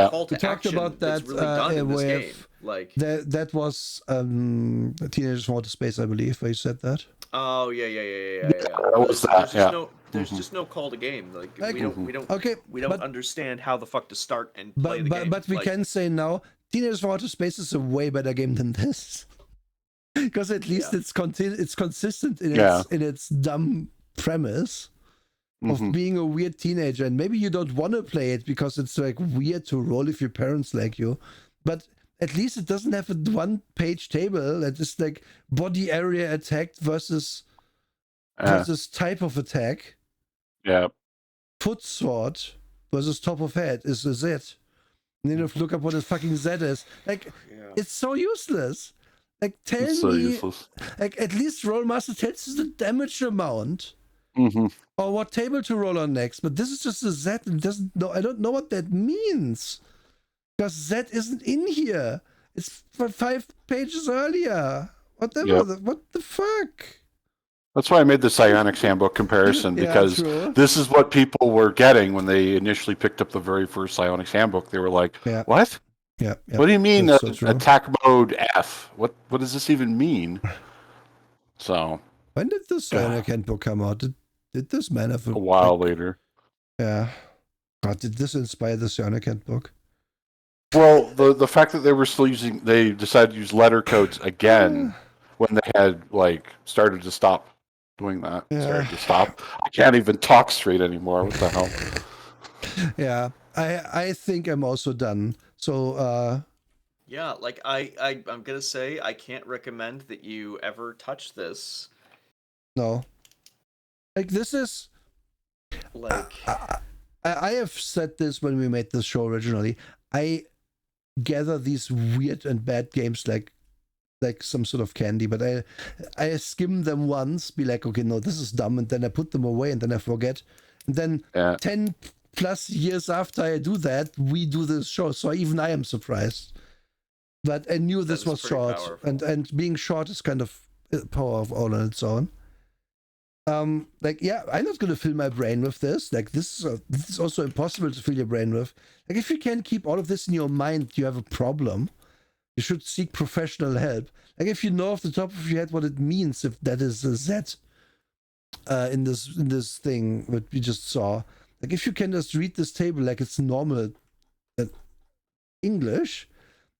call to action. We talked about that really done in this game. Like that was Teenagers from Outer Space, I believe, where you said that. Oh yeah. What was that? There's just no call to game. Like we don't understand how the fuck to start and play the game. But we can say now, Teenagers from Outer Space is a way better game than this, because at least it's consistent in its dumb premise of being a weird teenager, and maybe you don't want to play it because it's like weird to roll if your parents like you, but at least it doesn't have a one-page table that is like body area attacked versus type of attack. Yeah. Foot sword versus top of head is it. And then you have to look up what a fucking Z is. Like, it's so useless. Like, tell me, useless. like, at least Rollmaster tells you the damage amount. Mm-hmm. Or what table to roll on next. But this is just a Z and doesn't know. I don't know what that means. Because Z isn't in here. It's 5 pages earlier. Whatever. Yep. What the fuck? That's why I made the Psionics Handbook comparison, because this is what people were getting when they initially picked up the very first Psionics Handbook. They were like, what? Yeah. What do you mean attack mode F? What does this even mean? So when did the Psionic Handbook come out? Did this man have a while later? Yeah. God, did this inspire the Psionic Handbook? Well, the fact that they were still they decided to use letter codes again when they had started to stop doing that. Started to stop. I can't even talk straight anymore. What the hell? Yeah, I think I'm also done. So yeah, like I'm gonna say I can't recommend that you ever touch this. No. Like, this is like I have said this when we made this show originally. I gather these weird and bad games like some sort of candy, but I skim them once, be like, okay, no, this is dumb, and then I put them away, and then I forget, and then 10 plus years after I do that, we do this show, so even I am surprised. But I knew this was short, and being short is kind of power of all on its own. I'm not gonna fill my brain with this. Like, this is also impossible to fill your brain with. Like, if you can't keep all of this in your mind, you have a problem. You should seek professional help. Like, if you know off the top of your head what it means, if that is a Z in this thing that we just saw. Like, if you can just read this table like it's normal English,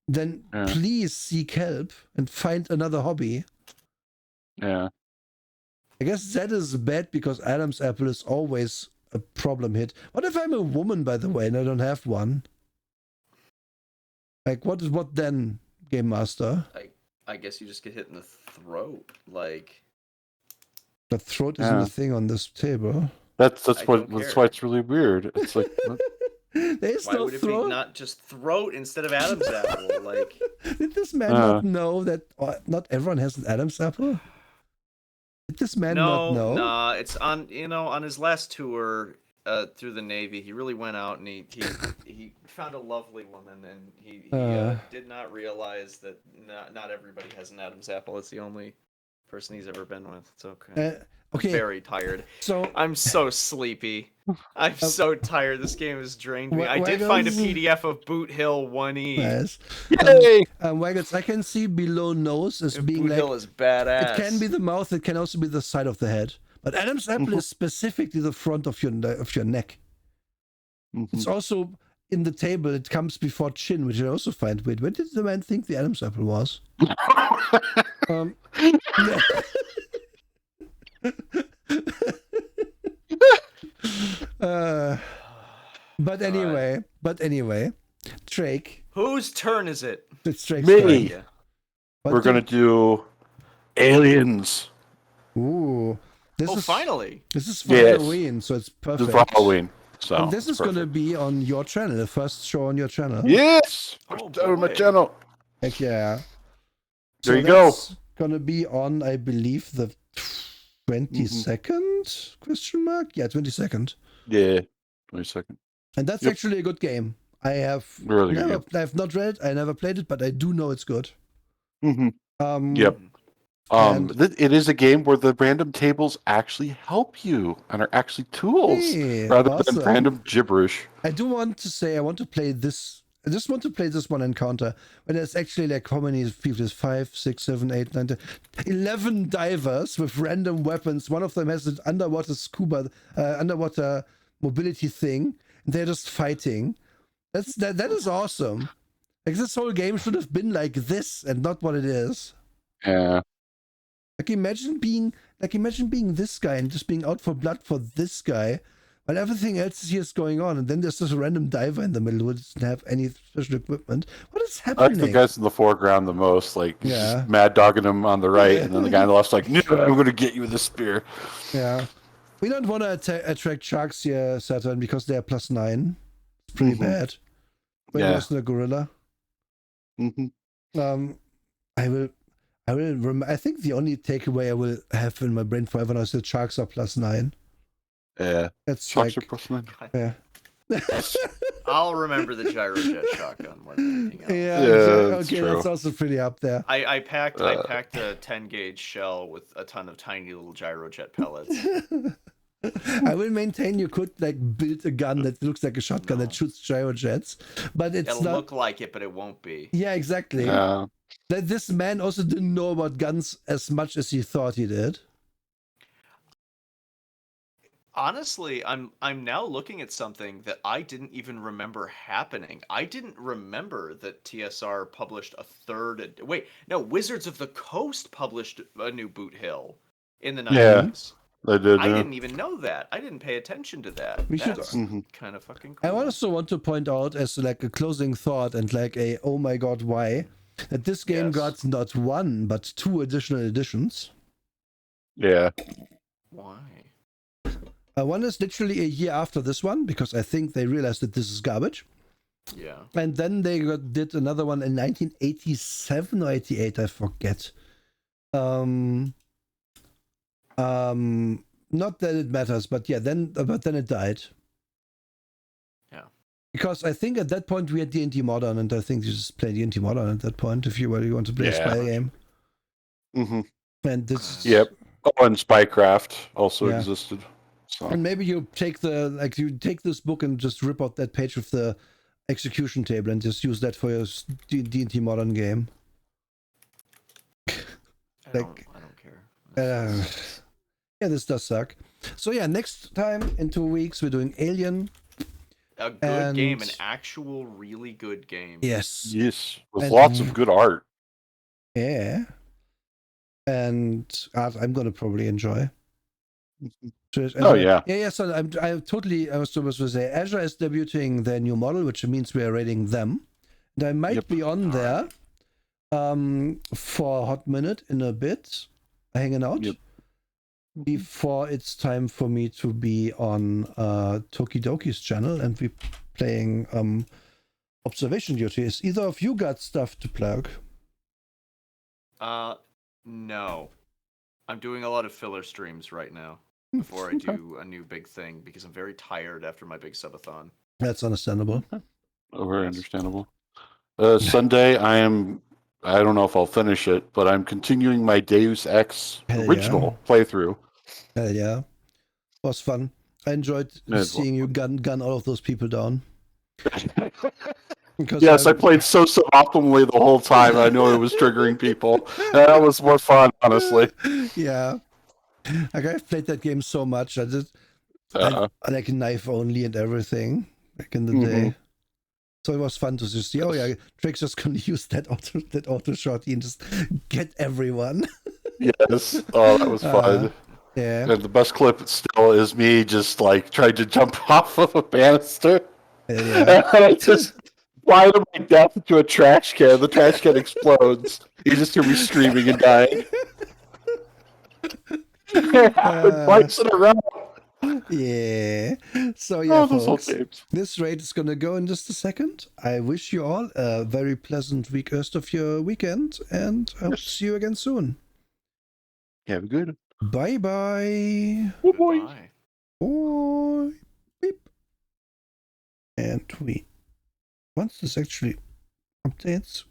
then please seek help and find another hobby. Yeah. I guess that is bad because Adam's apple is always a problem hit. What if I'm a woman, by the way, and I don't have one? Like, what then, Game Master? I guess you just get hit in the throat. Like, the throat isn't a thing on this table. That's why it's really weird. It's like, there's why no would it throat? be not just throat instead of Adam's apple? Like, did this man not know that not everyone has an Adam's apple? Did this man not know? Nah, it's on on his last tour through the Navy. He really went out and he found a lovely woman, and he did not realize that not everybody has an Adam's apple. It's the only person he's ever been with. It's okay. Okay. I'm very tired. So I'm so sleepy. I'm so tired. This game has drained me. I did find a PDF of Boot Hill 1E. Yes. Yay! Wagons, I can see below nose as being Boot Hill is badass. It can be the mouth. It can also be the side of the head. But Adam's apple is specifically the front of your neck. It's also in the table. It comes before chin, which I also find weird. When did the man think the Adam's apple was? But anyway, Drake. Whose turn is it? It's Drake's Me. turn. We're gonna do Aliens. Ooh. Finally. This is for Halloween, so it's perfect. This is for Halloween. So and this is gonna be on your channel, the first show on your channel. Yes! On my channel. Heck yeah. There you go. Gonna be on, I believe, the 22nd question mark? Yeah, 22nd. Yeah, 22nd. And that's actually a good game. I have I've not read it, I never played it, but I do know it's good. Yep. It is a game where the random tables actually help you and are actually tools rather than random gibberish. I do want to say I want to play this. I just want to play this one encounter when there's actually like how many people? There's 5, 6, 7, 8, 9, 10, 11 divers with random weapons. One of them has an underwater underwater mobility thing, and they're just fighting. That is awesome. Like, this whole game should have been like this and not what it is. Yeah. Like, imagine being this guy and just being out for blood for this guy while everything else here is going on, and then there's just a random diver in the middle who doesn't have any special equipment. What is happening? I like the guys in the foreground the most, like just mad dogging him on the right, and then the guy on the left's like, "No, I'm going to get you with a spear." Yeah, we don't want to attract sharks here, Saturn, because they are +9. It's pretty bad. when he was in a gorilla. I will I think the only takeaway I will have in my brain forever now is that sharks are +9. Yeah. That's Sharks like, are +9. yeah. I'll remember the gyrojet shotgun more than anything else. Yeah, that's okay, true. that's also pretty up there. I packed a 10 gauge shell with a ton of tiny little gyrojet pellets. I will maintain you could like build a gun that looks like a shotgun that shoots gyrojets, but it'll look like it, but it won't be. Yeah, exactly. That this man also didn't know about guns as much as he thought he did. Honestly, I'm now looking at something that I didn't even remember happening. I didn't remember that TSR published a third. Wait, no, Wizards of the Coast published a new Boot Hill in the 90s. Yeah, they did. I didn't even know that. I didn't pay attention to that. That's kind of fucking cool. I also want to point out as like a closing thought and like a oh my god why that this game got not 1 but 2 additional editions. Yeah. Why? One is literally a year after this one because I think they realized that this is garbage. Yeah. And then they did another one in 1987 or 88, I forget. Not that it matters, but yeah, then it died. Yeah. Because I think at that point we had D&D Modern, and I think you just play D&D Modern at that point if you really want to play a spy game. And this. Yep. Oh, and Spycraft also existed. So. And maybe you take this book and just rip out that page with the execution table and just use that for your D&D Modern game. I don't care. Yeah, this does suck. So yeah, next time in 2 weeks we're doing Alien. A good game, an actual really good game. Yes. Yes, with lots of good art. Yeah. And art I'm gonna probably enjoy. Yeah. So I was supposed to say Azure is debuting their new model, which means we are rating them. And I might be on there for a hot minute in a bit, hanging out. Before it's time for me to be on Tokidoki's channel and be playing observation duty. Is either of you got stuff to plug? No. I'm doing a lot of filler streams right now before I do a new big thing because I'm very tired after my big subathon. That's understandable. Oh, very understandable. Sunday, I don't know if I'll finish it, but I'm continuing my Deus Ex original playthrough. Hell yeah. It was fun. I enjoyed seeing you gun all of those people down. Yes, I played so optimally the whole time. I know it was triggering people. That was more fun, honestly. Yeah. Like I've played that game so much. I like knife only and everything back in the day. So it was fun to just see, Drake's just gonna use that auto shot and just get everyone. Yes. Oh, that was fun. Yeah. And the best clip still is me just like trying to jump off of a banister. Yeah. And I just fly to my death into a trash can. The trash can explodes. You just hear me screaming and dying. Twice in a row. Yeah. So yeah, folks, games. this raid is gonna go in just a second. I wish you all a very pleasant rest of your weekend, and I will see you again soon. Have a good. Bye bye. Oh boy. Bye. Beep. And once this actually updates,